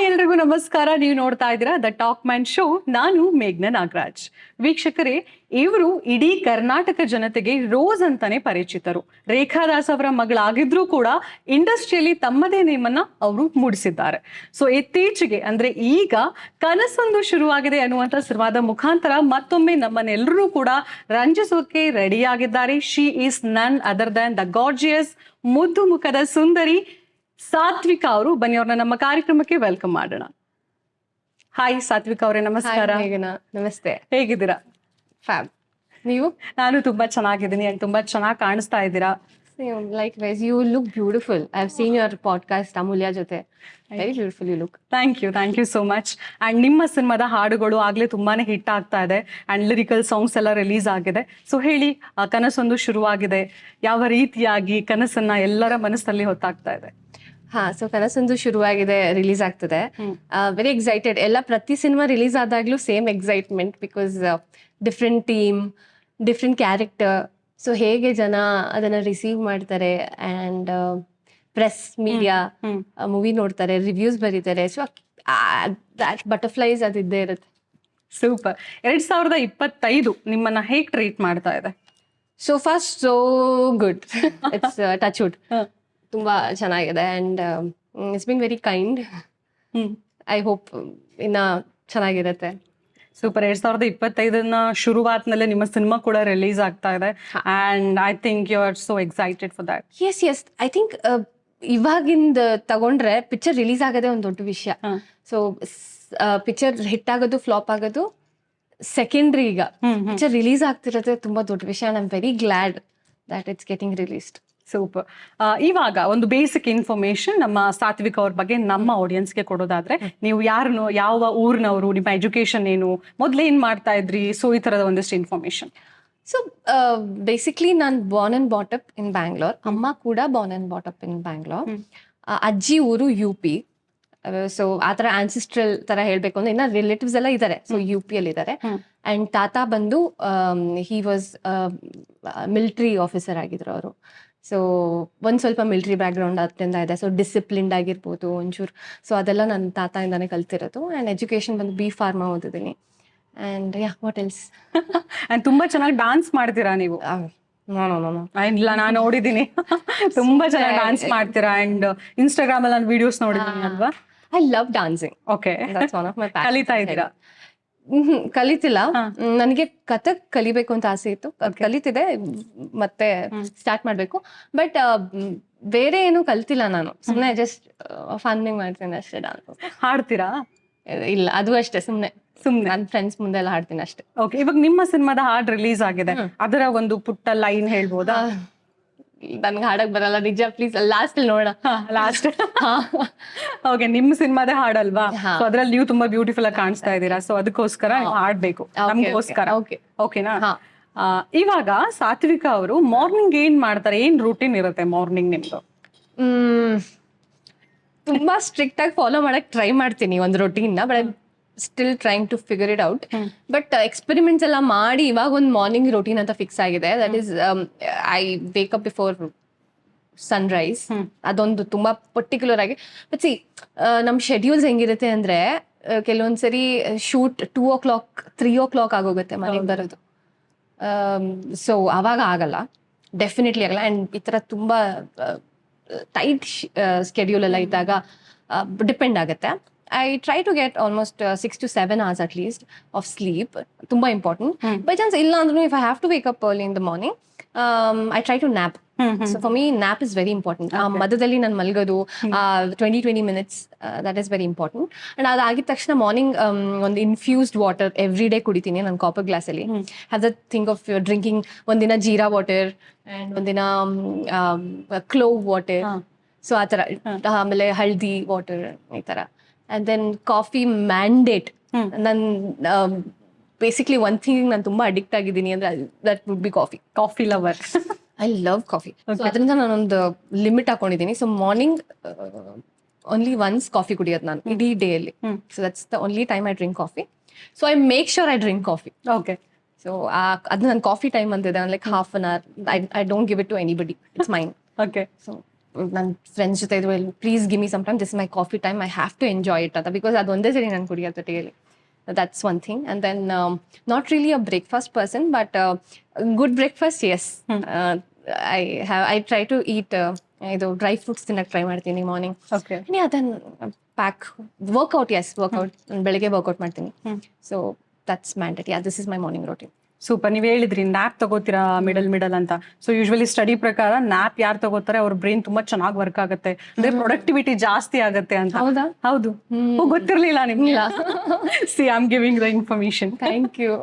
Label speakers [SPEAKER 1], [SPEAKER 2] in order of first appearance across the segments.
[SPEAKER 1] Hi ಎಲ್ರಿಗೂ ನಮಸ್ಕಾರ. ನೀವು ನೋಡ್ತಾ ಇದ್ದೀರಾ ದ ಟಾಕ್ ಮ್ಯಾನ್ ಶೋ. ನಾನು ಮೇಘ್ನ ನಾಗರಾಜ್. ವೀಕ್ಷಕರೇ, ಇವರು ಇಡೀ ಕರ್ನಾಟಕ ಜನತೆಗೆ ರೋಸ್ ಅಂತಾನೆ ಪರಿಚಿತರು. ರೇಖಾ ದಾಸ್ ಅವರ ಮಗಳಾಗಿದ್ರೂ ಕೂಡ ಇಂಡಸ್ಟ್ರಿಯಲ್ಲಿ ತಮ್ಮದೇ ನೇಮನ್ನ ಅವರು ಮೂಡಿಸಿದ್ದಾರೆ. ಸೊ ಇತ್ತೀಚೆಗೆ ಅಂದ್ರೆ ಈಗ ಕನಸೊಂದು ಶುರುವಾಗಿದೆ ಅನ್ನುವಂಥ ಸಿನಿಮಾದ ಮುಖಾಂತರ ಮತ್ತೊಮ್ಮೆ ನಮ್ಮನ್ನೆಲ್ಲರೂ ಕೂಡ ರಂಜಿಸೋಕೆ ರೆಡಿಯಾಗಿದ್ದಾರೆ. She is none other than the gorgeous ಮುದ್ದು ಮುಖದ ಸುಂದರಿ ಸಾತ್ವಿಕಾ ಅವರು. ಬನ್ನಿ ಅವ್ರನ್ನ ನಮ್ಮ ಕಾರ್ಯಕ್ರಮಕ್ಕೆ ವೆಲ್ಕಮ್ ಮಾಡೋಣ. ಹಾಯ್ ಸಾತ್ವಿಕಾ ಅವರೇ, ನಮಸ್ಕಾರ.
[SPEAKER 2] ನಮಸ್ತೆ,
[SPEAKER 1] ಹೇಗಿದ್ದೀರಾ?
[SPEAKER 2] ಫ್ಯಾಬ್. ನೀವು?
[SPEAKER 1] ನಾನು ತುಂಬಾ ಚೆನ್ನಾಗಿದ್ದೀನಿ ಅಂಡ್ ತುಂಬಾ ಚೆನ್ನಾಗಿ ಕಾಣಿಸ್ತಾ ಇದ್ದೀರಾ.
[SPEAKER 2] Likewise, you look beautiful. I have seen your podcast Amulya ಜೊತೆ. Very beautiful you look.
[SPEAKER 1] Thank you so much. And ನಿಮ್ಮ ಸಿನಿಮಾದ ಹಾಡುಗಳು ಆಗ್ಲೇ ತುಂಬಾನೇ ಹಿಟ್ ಆಗ್ತಾ ಇದೆ ಅಂಡ್ ಲಿರಿಕಲ್ ಸಾಂಗ್ಸ್ ಎಲ್ಲ ರಿಲೀಸ್ ಆಗಿದೆ. ಸೊ ಹೇಳಿ, ಕನಸೊಂದು ಶುರುವಾಗಿದೆ, ಯಾವ ರೀತಿಯಾಗಿ ಕನಸನ್ನ ಎಲ್ಲರ ಮನಸ್ಸಲ್ಲಿ ಹೊತ್ತಾಗ್ತಾ ಇದೆ?
[SPEAKER 2] ಸೊ ಕನಸೊಂದು ಶುರುವಾಗಿದೆ, ರಿಲೀಸ್ ಆಗ್ತದೆ. Very excited. ಎಲ್ಲ ಪ್ರತಿ ಸಿನಿಮಾ ರಿಲೀಸ್ ಆದಾಗ್ಲೂ same excitement, because different team, different character. So ಹೇಗೆ ಜನ ಅದನ್ನ ರಿಸೀವ್ ಮಾಡ್ತಾರೆ ಅಂಡ್ ಪ್ರೆಸ್ ಮೀಡಿಯಾ ಮೂವಿ ನೋಡ್ತಾರೆ, ರಿವ್ಯೂಸ್ ಬರೀತಾರೆ. ಸೊ ದಟ್ ಬಟರ್ಫ್ಲೈಸ್ ಅದಿದ್ದೇ ಇರುತ್ತೆ.
[SPEAKER 1] ಸೂಪರ್. 2025 ನಿಮ್ಮನ್ನ ಹೇಗೆ ಟ್ರೀಟ್ ಮಾಡ್ತಾ ಇದೆ?
[SPEAKER 2] So fast so good. It's touch wood. ತುಂಬಾ ಚೆನ್ನಾಗಿದೆ and it's been very kind. I hope ಇನ್ನ ಚೆನ್ನಾಗಿರುತ್ತೆ.
[SPEAKER 1] ಸೂಪರ್. 2025 ಶುರುವಾತ್ನಲ್ಲೇ ನಿಮ್ಮ ಸಿನಿಮಾ ಕೂಡ ರಿಲೀಸ್ ಆಗ್ತಾ ಇದೆ and I think you are so excited for that.
[SPEAKER 2] Yes I think ಇವಾಗಿಂದ ತಗೊಂಡ್ರೆ ಪಿಕ್ಚರ್ ರಿಲೀಸ್ ಆಗೋದೇ ಒಂದು ದೊಡ್ಡ ವಿಷಯ. ಸೊ ಪಿಕ್ಚರ್ ಹಿಟ್ ಆಗೋದು, ಫ್ಲಾಪ್ ಆಗೋದು ಸೆಕೆಂಡ್ರಿ. ಈಗ ಪಿಕ್ಚರ್ ರಿಲೀಸ್ ಆಗ್ತಿರೋದೇ ತುಂಬಾ ದೊಡ್ಡ ವಿಷಯ. I am very glad that it's getting released.
[SPEAKER 1] Super. ಇವಾಗ ಒಂದು ಬೇಸಿಕ್ ಇನ್ಫಾರ್ಮೇಶನ್ ನಮ್ಮ ಸಾತ್ವಿಕ್ ಅವ್ರ ಬಗ್ಗೆ ನಮ್ಮ ಆಡಿಯನ್ಸ್ಗೆ ಕೊಡೋದಾದ್ರೆ, ನೀವು ಯಾರನ್ನು, ಯಾವ ಊರಿನವರು, ನಿಮ್ಮ ಎಜುಕೇಶನ್ ಏನು, ಮೊದ್ಲು ಏನ್ ಮಾಡ್ತಾ ಇದ್ರಿ, ಸೊ ಈ ತರದ ಒಂದಿಷ್ಟು ಇನ್ಫಾರ್ಮೇಶನ್.
[SPEAKER 2] ಸೊ ಬೇಸಿಕ್ಲಿ ನಾನು ಬಾರ್ನ್ ಅಂಡ್ ಬಾಟಪ್ ಇನ್ ಬ್ಯಾಂಗ್ಳೂರ್. ಅಮ್ಮ ಕೂಡ ಬಾರ್ನ್ ಅಂಡ್ ಬಾಟಪ್ ಇನ್ ಬ್ಯಾಂಗ್ಳೂರ್. ಅಜ್ಜಿ ಊರು UP. ಸೊ ಆ ಥರ ಆನ್ಸಿಸ್ಟ್ರಲ್ ತರ ಹೇಳ್ಬೇಕು ಅಂದ್ರೆ ಇನ್ನ ರಿಲೇಟಿವ್ಸ್ ಎಲ್ಲ ಇದ್ದಾರೆ. ಸೊ UP ಅಲ್ಲಿ ಇದ್ದಾರೆ. ಅಂಡ್ ತಾತ ಬಂದು ಹಿ ವಾಸ್ ಮಿಲಿಟರಿ ಆಫೀಸರ್ ಆಗಿದ್ರು ಅವರು. ಸೊ ಒಂದ್ ಸ್ವಲ್ಪ ಮಿಲಿಟರಿ ಬ್ಯಾಕ್ ಗ್ರೌಂಡ್ ಅದರಿಂದ ಇದೆ. ಸೊ ಡಿಸಿಪ್ಲಿನ್ಡ್ ಆಗಿರ್ಬೋದು ಒಂಚೂರು. ಸೊ ಅದೆಲ್ಲ ನನ್ನ ತಾತಯಿಂದಾನೆ ಕಲ್ತಿರೋದು. ಅಂಡ್ ಎಜುಕೇಶನ್ ಬಂದು B Pharma ಓದಿದ್ದೀನಿ. And what else.
[SPEAKER 1] ಅಂಡ್ ತುಂಬಾ ಚೆನ್ನಾಗಿ ಡಾನ್ಸ್ ಮಾಡ್ತೀರಾ ನೀವು. ಇಲ್ಲ, ನಾನು ನೋಡಿದ್ದೀನಿ. ತುಂಬಾ ಚೆನ್ನಾಗಿ ಡಾನ್ಸ್ ಮಾಡ್ತೀರಾ ಅಂಡ್ ಇನ್ಸ್ಟಾಗ್ರಾಮ್ ಅಲ್ಲಿ ನಾನು ವಿಡಿಯೋಸ್ ನೋಡಿದ್ದೀನಿ ಅಲ್ವಾ.
[SPEAKER 2] I love dancing.
[SPEAKER 1] Okay.
[SPEAKER 2] That's one of my passion.
[SPEAKER 1] ಕಲಿತಾ ಇದ್ದೀರಾ?
[SPEAKER 2] ಕಲಿತಿಲ್ಲ. ನನಗೆ ಕಥಕ್ ಕಲಿಬೇಕು ಅಂತ ಆಸೆ ಇತ್ತು. ಕಲಿತಿದೆ, ಮತ್ತೆ ಸ್ಟಾರ್ಟ್ ಮಾಡ್ಬೇಕು. ಬಟ್ ಬೇರೆ ಏನು ಕಲ್ತಿಲ್ಲ ನಾನು. ಸುಮ್ನೆ ಜಸ್ಟ್ ಫನ್ನಿಂಗ್ ಮಾಡ್ತೀನಿ ಅಷ್ಟೇ. ಡಾನ್ಸ್
[SPEAKER 1] ಹಾಡ್ತೀರಾ?
[SPEAKER 2] ಇಲ್ಲ, ಅದು ಅಷ್ಟೇ, ಸುಮ್ನೆ ನನ್ನ ಫ್ರೆಂಡ್ಸ್ ಮುಂದೆ ಎಲ್ಲ ಹಾಡ್ತೀನಿ ಅಷ್ಟೇ.
[SPEAKER 1] ಓಕೆ. ಇವಾಗ ನಿಮ್ಮ ಸಿನಿಮಾದ ಹಾಡ್ ರಿಲೀಸ್ ಆಗಿದೆ, ಅದರ ಒಂದು ಪುಟ್ಟ ಲೈನ್ ಹೇಳ್ಬೋದಾ?
[SPEAKER 2] ನನ್ಗೆ ಹಾಡಕ್ ಬರಲ್ಲ ನಿಜ. ಪ್ಲೀಸ್ ಲಾಸ್ಟ್ ನೋಡೋಣ.
[SPEAKER 1] ಲಾಸ್ಟ್. ಓಕೆ. ನಿಮ್ಮ ಸಿನಿಮಾದೇ ಹಾಡಲ್ವಾ, ಸೊ ಅದ್ರಲ್ಲಿ ನೀವು ತುಂಬಾ ಬ್ಯೂಟಿಫುಲ್ ಆಗಿ ಕಾಣಿಸ್ತಾ ಇದ್ದೀರಾ. ಸೊ ಅದಕ್ಕೋಸ್ಕರ ನೀವು ಹಾಡ್ಬೇಕು ನಮಗೋಸ್ಕರ. ಓಕೆನಾ? ಇವಾಗ ಸಾತ್ವಿಕಾ ಅವರು ಮಾರ್ನಿಂಗ್ ಏನ್ ಮಾಡ್ತಾರೆ, ಏನ್ ರೂಟೀನ್ ಇರುತ್ತೆ ಮಾರ್ನಿಂಗ್ ನಿಮ್ದು?
[SPEAKER 2] ತುಂಬಾ ಸ್ಟ್ರಿಕ್ಟ್ ಆಗಿ ಫಾಲೋ ಮಾಡಕ್ ಟ್ರೈ ಮಾಡ್ತೀನಿ ಒಂದು ರೊಟೀನ್ ನ. But still trying to figure it out. But experiments ಎಲ್ಲ ಮಾಡಿ ಇವಾಗ ಒಂದು ಮಾರ್ನಿಂಗ್ ರೊಟೀನ್ ಅಂತ ಫಿಕ್ಸ್ ಆಗಿದೆ. That is I wake up before sunrise. ಅದೊಂದು ತುಂಬಾ ಪರ್ಟಿಕ್ಯುಲರ್ ಆಗಿ. ಬಟ್ ಸಿ, ನಮ್ ಶೆಡ್ಯೂಲ್ಸ್ ಹೆಂಗಿರುತ್ತೆ ಅಂದ್ರೆ ಕೆಲವೊಂದ್ಸರಿ ಶೂಟ್ 2 o'clock 3 o'clock ಆಗೋಗುತ್ತೆ ಮನೆಗೆ ಬರೋದು. ಸೊ ಅವಾಗ ಆಗಲ್ಲ, ಡೆಫಿನೆಟ್ಲಿ ಆಗಲ್ಲ. ಅಂಡ್ ಈ ತರ ತುಂಬಾ ಟೈಟ್ ಸ್ಕೆಡ್ಯೂಲ್ ಎಲ್ಲ ಇದ್ದಾಗ ಡಿಪೆಂಡ್ ಆಗುತ್ತೆ. I try to get almost 6 to 7 hours at least of sleep. Tumba important. By chance illa andru, if I have to wake up early in the morning, I try to nap. So for me nap is very important. Madadalli nan malgadu 20 minutes, that is very important. And adu agid takshana morning ಒಂದು infused water every day kuditini nan copper glass alli. Have that thing of drinking ondina jeera water and ondina clove water. So ಆ ಥರ, ಆಮೇಲೆ ಹಲ್ದಿ water ಈ ಥರ. And then coffee mandate. ನಾನು basically one thing ನಾನು ತುಂಬಾ addict ಆಗಿದ್ದೀನಿ ಅಂದ್ರೆ that would be coffee.
[SPEAKER 1] Coffee lover.
[SPEAKER 2] I love coffee. ಅದರಿಂದ ನಾನೊಂದು ಲಿಮಿಟ್ ಹಾಕೊಂಡಿದ್ದೀನಿ. So morning only once coffee ಕುಡಿಯೋದು ನಾನು ಇಡೀ ಡೇ ಅಲ್ಲಿ. So that's the only time I drink coffee. So I make sure I drink coffee.
[SPEAKER 1] Okay.
[SPEAKER 2] So ಅದು ನನ್ನ coffee time ಅಂತಿದೆ, like half an hour. I don't give it to anybody. It's mine.
[SPEAKER 1] Okay.
[SPEAKER 2] So ನನ್ನ friends ಜೊತೆ ಇದ್ರು please give me some time, this my coffee time, I have to enjoy it ಅಂತ, because ಅದು ಒಂದೇ ಸರಿ ನಾನು ಕುಡಿಯೋದು daily. That's one thing. And then not really a breakfast person, but good breakfast, yes. I try to eat ಇದು dry fruits ತಿನ್ನಕ್ಕೆ try ಮಾಡ್ತೀನಿ morning.
[SPEAKER 1] Okay.
[SPEAKER 2] ಅದನ್ ಪ್ಯಾಕ್ ವರ್ಕೌಟ್, ಎಸ್ ವರ್ಕೌಟ್, ಬೆಳಗ್ಗೆ ವರ್ಕೌಟ್ ಮಾಡ್ತೀನಿ. So that's mandatory. This is my morning routine.
[SPEAKER 1] Super. ನೀವ್ ಹೇಳಿದ್ರಿ nap ತಗೋತೀರಾ middle ಅಂತ. So usually study ಪ್ರಕಾರ ನ್ಯಾಪ್ ಯಾರು ತಗೋತಾರೆ ಅವ್ರ ಬ್ರೈನ್ ತುಂಬಾ ಚೆನ್ನಾಗಿ ವರ್ಕ್ ಆಗುತ್ತೆ, ಅಂದ್ರೆ ಪ್ರೊಡಕ್ಟಿವಿಟಿ ಜಾಸ್ತಿ ಆಗುತ್ತೆ ಅಂತ.
[SPEAKER 2] ಹೌದಾ?
[SPEAKER 1] ಹೌದು. ಗೊತ್ತಿರ್ಲಿಲ್ಲ ನಿಮ್ಗೆ? See I am giving the information.
[SPEAKER 2] Thank you.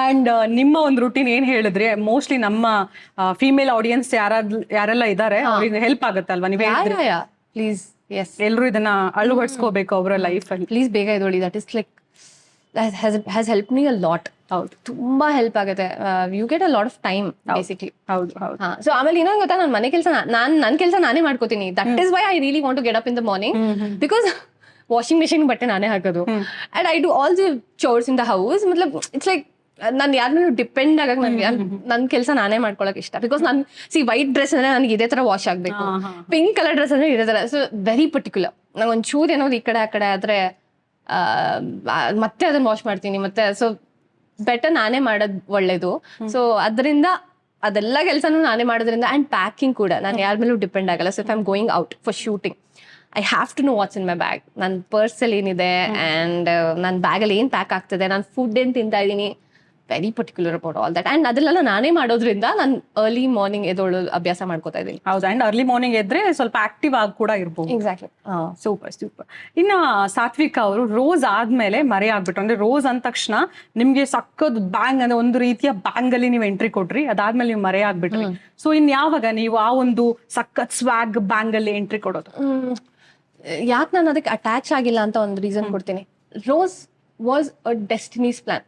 [SPEAKER 1] And ನಿಮ್ಮ ಒಂದು ರೂಟೀನ್ ಏನ್ ಹೇಳಿದ್ರಿ, ಮೋಸ್ಟ್ಲಿ ನಮ್ಮ ಫಿಮೇಲ್ ಆಡಿಯನ್ಸ್ ಯಾರೆಲ್ಲ ಇದಾರೆ ಅವ್ರಿಗೆ ಹೆಲ್ಪ್ ಆಗುತ್ತೆ ಅಲ್ವಾ? ನೀವ್ ಹೇಳಿದ್ರಿ
[SPEAKER 2] ಪ್ಲೀಸ್, ಎಸ್,
[SPEAKER 1] ಎಲ್ರು ಇದನ್ನ ಅಳವಡಿಸ್ಕೋಬೇಕು ಅವರ ಲೈಫ್ ಅಲ್ಲಿ.
[SPEAKER 2] ಪ್ಲೀಸ್ ಬೇಗ ಇದೊಳಿ. That is like has help me a lot. ಹೌದು, ತುಂಬಾ ಹೆಲ್ಪ್ ಆಗುತ್ತೆ. You get a lot of time basically.
[SPEAKER 1] ಹೌದು ಹೌದು.
[SPEAKER 2] ಸೊ ಆಮೇಲೆ ಇನ್ನೊಂದು ಗೊತ್ತಾ, ನನ್ನ ಮನೆ ಕೆಲಸ ನನ್ನ ಕೆಲಸ ನಾನೇ ಮಾಡ್ಕೋತೀನಿ. That is why I really want to get up in the morning, because washing machine ಬಟ್ಟೆ ನಾನೇ ಹಾಕೋದು, and I do all the chores in the house. ಮತ್ಲಬ್ ಇಟ್ಸ್ ಲೈಕ್ ನಾನು ಯಾರ ಮೇಲೆ ಡಿಪೆಂಡ್ ಆಗಕ್ಕೆ ನನಗೆ ನನ್ನ ಕೆಲಸ ನಾನೇ ಮಾಡ್ಕೊಳಕ್ ಇಷ್ಟ. ಬಿಕಾಸ್ ನಾನು ವೈಟ್ ಡ್ರೆಸ್ ಅಂದ್ರೆ ನನಗೆ ಇದೇ ತರ ವಾಶ್ ಆಗ್ಬೇಕು, ಪಿಂಕ್ ಕಲರ್ ಡ್ರೆಸ್ ಅಂದ್ರೆ ಇದೇ ತರ. So very particular. ನಂಗೆ ಒಂದು ಚೂರ್ ಏನಾದ್ರು ಈ ಕಡೆ ಆ ಕಡೆ ಆದ್ರೆ ಮತ್ತೆ ಅದನ್ನ ವಾಶ್ ಮಾಡ್ತೀನಿ ಮತ್ತೆ. ಸೊ ಬೆಟರ್ ನಾನೇ ಮಾಡೋದು ಒಳ್ಳೇದು. ಸೊ ಅದರಿಂದ ಅದೆಲ್ಲ ಕೆಲಸನೂ ನಾನೇ ಮಾಡೋದ್ರಿಂದ, ಅಂಡ್ ಪ್ಯಾಕಿಂಗ್ ಕೂಡ ನಾನು ಯಾರ ಮೇಲೂ ಡಿಪೆಂಡ್ ಆಗಲ್ಲ. So if I am going out for shooting, I have to know what's in my bag. ನನ್ನ ಪರ್ಸಲ್ಲಿ ಏನಿದೆ ಆ್ಯಂಡ್ ನನ್ನ ಬ್ಯಾಗಲ್ಲಿ ಏನು ಪ್ಯಾಕ್ ಆಗ್ತದೆ, ನಾನು ಫುಡ್ ಏನು ತಿಂತಾ ಇದ್ದೀನಿ, very particular about all that. And ಅದೆಲ್ಲ ನಾನೇ ಮಾಡೋದ್ರಿಂದ ನಾನು ಅರ್ಲಿ ಮಾರ್ನಿಂಗ್ ಎದ್ದೊಳು ಅಭ್ಯಾಸ ಮಾಡ್ಕೋತಾ ಇದ್ದೀನಿ.
[SPEAKER 1] ಹೌದು. ಅಂಡ್ ಅರ್ಲಿ ಮಾರ್ನಿಂಗ್ ಎದ್ರೆ ಸ್ವಲ್ಪ ಆಕ್ಟಿವ್ ಆಗಿ ಕೂಡ ಇರ್ಬೋದು.
[SPEAKER 2] ಎಕ್ಸಾಕ್ಟ್ಲಿ.
[SPEAKER 1] Super super. ಇನ್ನ ಸಾತ್ವಿಕ ಅವರು ರೋಸ್ ಆದ್ಮೇಲೆ ಮರೆ ಆಗ್ಬಿಟ್ರು, ಅಂದ್ರೆ ರೋಸ್ ಅಂದ ತಕ್ಷಣ ನಿಮ್ಗೆ ಸಕ್ಕದ್ ಬ್ಯಾಂಗ್ ಅಂದ್ರೆ ಒಂದು ರೀತಿಯ ಬ್ಯಾಂಗ್ ಅಲ್ಲಿ ನೀವು ಎಂಟ್ರಿ ಕೊಟ್ರಿ, ಅದಾದ್ಮೇಲೆ ನೀವು ಮರೆ ಆಗ್ಬಿಟ್ರಿ. ಸೊ ಇನ್ ಯಾವಾಗ ನೀವು ಆ ಒಂದು ಸಖತ್ ಸ್ವಾಗ್ ಬ್ಯಾಂಗ್ ಅಲ್ಲಿ ಎಂಟ್ರಿ ಕೊಡೋದು?
[SPEAKER 2] ಯಾಕೆ ನಾನು ಅದಕ್ಕೆ ಅಟ್ಯಾಚ್ ಆಗಿಲ್ಲ ಅಂತ ಒಂದು ರೀಸನ್ ಕೊಡ್ತೀನಿ. Rose was a destiny's plan,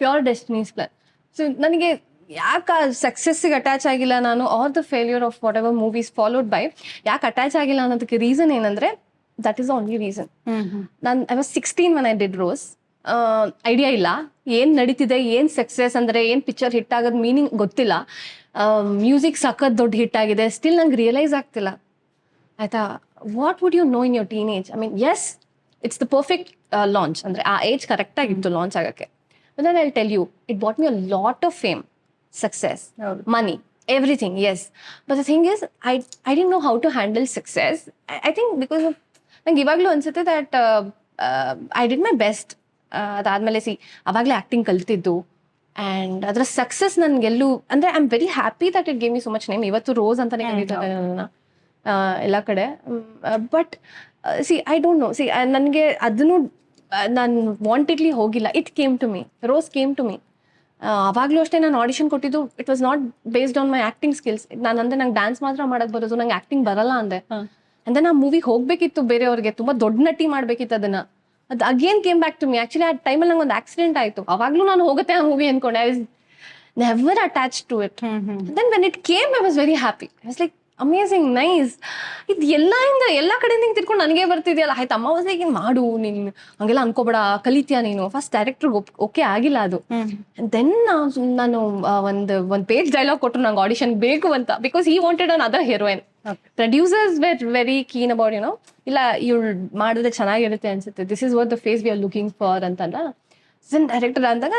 [SPEAKER 2] pure destiny's plan. So ನನಗೆ ಯಾಕೆ ಸಕ್ಸಸ್ಸಿಗೆ ಅಟ್ಯಾಚ್ ಆಗಿಲ್ಲ ನಾನು, or the failure of whatever movies followed by, ಯಾಕೆ ಅಟ್ಯಾಚ್ ಆಗಿಲ್ಲ ಅನ್ನೋದಕ್ಕೆ ರೀಸನ್ ಏನಂದ್ರೆ, that is the only reason. ನಾನು I was 16 when I did Rose. Idea ಇಲ್ಲ ಏನ್ ನಡೀತಿದೆ, ಏನ್ ಸಕ್ಸಸ್ ಅಂದ್ರೆ ಏನ್, ಪಿಕ್ಚರ್ ಹಿಟ್ ಆಗೋದ್ ಮೀನಿಂಗ್ ಗೊತ್ತಿಲ್ಲ, ಮ್ಯೂಸಿಕ್ ಸಖತ್ ದೊಡ್ಡ ಹಿಟ್ ಆಗಿದೆ, ಸ್ಟಿಲ್ ನಂಗೆ ರಿಯಲೈಸ್ ಆಗ್ತಿಲ್ಲ. ಆಯ್ತಾ, what would you know in your teenage? I mean yes, it's the perfect launch, ಅಂದ್ರೆ ಆ ಏಜ್ ಕರೆಕ್ಟ್ ಆಗಿತ್ತು ಲಾಂಚ್ ಆಗಕ್ಕೆ. But then I'll tell you, it brought me a lot of fame, success, money, everything, yes. But the thing is, I didn't know how to handle success. I think because of, ನಂಗೆ ಇವಾಗಲೂ ಅನ್ಸುತ್ತೆ that I did my best. ಅದಾದ್ಮೇಲೆ ಅವಾಗಲೇ acting ಕಲ್ತಿದ್ದು, and ಅದರ success ನನಗೆಲ್ಲೂ ಅಂದರೆ I am very happy that it gave me so much name. ಇವತ್ತು rose ಅಂತಾನೆ ಕರೀತಾರೆ ನನ್ನ ಎಲ್ಲ ಕಡೆ. ಬಟ್ ಐ ಡೋಂಟ್ ನೋ, ನನಗೆ ಅದನ್ನು ನಾನು ವಾಂಟೆಡ್ಲಿ ಹೋಗಿಲ್ಲ. It came to me, Rose came to me. ಅವಾಗಲೂ ಅಷ್ಟೇ ನಾನು ಆಡಿಷನ್ ಕೊಟ್ಟಿದ್ದು, it was not based on my acting skills. ನಾನು ಅಂದ್ರೆ ನಂಗೆ ಡ್ಯಾನ್ಸ್ ಮಾತ್ರ ಮಾಡಕ್ ಬರೋದು, ನಂಗೆ ಆ್ಯಕ್ಟಿಂಗ್ ಬರಲ್ಲ ಅಂದೆ. ಅಂದ್ರೆ ನಾ ಮೂವಿಗೆ ಹೋಗ್ಬೇಕಿತ್ತು, ಬೇರೆಯವ್ರಿಗೆ ತುಂಬಾ ದೊಡ್ಡ ನಟಿ ಮಾಡ್ಬೇಕಿತ್ತು ಅದನ್ನ. ಅದು again came back to me. Actually ಆ ಟೈಮಲ್ಲಿ ನಂಗೆ ಒಂದು ಆಕ್ಸಿಡೆಂಟ್ ಆಯ್ತು, ಅವಾಗ್ಲೂ ನಾನು ಹೋಗುತ್ತೆ ಆ ಮೂವಿ ಅನ್ಕೊಂಡೆ. I was never attach to it. Then when it came I was very happy. I was like amazing, nice. ಇದು ಎಲ್ಲ ಕಡೆಯಿಂದ ತಿರ್ಕೊಂಡು ನನಗೆ ಬರ್ತಿದೆಯಲ್ಲ, ಆಯ್ತು. ಅಮ್ಮ ವಾಸ್ ಲೈಕ್, ಮಾಡು ನೀನು, ಹಂಗೆಲ್ಲ ಅನ್ಕೋಬೇಡ, ಕಲಿತೀಯ ನೀನು. ಫಸ್ಟ್ ಡೈರೆಕ್ಟರ್ಗೆ ಓಕೆ ಆಗಿಲ್ಲ ಅದು. ದೆನ್ ನಾನು ಒಂದು ಪೇಜ್ ಡೈಲಾಗ್ ಕೊಟ್ಟರು ನಂಗೆ ಆಡಿಷನ್ ಬೇಕು ಅಂತ, because he wanted another heroine. Producers were very keen about you know, ಇಲ್ಲ ಇವಳು ಮಾಡಿದ್ರೆ ಚೆನ್ನಾಗಿರುತ್ತೆ ಅನ್ಸುತ್ತೆ, this is what the face we are looking for ಅಂತಲ್ಲ. ಡೈರೆಕ್ಟರ್ ಅಂದಾಗ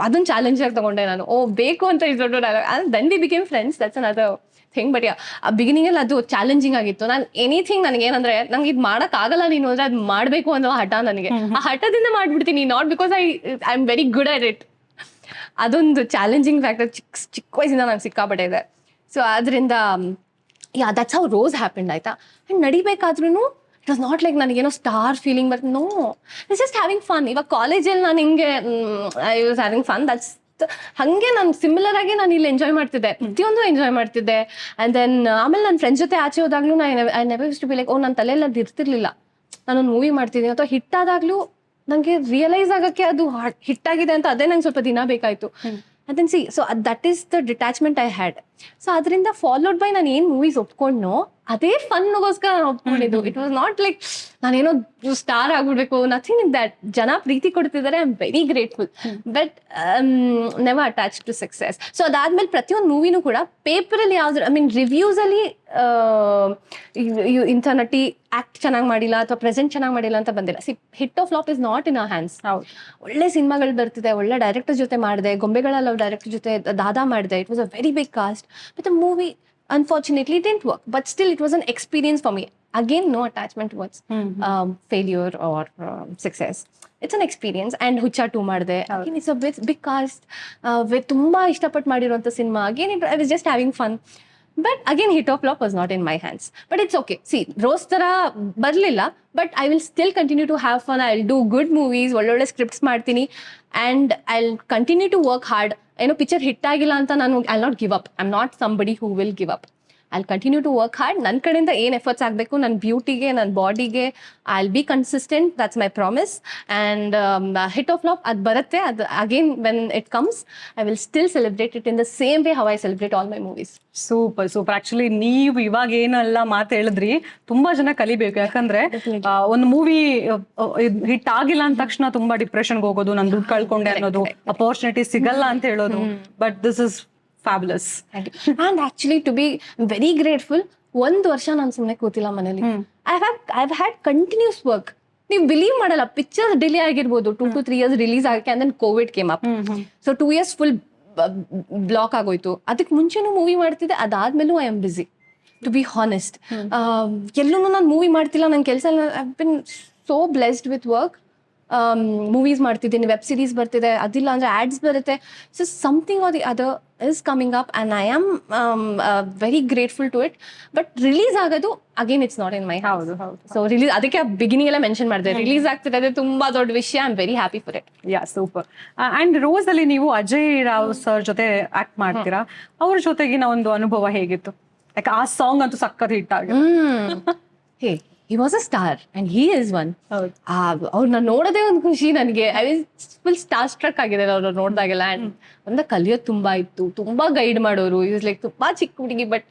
[SPEAKER 2] ಅದನ್ನ ಚಾಲೆಂಜ್ ಆಗಿ ತಗೊಂಡೆ ನಾನು. ಓ ಬೇಕು ಅಂತ ಇದು ದೊಡ್ಡ dialogue. Then we became friends, that's another thing. But ಆ ಬಿಗಿನಿಂಗಲ್ಲಿ ಅದು ಚಾಲೆಂಜಿಂಗ್ ಆಗಿತ್ತು. ನಾನು ಎನಿಥಿಂಗ್ ನನಗೇನಂದ್ರೆ, ನಂಗೆ ಇದು ಮಾಡಕ್ ಆಗಲ್ಲ ನೀನು ಅಂದ್ರೆ ಅದು ಮಾಡಬೇಕು ಅನ್ನೋ ಹಠ ನನಗೆ. ಆ ಹಠದಿಂದ ಮಾಡ್ಬಿಡ್ತೀನಿ, not because I am very good at it. ಅದೊಂದು ಚಾಲೆಂಜಿಂಗ್ ಫ್ಯಾಕ್ಟರ್ ಚಿಕ್ಕ ವಯಸ್ಸಿಂದ ನಂಗೆ ಸಿಕ್ಕಾಪಟ್ಟೆ ಇದೆ. ಸೊ ಅದರಿಂದ ದಟ್ಸ್ ಹೌ ರೋಸ್ ಹ್ಯಾಪೆಂಡ್, ಆಯ್ತಾ. ಅಂಡ್ ನಡಿಬೇಕಾದ್ರೂ ಇಟ್ ವಾಸ್ ನಾಟ್ ಲೈಕ್ ನನಗೇನೋ star feeling but no, it's just having fun. ಇವಾಗ ಕಾಲೇಜಲ್ಲಿ ನಾನು ಹಿಂಗೆ I was having fun, that's ಹಂಗೆ. ನಾನು ಸಿಮಿಲರ್ ಆಗಿ ನಾನು ಇಲ್ಲಿ ಎಂಜಾಯ್ ಮಾಡ್ತಿದ್ದೆ, ಪ್ರತಿಯೊಂದು ಎಂಜಾಯ್ ಮಾಡ್ತಿದ್ದೆ. ಆ್ಯಂಡ್ ದೆನ್ ಆಮೇಲೆ ನನ್ನ ಫ್ರೆಂಡ್ಸ್ ಜೊತೆ ಆಚೆ ಹೋದಾಗ್ಲೂ I never use to be like, oh ನನ್ನ ತಲೆಯಲ್ಲಿ ಅದು ಇರ್ತಿರ್ಲಿಲ್ಲ, ನಾನೊಂದು ಮೂವಿ ಮಾಡ್ತಿದ್ದೀನಿ ಅಥವಾ ಹಿಟ್ ಆದಾಗ್ಲೂ ನನಗೆ ರಿಯಲೈಸ್ ಆಗಕ್ಕೆ ಅದು ಹಿಟ್ಟಾಗಿದೆ ಅಂತ ಅದೇ ನಂಗೆ ಸ್ವಲ್ಪ ದಿನ ಬೇಕಾಯಿತು. ಅದನ್ನ so that is the detachment I had. So ಅದರಿಂದ ಫಾಲೋಡ್ ಬೈ ನಾನು ಏನು ಮೂವೀಸ್ ಒಪ್ಕೊಂಡ್ನೋ ಅದೇ ಫನ್ಗೋಸ್ಕರ ನಾನು ಒಪ್ಕೊಂಡಿದ್ದು. ಇಟ್ ವಾಸ್ ನಾಟ್ ಲೈಕ್ ನಾನೇನೋ ಸ್ಟಾರ್ ಆಗ್ಬಿಡ್ಬೇಕು, ನಥಿಂಗ್ ಇನ್ ದಟ್. ಜನ ಪ್ರೀತಿ ಕೊಡ್ತಿದ್ದಾರೆ, I am very grateful, but never attach to success. So ಅದಾದ್ಮೇಲೆ ಪ್ರತಿಯೊಂದು ಮೂವಿನೂ ಕೂಡ ಪೇಪರಲ್ಲಿ ಯಾವ್ದು, ಐ ಮೀನ್ ರಿವ್ಯೂಸ್ ಅಲ್ಲಿ ಇಂಥ ನಟಿ ಆಕ್ಟ್ ಚೆನ್ನಾಗಿ ಮಾಡಿಲ್ಲ ಅಥವಾ ಪ್ರೆಸೆಂಟ್ ಚೆನ್ನಾಗಿ ಮಾಡಿಲ್ಲ ಅಂತ ಬಂದಿಲ್ಲ. Hit of flop is not in our hands. ಒಳ್ಳೆ ಸಿನಿಮಾಗಳು ಬರ್ತಿದೆ, ಒಳ್ಳೆ ಡೈರೆಕ್ಟರ್ ಜೊತೆ ಮಾಡಿದೆ, ಗೊಂಬೆಗಳ ಲವ್ ಡೈರೆಕ್ಟರ್ ಜೊತೆ ದಾದಾ ಮಾಡಿದೆ. It was a very big cast, but the movie unfortunately it didn't work, but still it was an experience for me. Again, no attachment towards failure or success. It's an experience. And Hucha 2 ಮಾಡಿದೆ. Again, it's a big cast with ತುಂಬಾ ಇಷ್ಟಪಟ್ಟು ಮಾಡಿರುವಂತ cinema. Again, I was just having fun. But again, hit or flop was not in my hands. But it's okay. See, Rose ತರ ಬರ್ಲಿಲ್ಲ, but I will still continue to have fun. I'll do good movies, ಒಳ್ಳೊಳ್ಳೆ scripts ಮಾಡ್ತೀನಿ, and I'll continue to work hard. ಏನೋ picture hit ಆಗಿಲ್ಲ ಅಂತ ನಾನು I'll not give up. I am not somebody who will give up. I'll continue to work hard. ನನ್ನ ಕಡೆಯಿಂದ ಏನು efforts ಆಗಬೇಕು, ನನ್ನ ಬ್ಯೂಟಿಗೆ, ನನ್ನ ಬಾಡಿಗೆ, I will be consistent. That's my promise. And hit of flop ಅದು ಬರುತ್ತೆ. ಅದು again when it comes, I will still celebrate it in the same way how I celebrate all my movies.
[SPEAKER 1] Super super. Actually ನೀವು ಇವಾಗ ಏನೆಲ್ಲ ಮಾತು ಹೇಳಿದ್ರಿ, ತುಂಬಾ ಜನ ಕಲಿಬೇಕು. ಯಾಕಂದ್ರೆ ಒಂದು ಮೂವಿ ಹಿಟ್ ಆಗಿಲ್ಲ ಅಂದ ತಕ್ಷಣ ತುಂಬಾ ಡಿಪ್ರೆಷನ್ಗೆ ಹೋಗೋದು, ನಾನು ದುಡ್ಡು ಕಳ್ಕೊಂಡೆ ಅನ್ನೋದು, ಅಪರ್ಚುನಿಟಿ ಸಿಗಲ್ಲ ಅಂತ ಹೇಳೋದು. But this is fabulous.
[SPEAKER 2] And actually, to be very grateful, 1 ವರ್ಷ ನಾನು ಸುಮ್ಮನೆ ಕೂತಿಲ್ಲ ಮನೇಲಿ. I've had continuous work. ನೀವು ಬಿಲೀವ್ ಮಾಡಲ್ಲ, ಪಿಕ್ಚರ್ ಡಿಲೇ ಆಗಿರ್ಬೋದು 2 to 3 years ರಿಲೀಸ್ ಆಗಕ್ಕೆ, and then COVID came up. So 2 years full block ಆಗೋಯ್ತು. ಅದಕ್ಕೆ ಮುಂಚೆನೂ ಮೂವಿ ಮಾಡ್ತಿದ್ದೆ, ಅದಾದ್ಮೇಲೂ I am busy, to be honest. ಎಲ್ಲೂ ನಾನು ಮೂವಿ ಮಾಡ್ತಿಲ್ಲ, ನನ್ನ ಕೆಲಸ I been so blessed with work. Movies ಮಾಡ್ತಿದ್ದೀನಿ, ವೆಬ್ ಸೀರೀಸ್ ಬರ್ತಿದೆ, ಅದಿಲ್ಲ ಅಂದ್ರೆ ಆಡ್ಸ್ ಬರುತ್ತೆ. So something or the other is coming up, and I am very grateful to it. But release ಆಗೋದು again it's not in my.
[SPEAKER 1] ಹೌದು ಹೌದು.
[SPEAKER 2] So release, ಅದಕ್ಕೆ beginning ಎಲ್ಲ ಮೆನ್ಷನ್ ಮಾಡಿದೆ, ರಿಲೀಸ್ ಆಗ್ತಿದೆ, ಅದು ತುಂಬಾ ದೊಡ್ಡ ವಿಷಯ. I am very happy for it.
[SPEAKER 1] Yeah, super. And Rose ಅಲ್ಲಿ ನೀವು ಅಜಯ್ ರಾವ್ ಸರ್ ಜೊತೆ ಆಕ್ಟ್ ಮಾಡ್ತೀರಾ, ಅವ್ರ ಜೊತೆಗಿನ ಒಂದು ಅನುಭವ ಹೇಗಿತ್ತು? ಯಾಕೆ ಆ ಸಾಂಗ್ ಅಂತೂ ಸಖತ್ ಹಿಟ್ ಆಗಿದೆ.
[SPEAKER 2] ಹೇ, he was a star and he is one. ಅವ್ರನ್ನ ನೋಡೋದೇ ಒಂದು ಖುಷಿ ನನಗೆ. I was full starstruck ಆಗಿದೆ ಅವ್ರನ್ನ ನೋಡಿದಾಗೆಲ್ಲ. ಅಂಡ್ ಒಂದ ಕಲಿಯೋದು ತುಂಬಾ ಇತ್ತು, ತುಂಬಾ ಗೈಡ್ ಮಾಡೋರು. ಯೂಸ್ ಲೈಕ್ ತುಂಬಾ ಚಿಕ್ಕ ಹುಡುಗಿ, but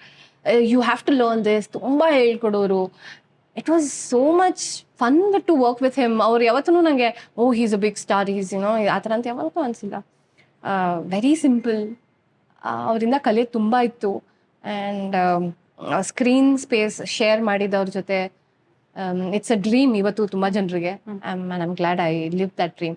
[SPEAKER 2] you have to learn this, ತುಂಬಾ ಹೇಳ್ಕೊಡೋರು. It was so much fun to work with him. ಅವ್ರು ಯಾವತ್ತೂ ನನಗೆ oh he's a big star, he's you know ಆ ಥರ ಅಂತ ಯಾವತ್ತೂ ಅನಿಸಿಲ್ಲ. Very simple. ಅವರಿಂದ ಕಲಿಯೋದು ತುಂಬಾ ಇತ್ತು. ಆ್ಯಂಡ್ ಸ್ಕ್ರೀನ್ ಸ್ಪೇಸ್ ಶೇರ್ ಮಾಡಿದವ್ರ ಜೊತೆ ಇಟ್ಸ್ ಅ ಡ್ರೀಮ್ ಇವತ್ತು ತುಂಬಾ ಜನರಿಗೆ. I glad I live that dream.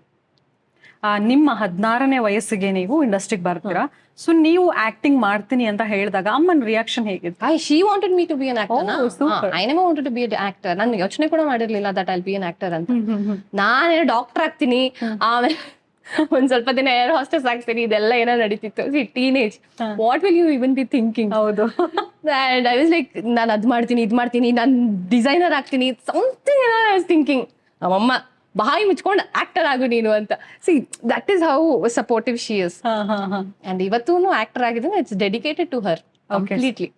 [SPEAKER 1] ನಿಮ್ಮ 16ನೇ ವಯಸ್ಸಿಗೆ ನೀವು ಇಂಡಸ್ಟ್ರಿಗೆ ಬರ್ತೀರಾ. ಸೊ ನೀವು ಆಕ್ಟಿಂಗ್ ಮಾಡ್ತೀನಿ ಅಂತ ಹೇಳಿದಾಗ ಅಮ್ಮನ ರಿಯಾಕ್ಷನ್ ಹೇಗಿತ್ತು?
[SPEAKER 2] She wanted me to be an actor. I never wanted to be an actor. ನಾನು ಯೋಚನೆ ಕೂಡ ಮಾಡಿರ್ಲಿಲ್ಲ that I'll be an actor ಅಂತ. ನಾನೇನೋ ಡಾಕ್ಟರ್ ಆಗ್ತೀನಿ, ಆಮೇಲೆ ಒಂದ್ ಸ್ವಲ್ಪ ದಿನ ಏರ್ ಹಾಸ್ಟೆಸ್ ಆಗ್ತೀನಿ, ಇದೆಲ್ಲ ಏನೋ ನಡೀತಿತ್ತು. Teenage, what will you even be thinking? ಹೌದು. ಅಂಡ್ ಐ ವಾಸ್ ಲೈಕ್, ನಾನು ಅದ್ ಮಾಡ್ತೀನಿ, ಇದ್ ಮಾಡ್ತೀನಿ, ನಾನು ಡಿಸೈನರ್ ಆಗ್ತೀನಿ, ಸಮಥಿಂಗ್ ಏನೋ ಐ ವಾಸ್ ಥಿಂಕಿಂಗ್. ನಮ್ಮಮ್ಮ ಬಾಯಿ ಮುಚ್ಕೊಂಡು ಆಕ್ಟರ್ ಆಗು ನೀನು ಅಂತ. See that is how supportive she is. And ಇವತ್ತೂ ಆಕ್ಟರ್ ಆಗಿದ್ದೀನಿ. It's dedicated to her completely.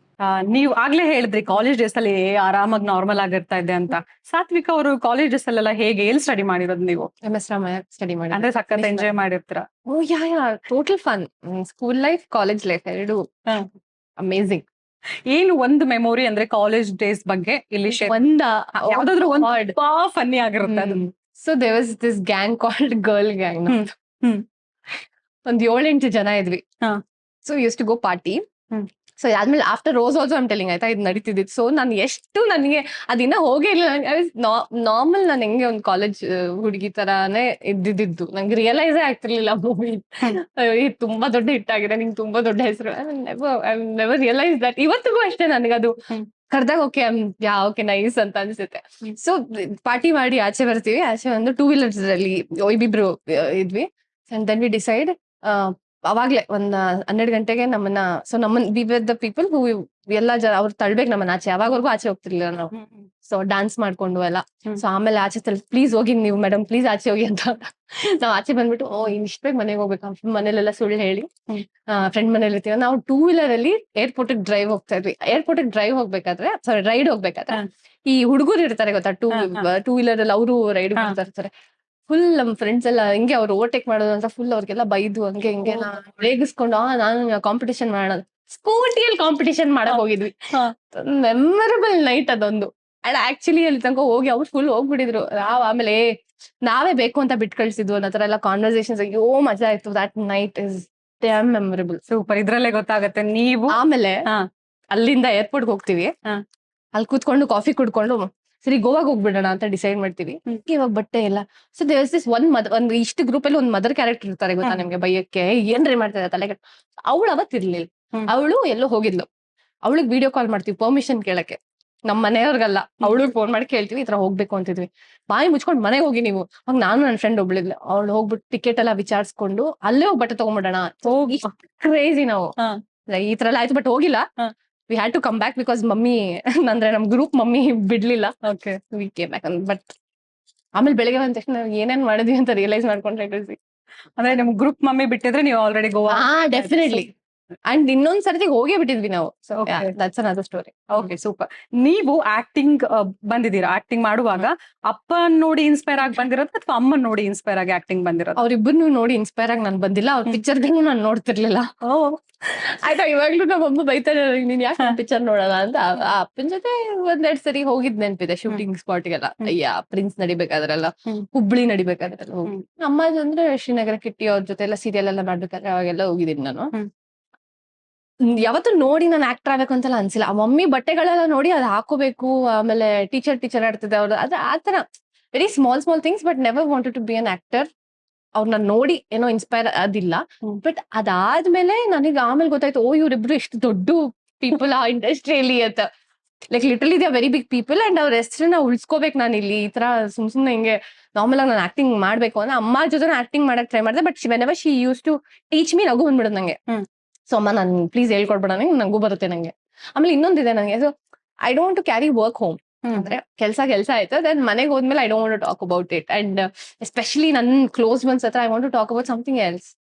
[SPEAKER 1] ನೀವು ಆಗ್ಲೇ ಹೇಳಿದ್ರಿ ಕಾಲೇಜ್ ಡೇಸ್ ಅಲ್ಲಿ ಆರಾಮಾಗಿ ನಾರ್ಮಲ್ ಆಗಿರ್ತಾ ಇದೆ ಅಂತ. ಸಾತ್ವಿಕ ಅವರು ಕಾಲೇಜ್ ಡೇಸ್ ಅಲ್ಲೆಲ್ಲ ಹೇಗೆ, ಎಲ್ಲಿ ಸ್ಟಡಿ ಮಾಡಿರೋದು ನೀವು?
[SPEAKER 2] MS ರಾಮಯ್ಯ ಸ್ಟಡಿ ಮಾಡಿ.
[SPEAKER 1] ಅಂದ್ರೆ ಸಖತ್ ಎಂಜಾಯ್ ಮಾಡಿರ್ತೀರಾ?
[SPEAKER 2] Oh yeah, total fun. School life, college life ಎರಡು ಅಮೇಸಿಂಗ್.
[SPEAKER 1] ಏನು ಒಂದು ಮೆಮೊರಿ ಅಂದ್ರೆ ಕಾಲೇಜ್ ಡೇಸ್ ಬಗ್ಗೆ ಇಲ್ಲಿ ಯಾವ್ದಾದ್ರು ಒಂದು ಫನ್ನಿ ಆಗಿರುತ್ತೆ ಅದು?
[SPEAKER 2] So there was this gang called girl gang. ಒಂದ್ 7-8 ಜನ ಇದ್ವಿ. So use to go party. So ಆದ್ಮೇಲೆ after rose also I'm telling, ಆಯ್ತಾ, ಇದು ನಡೀತಿದ್ದು. ಸೊ ನಾನು ಎಷ್ಟು ನನಗೆ ಅದಿನ್ನ ಹೋಗೇ ಇಲ್ಲ. ನಾರ್ಮಲ್ ನಾನು ಹೆಂಗೆ ಒಂದು ಕಾಲೇಜ್ ಹುಡುಗಿ ತರಾನೇ ಇದ್ದಿದ್ದು. ನಂಗೆ ರಿಯಲೈಸೇ ಆಗ್ತಿರ್ಲಿಲ್ಲ ಮೂವಿ ತುಂಬಾ ದೊಡ್ಡ ಹಿಟ್ ಆಗಿದೆ, ನಿಂಗೆ ತುಂಬಾ ದೊಡ್ಡ ಹೆಸರು. I never realise that. ಇವತ್ತಿಗೂ ಅಷ್ಟೇ ನನಗದು ಕರ್ದಾಗ ಓಕೆ ಓಕೆ ನೈಸ್ ಅಂತ ಅನ್ಸುತ್ತೆ. ಸೊ ಪಾರ್ಟಿ ಮಾಡಿ ಆಚೆ ಬರ್ತೀವಿ. ಆಚೆ ಒಂದು 2 wheelers ಅಲ್ಲಿ ಇಬ್ಬಿಬ್ರು ಇದ್ವಿ. ಅಂಡ್ ದೆನ್ ವಿ ಡಿಸೈಡ್, ಅವಾಗ್ಲೇ ಒಂದ್ 12 ಗಂಟೆಗೆ ನಮ್ಮನ್ನ, ಸೊ ನಮ್ಮನ್ we with the people who ಎಲ್ಲ ಅವ್ರು ತಳ್ಬೇಕು ನಮ್ಮನ್ನ ಆಚೆ. ಅವಾಗವರೆಗೂ ಆಚೆ ಹೋಗ್ತಿರ್ಲಿಲ್ಲ ನಾವು. ಸೊ ಡಾನ್ಸ್ ಮಾಡ್ಕೊಂಡು ಎಲ್ಲ. ಸೊ ಆಮೇಲೆ ಆಚೆ ಪ್ಲೀಸ್ ಹೋಗಿ ನೀವು ಮೇಡಮ್, ಪ್ಲೀಸ್ ಆಚೆ ಹೋಗಿ ಅಂತ. ನಾವ್ ಆಚೆ ಬಂದ್ಬಿಟ್ಟು ಇಷ್ಟ ಬೇಗ ಮನೆಗೆ ಹೋಗ್ಬೇಕು. ಮನೇಲೆಲ್ಲ ಸುಳ್ಳು ಹೇಳಿ ಫ್ರೆಂಡ್ ಮನೇಲಿ ಇರ್ತೀವಿ. ನಾವು 2 wheeler ಅಲ್ಲಿ ಏರ್ಪೋರ್ಟ್ ಡ್ರೈವ್ ಹೋಗ್ತಾ ಇದ್ವಿ. ಏರ್ಪೋರ್ಟ್ ಡ್ರೈವ್ ಹೋಗ್ಬೇಕಾದ್ರೆ, ಸಾರಿ ರೈಡ್ ಹೋಗ್ಬೇಕಾದ್ರೆ, ಈ ಹುಡುಗರು ಇರ್ತಾರೆ ಗೊತ್ತಾ, 2 wheeler ಅಲ್ಲಿ ಅವರು ರೈಡ್ ಮಾಡ್ತಾ ಇರ್ತಾರೆ. ಫುಲ್ ನಮ್ ಫ್ರೆಂಡ್ಸ್ ಎಲ್ಲ ಹಿಂಗೆ ಅವ್ರು ಓವರ್ಟೇಕ್ ಮಾಡೋದು ಅಂತ ಫುಲ್ ಅವ್ರಿಗೆಲ್ಲ ಬೈದು ಹಂಗೆ ಹಿಂಗೆ ರೇಗಿಸ್ಕೊಂಡು ನಾನು ಕಾಂಪಿಟೇಷನ್ ಮಾಡೋದು. ಸ್ಕೂಟಿಯಲ್ಲಿ ಕಾಂಪಿಟಿಷನ್ ಮಾಡಕ್ ಹೋಗಿದ್ವಿ. ಮೆಮೊರಬಲ್ ನೈಟ್ ಅದೊಂದು. ಅಂಡ್ ಆಕ್ಚುಲಿ ಅಲ್ಲಿ ತನಕ ಹೋಗಿ ಅವ್ರು ಫುಲ್ ಹೋಗ್ಬಿಟ್ಟಿದ್ರು. ಆಮೇಲೆ ನಾವೇ ಬೇಕು ಅಂತ ಬಿಟ್ ಕಳ್ಸಿದ್ವು ಅನ್ನೋ ತರ ಎಲ್ಲ ಕಾನ್ವರ್ಸೇಷನ್ಸ್. ಅಯ್ಯೋ ಮಜಾ ಆಯ್ತು. That night is dam memorable.
[SPEAKER 1] Super. ಇದ್ರಲ್ಲೇ ಗೊತ್ತಾಗತ್ತೆ ನೀವು.
[SPEAKER 2] ಆಮೇಲೆ
[SPEAKER 1] ಹಾ.
[SPEAKER 2] ಅಲ್ಲಿಂದ ಏರ್ಪೋರ್ಟ್ ಹೋಗ್ತೀವಿ.
[SPEAKER 1] ಹಾ.
[SPEAKER 2] ಅಲ್ಲಿ ಕೂತ್ಕೊಂಡು ಕಾಫಿ ಕುಡ್ಕೊಂಡು ಸರಿ ಗೋವಾಗ್ ಹೋಗ್ಬಿಡೋಣ ಅಂತ ಡಿಸೈಡ್ ಮಾಡ್ತೀವಿ. ಇವಾಗ ಬಟ್ಟೆ ಇಲ್ಲ. ಸೊ ದೇರ್ಸ್ ದಿಸ್ ಒಂದ್ ಇಷ್ಟು ಗ್ರೂಪ್ ಅಲ್ಲಿ ಒಂದ್ ಮದರ್ ಕ್ಯಾರೆಕ್ಟರ್ ಇರ್ತಾರೆ ಗೊತ್ತಾ ನಿಮ್ಗೆ, ಬೈಯಕ್ಕೆ ಏನ್ರಿ ಮಾಡ್ತಾ ತಲೆ. ಅವಳು ಅವತ್ತಿರ್ಲಿಲ್ಲ. ಅವಳು ಎಲ್ಲೋ ಹೋಗಿದ್ಲು. ಅವಳಿಗೆ ವಿಡಿಯೋ ಕಾಲ್ ಮಾಡ್ತೀವಿ ಪರ್ಮಿಷನ್ ಕೇಳಕ್ಕೆ. ನಮ್ ಮನೆಯವ್ರಿಗಲ್ಲ, ಅವಳಿಗೆ ಫೋನ್ ಮಾಡಿ ಕೇಳ್ತೀವಿ ಈ ತರ ಹೋಗ್ಬೇಕು ಅಂತಿದ್ವಿ. ಬಾಯಿ ಮುಚ್ಕೊಂಡ್ ಮನೆಗೆ ಹೋಗಿ ನೀವು. ಅವಾಗ ನಾನು ನನ್ನ ಫ್ರೆಂಡ್ ಒಬ್ಳಿದ್ಲು, ಅವಳು ಹೋಗ್ಬಿಟ್ಟು ಟಿಕೆಟ್ ಎಲ್ಲ ವಿಚಾರಿಸ್ಕೊಂಡು ಅಲ್ಲೇ ಹೋಗಿ ಬಟ್ಟೆ ತಗೊಂಡ್ಬಿಡೋಣ. ಕ್ರೇಜಿ ನಾವು ಈ ತರ ಎಲ್ಲ ಆಯ್ತು. ಬಟ್ ಹೋಗಿಲ್ಲ. We had to come back because mummy ಅಂದ್ರೆ ನಮ್ ಗ್ರೂಪ್ ಮಮ್ಮಿ ಬಿಡ್ಲಿಲ್ಲ. We came back. ಬಟ್ ಆಮೇಲೆ ಬೆಳಿಗ್ಗೆ ಬಂದ ತಕ್ಷಣ ಏನೇನ್ ಮಾಡಿದ್ವಿ ಅಂತ ರಿಯಲೈಸ್ ಮಾಡ್ಕೊಂಡ್ರೆ
[SPEAKER 1] ಅಂದ್ರೆ ನಿಮ್ ಗ್ರೂಪ್ ಮಮ್ಮಿ ಬಿಟ್ಟಿದ್ರೆ ನೀವು ಆಲ್ರೆಡಿ ಗೋವಾ.
[SPEAKER 2] ಡೆಫಿನೆಟ್ಲಿ. ಅಂಡ್ ಇನ್ನೊಂದ್ ಸರ್ತಿ ಹೋಗೇ ಬಿಟ್ಟಿದ್ವಿ ನಾವು. That's another story.
[SPEAKER 1] Okay, super. ನೀವು ಆಕ್ಟಿಂಗ್ ಬಂದಿದ್ದೀರಾ. ಆಕ್ಟಿಂಗ್ ಮಾಡುವಾಗ ಅಪ್ಪನ್ ನೋಡಿ ಇನ್ಸ್ಪೈರ್ ಆಗಿ ಬಂದಿರೋದು ಅಥವಾ ಅಮ್ಮನ್ ನೋಡಿ ಇನ್ಸ್ಪೈರ್ ಆಗಿ ಆಕ್ಟಿಂಗ್ ಬಂದಿರೋದು?
[SPEAKER 2] ಅವ್ರಿಬ್ಬರನ್ನು ನೋಡಿ ಇನ್ಸ್ಪೈರ್ ಆಗಿ ನಾನು ಬಂದಿಲ್ಲ. ಅವ್ರ ಪಿಕ್ಚರ್ಗಳನ್ನು ನಾನು ನೋಡ್ತಿರ್ಲಿಲ್ಲ. ಆಯ್ತಾ, ಇವಾಗ್ಲೂ ನಮ್ಮಮ್ಮ ಬೈತಾರೆ ನೀನ್ ಯಾಕೆ ಪಿಕ್ಚರ್ ನೋಡಲ್ಲ ಅಂತ. ಆ ಅಪ್ಪನ ಜೊತೆ ಒಂದೆರಡ್ ಸರಿ ಹೋಗಿದ್ ನೆನ್ಪಿದೆ ಶೂಟಿಂಗ್ ಸ್ಪಾಟ್ಗೆಲ್ಲ. ಅಯ್ಯ ಪ್ರಿನ್ಸ್ ನಡಿಬೇಕಾದ್ರೆಲ್ಲ, ಹುಬ್ಳಿ ನಡಿಬೇಕಾದ್ರೆಲ್ಲ ಹೋಗಿ. ಅಮ್ಮ ಅಂದ್ರೆ ಶ್ರೀನಗರ ಕಿಟ್ಟಿ ಅವ್ರ ಜೊತೆ ಎಲ್ಲ ಸೀರಿಯಲ್ ಎಲ್ಲ ಮಾಡ್ಬೇಕಾದ್ರೆ ಅವಾಗೆಲ್ಲ ಹೋಗಿದ್ದೀನಿ ನಾನು. ಯಾವತ್ತು ನೋಡಿ ನಾನು ಆಕ್ಟರ್ ಆಗ್ಬೇಕು ಅಂತೆಲ್ಲ ಅನ್ಸಿಲ್ಲ. ಆ ಮಮ್ಮಿ ಬಟ್ಟೆಗಳೆಲ್ಲ ನೋಡಿ ಅದ್ ಹಾಕೋಬೇಕು, ಆಮೇಲೆ ಟೀಚರ್ ಆಡ್ತಿದ್ದೆ ಅವ್ರು, ಅದ್ರ ಆತರ very small things. But never wanted to be an actor. ಅವ್ರನ್ನ ನೋಡಿ ಏನೋ ಇನ್ಸ್ಪೈರ್ ಅದಿಲ್ಲ. ಬಟ್ ಅದಾದ್ಮೇಲೆ ನನಗೆ ಆಮೇಲೆ ಗೊತ್ತಾಯ್ತು, ಓ ಇವ್ರಿಬ್ರು ಎಷ್ಟು ದೊಡ್ಡ ಪೀಪಲ್ ಆ ಇಂಡಸ್ಟ್ರಿಯಲ್ಲಿ ಅಂತ. Like literally they are very big people. And ಅವ್ರ ಹೆಸರನ್ನ ಉಳ್ಸ್ಕೋಬೇಕು ನಾನು ಇಲ್ಲಿ. ಈ ತರ ಸುಮ್ನೆ ಹಿಂಗೆ ನಾರ್ಮಲ್ ಆಗಿ ನಾನು ಆಕ್ಟಿಂಗ್ ಮಾಡ್ಬೇಕು ಅಂದ್ರೆ ಅಮ್ಮ ಜೊತೆ ಆಕ್ಟಿಂಗ್ ಮಾಡಕ್ ಟ್ರೈ ಮಾಡಿದೆ. But whenever she use to teach me, ನಗು ಬಂದ್ಬಿಡೋದು ನಂಗೆ. ಸೊ ಅಮ್ಮ ನಾನು ಪ್ಲೀಸ್ ಹೇಳ್ಕೊಡ್ಬೇಡ, ನಂಗೂ ಬರುತ್ತೆ ನಂಗೆ. ಆಮೇಲೆ ಇನ್ನೊಂದಿದೆ ನಂಗೆ, so I don't to carry work home. ಅಂದ್ರೆ ಕೆಲ್ಸ ಆಯ್ತು, ದೆನ್ ಮನೆಗೆ ಹೋದ್ಮೇಲೆ I don't want to talk about it. And especially ನನ್ನ ಕ್ಲೋಸ್ ಒನ್ಸ್ ಹತ್ರ I want to talk about something else.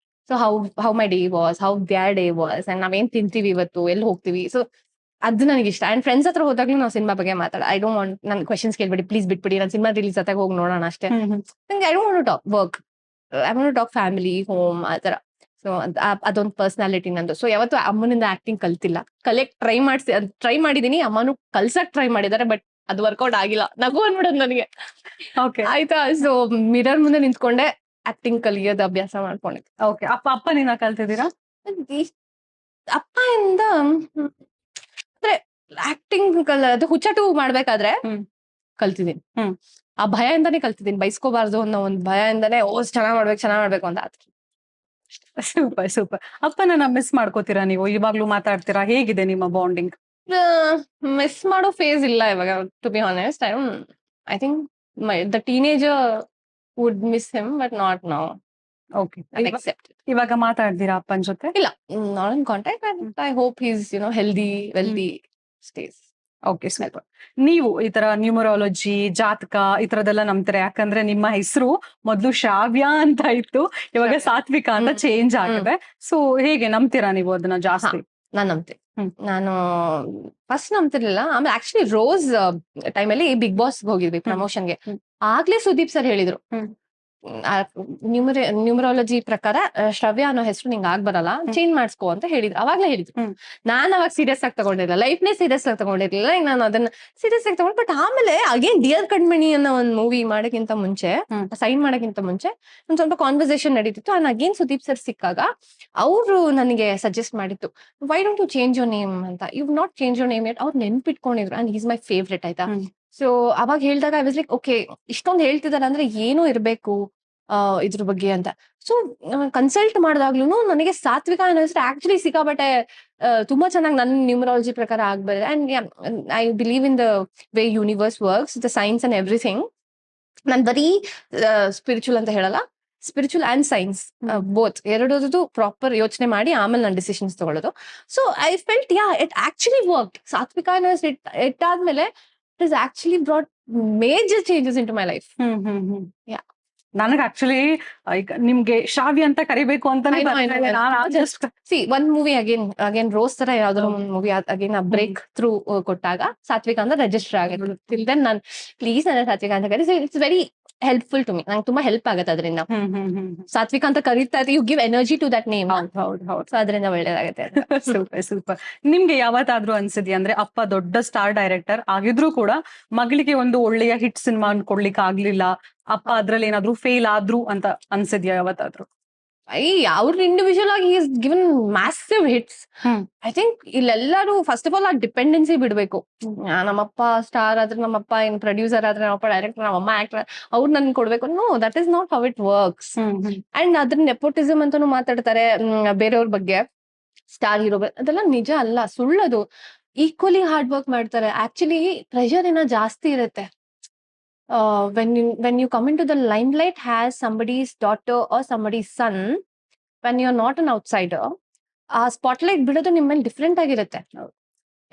[SPEAKER 2] So how my day was, how their day was, and ನಾವೇನ್ ತಿಂತೀವಿ ಇವತ್ತು, ಎಲ್ಲಿ ಹೋಗ್ತೀವಿ. ಸೊ ಅದು ನನಗೆ ಇಷ್ಟ. ಅಂಡ್ ಫ್ರೆಂಡ್ಸ್ ಹತ್ರ ಹೋದಾಗ್ಲೂ ನಾವು ಸಿನಿಮಾ ಬಗ್ಗೆ ಮಾತಾಡ. ಐ ಡೋಂಟ್ ವಾಂಟ್ ನನ್ ಕ್ವೆಶನ್ಸ್ ಕೇಳ್ಬೇಡಿ ಪ್ಲೀಸ್, ಬಿಟ್ಬಿಡಿ. ನಾನು ಸಿನಿಮಾ ರಿಲೀಸ್ ಜೊತೆಗೆ ಹೋಗಿ ನೋಡೋಣ ಅಷ್ಟೇ. ನಂಗೆ I don't want to talk work. I want to talk family, home, ಆ ತರ. ಸೊ ಅದೊಂದು ಪರ್ಸನಾಲಿಟಿ ನಂದು. ಸೊ ಯಾವತ್ತು ಅಮ್ಮನಿಂದ ಆಕ್ಟಿಂಗ್ ಕಲ್ತಿಲ್ಲ. ಕಲಿಯಕ್ ಟ್ರೈ ಮಾಡಿದೀನಿ. ಅಮ್ಮನು ಕಲ್ಸಕ್ ಟ್ರೈ ಮಾಡಿದಾರೆ, ಬಟ್ ಅದು ವರ್ಕೌಟ್ ಆಗಿಲ್ಲ. ನಗು ಅಂದ್ಬಿಡೋದು ನನಗೆ. ಆಯ್ತಾ, ಸೊ ಮಿರರ್ ಮುಂದೆ ನಿಂತ್ಕೊಂಡೆ ಆಕ್ಟಿಂಗ್ ಕಲಿಯೋದು ಅಭ್ಯಾಸ ಮಾಡ್ಕೊಂಡಿದ್ದೆ.
[SPEAKER 1] ಓಕೆ. ಅಪ್ಪನಿಂದ ಕಲ್ತಿದ್ದೀರಾ?
[SPEAKER 2] ಅಪ್ಪ ಇಂದ ಅಂದ್ರೆ ಆಕ್ಟಿಂಗ್ ಅದು ಹುಚ್ಚಟು ಮಾಡ್ಬೇಕಾದ್ರೆ ಕಲ್ತಿದ್ದೀನಿ. ಆ ಭಯದಿಂದಾನೇ ಕಲ್ತಿದ್ದೀನಿ. ಬೈಸ್ಕೋಬಾರ್ದು ಅನ್ನೋ ಒಂದು ಭಯದಿಂದಾನೇ ಚೆನ್ನಾಗ್ ಮಾಡ್ಬೇಕು ಅಂತ.
[SPEAKER 1] ಸೂಪರ್. ಅಪ್ಪನ ಮಿಸ್ ಮಾಡ್ಕೋತೀರಾ ನೀವು? ಇವಾಗ್ಲೂ ಮಾತಾಡ್ತೀರಾ? ಹೇಗಿದೆ ನಿಮ್ಮ ಬಾಂಡಿಂಗ್?
[SPEAKER 2] ಮಿಸ್ ಮಾಡೋ ಫೇಸ್ ಇಲ್ಲ ಇವಾಗ, to be honest. I think the teenager would miss him, but not now.
[SPEAKER 1] Okay. ಇವಾಗ ಮಾತಾಡ್ತೀರಾ ಅಪ್ಪನ ಜೊತೆ? ಇಲ್ಲ,
[SPEAKER 2] not in contact. I hope is healthy, wealthy stays.
[SPEAKER 1] Okay, super. ನೀವು ಈ ತರ ನ್ಯೂಮರಾಲಜಿ, ಜಾತಕ ಈ ತರದೆಲ್ಲ ನಂಬ್ತಾರೆ? ಯಾಕಂದ್ರೆ ನಿಮ್ಮ ಹೆಸರು ಮೊದ್ಲು ಶ್ರಾವ್ಯ ಅಂತ ಇತ್ತು, ಇವಾಗ ಸಾತ್ವಿಕ ಅಂತ ಚೇಂಜ್ ಆಗಿದೆ. ಸೊ ಹೇಗೆ ನಂಬ್ತೀರಾ ನೀವು ಅದನ್ನ ಜಾಸ್ತಿ?
[SPEAKER 2] ನಾನ್ ನಂಬ್ತೀನಿ. ನಾನು ಫಸ್ಟ್ ನಂಬ್ತಿರ್ಲಿಲ್ಲ. ಆಮೇಲೆ ಆಕ್ಚುಲಿ ರೋಸ್ ಟೈಮಲ್ಲಿ ಬಿಗ್ ಬಾಸ್ ಹೋಗಿದ್ವಿ ಪ್ರಮೋಷನ್ಗೆ. ಆಗ್ಲೇ ಸುದೀಪ್ ಸರ್ ಹೇಳಿದ್ರು, ನ್ಯೂಮರಾಲಜಿ ಪ್ರಕಾರ ಶ್ರವ್ಯ ಅನ್ನೋ ಹೆಸರು ನಿಂಗೆ ಬರಲ್ಲ, ಚೇಂಜ್ ಮಾಡಿಸ್ಕೋ ಅಂತ ಹೇಳಿದ್ರು. ಅವಾಗ್ಲೇ ಹೇಳಿದ್ರು. ನಾನು ಅವಾಗ ಸೀರಿಯಸ್ ಆಗಿ ತಗೊಂಡಿರಲಿಲ್ಲ, ಲೈಫ್ನೇ ಸೀರಿಯಸ್ ಆಗಿ ತಗೊಂಡಿರ್ಲಿಲ್ಲ. ಈಗ ನಾನು ಅದನ್ನ ಸೀರಿಯಸ್ ಆಗಿ ತಗೊಂಡು, ಬಟ್ ಆಮೇಲೆ ಅಗೇನ್ ಡಿಯರ್ ಕಣ್ಮಣಿ ಅನ್ನೋ ಒಂದು ಮೂವಿ ಮಾಡೋಕ್ಕಿಂತ ಮುಂಚೆ, ಸೈನ್ ಮಾಡೋಕ್ಕಿಂತ ಮುಂಚೆ ಒಂದ್ ಸ್ವಲ್ಪ ಕಾನ್ವರ್ಸೇಷನ್ ನಡೀತಿತ್ತು. ಅಂಡ್ ಅಗೇನ್ ಸುದೀಪ್ ಸರ್ ಸಿಕ್ಕಾಗ ಅವರು ನನಗೆ ಸಜೆಸ್ಟ್ ಮಾಡಿತ್ತು, why don't you change your name ಅಂತ. You not change your name yet. ಅವ್ರು ನೆನ್ಪಿಟ್ಕೊಂಡಿದ್ರು. And is my favourite. ಆಯ್ತಾ, ಸೊ ಅವಾಗ ಹೇಳಿದಾಗ ಐ ವಾಸ್ ಲೈಕ್, ಓಕೆ ಇಷ್ಟೊಂದು ಹೇಳ್ತಿದಾರೆ ಅಂದ್ರೆ ಏನೋ ಇರ್ಬೇಕು ಇದ್ರ ಬಗ್ಗೆ ಅಂತ. ಸೊ ಕನ್ಸಲ್ಟ್ ಮಾಡಿದಾಗ್ಲೂ ನನಗೆ ಸಾತ್ವಿಕ ಅನ್ನೋ ಹೆಸರು ಆಕ್ಚುಲಿ ಸಿಕ್ಕಾಬಟ್ಟೆ ತುಂಬಾ ಚೆನ್ನಾಗಿ ನನ್ನ ನ್ಯೂಮರಾಲಜಿ ಪ್ರಕಾರ ಆಗ್ಬಾರ್ದು. And I believe in the way universe works, the science and everything. ನಾನು ಬರೀ ಸ್ಪಿರಿಚುವಲ್ ಅಂತ ಹೇಳಲ್ಲ, ಸ್ಪಿರಿಚುವಲ್ ಅಂಡ್ ಸೈನ್ಸ್ ಬೋತ್ ಎರಡದು ಪ್ರಾಪರ್ ಯೋಚನೆ ಮಾಡಿ ಆಮೇಲೆ ನಾನು ಡಿಸಿಷನ್ಸ್ ತಗೊಳ್ಳೋದು. So I felt it actually work. Sathvika ಅನ್ನೋ ಹೆಸರು ಇಟ್ಟಾದ್ಮೇಲೆ it is actually brought major changes in to my life.
[SPEAKER 1] ನನಗೆ ಆಕ್ಚುಲಿ ಈಗ ನಿಮ್ಗೆ ಶ್ರಾವ್ಯ ಅಂತ ಕರಿಬೇಕು ಅಂತ
[SPEAKER 2] ಒಂದ್ ಮೂವಿ ಅಗೇನ್ ರೋಸ್ ತರ ಯಾವ್ದಾದ್ರು ಒಂದು ಮೂವಿ ಅಗೇನ್ ಬ್ರೇಕ್ ಥ್ರೂ ಕೊಟ್ಟಾಗ ಸಾತ್ವಿಕ ಅಂತ ರಿಜಿಸ್ಟರ್ ಆಗಿತ್ತು. ಟಿಲ್ ದೆನ್ ನಾನು ಪ್ಲೀಸ್ ನನ್ನ ಸಾತ್ವಿಕ ಅಂತ ಕರಿ. It's very helpful to me. ನಂಗೆ ತುಂಬಾ ಹೆಲ್ಪ್ ಆಗುತ್ತೆ ಅದರಿಂದ. ಸಾತ್ವಿಕ ಅಂತ ಕರೀತಾ ಇದ್ರೆ you give energy to that name.
[SPEAKER 1] ಹೌದು
[SPEAKER 2] ಸೊ ಅದರಿಂದ ಒಳ್ಳೇದಾಗುತ್ತೆ.
[SPEAKER 1] ಸೂಪರ್. ನಿಮ್ಗೆ ಯಾವತ್ತಾದ್ರೂ ಅನ್ಸಿದ್ಯಾ ಅಂದ್ರೆ ಅಪ್ಪ ದೊಡ್ಡ ಸ್ಟಾರ್ ಡೈರೆಕ್ಟರ್ ಆಗಿದ್ರು ಕೂಡ ಮಗಳಿಗೆ ಒಂದು ಒಳ್ಳೆಯ ಹಿಟ್ ಸಿನಿಮಾ ಕೊಡ್ಲಿಕ್ಕೆ ಆಗ್ಲಿಲ್ಲ, ಅಪ್ಪ ಅದ್ರಲ್ಲಿ ಏನಾದ್ರು ಫೇಲ್ ಆದ್ರು ಅಂತ ಅನ್ಸಿದ್ಯಾ ಯಾವತ್ತಾದ್ರೂ?
[SPEAKER 2] ಅವ್ರ ಇಂಡಿವಿಜುವಲ್ ಆಗಿ is given massive hits. I think ಇಲ್ಲೆಲ್ಲರೂ ಫಸ್ಟ್ ಆಫ್ ಆಲ್ ಆ ಡಿಪೆಂಡೆನ್ಸಿ ಬಿಡ್ಬೇಕು. ನಮ್ಮಪ್ಪ ಸ್ಟಾರ್ ಆದ್ರೆ, ನಮ್ಮಪ್ಪ ಏನ್ ಪ್ರೊಡ್ಯೂಸರ್ ಆದ್ರೆ, ನಮ್ಮಪ್ಪ ಡೈರೆಕ್ಟರ್, ನಮ್ಮಮ್ಮ ಆಕ್ಟರ್, ಅವ್ರು ನನ್ ಕೊಡ್ಬೇಕು. No, that is not how it works. And ಅದ್ರ ನೆಪೋಟಿಸಮ್ ಅಂತಾನು ಮಾತಾಡ್ತಾರೆ ಬೇರೆಯವ್ರ ಬಗ್ಗೆ, ಸ್ಟಾರ್ ಹೀರೋ. ಅದೆಲ್ಲ ನಿಜ ಅಲ್ಲ, ಸುಳ್ಳದು. ಈಕ್ವಲಿ ಹಾರ್ಡ್ ವರ್ಕ್ ಮಾಡ್ತಾರೆ. ಆಕ್ಚುಲಿ ಪ್ರೆಷರ್ ಏನೋ ಜಾಸ್ತಿ ಇರುತ್ತೆ. When you come into the limelight as somebody's daughter or somebody's son, when you're not an outsider, ಆ ಸ್ಪಾಟ್ಲೈಟ್ ಬಿಡೋದು ನಿಮ್ಮ ಮೇಲೆ ಡಿಫ್ರೆಂಟ್ ಆಗಿರುತ್ತೆ.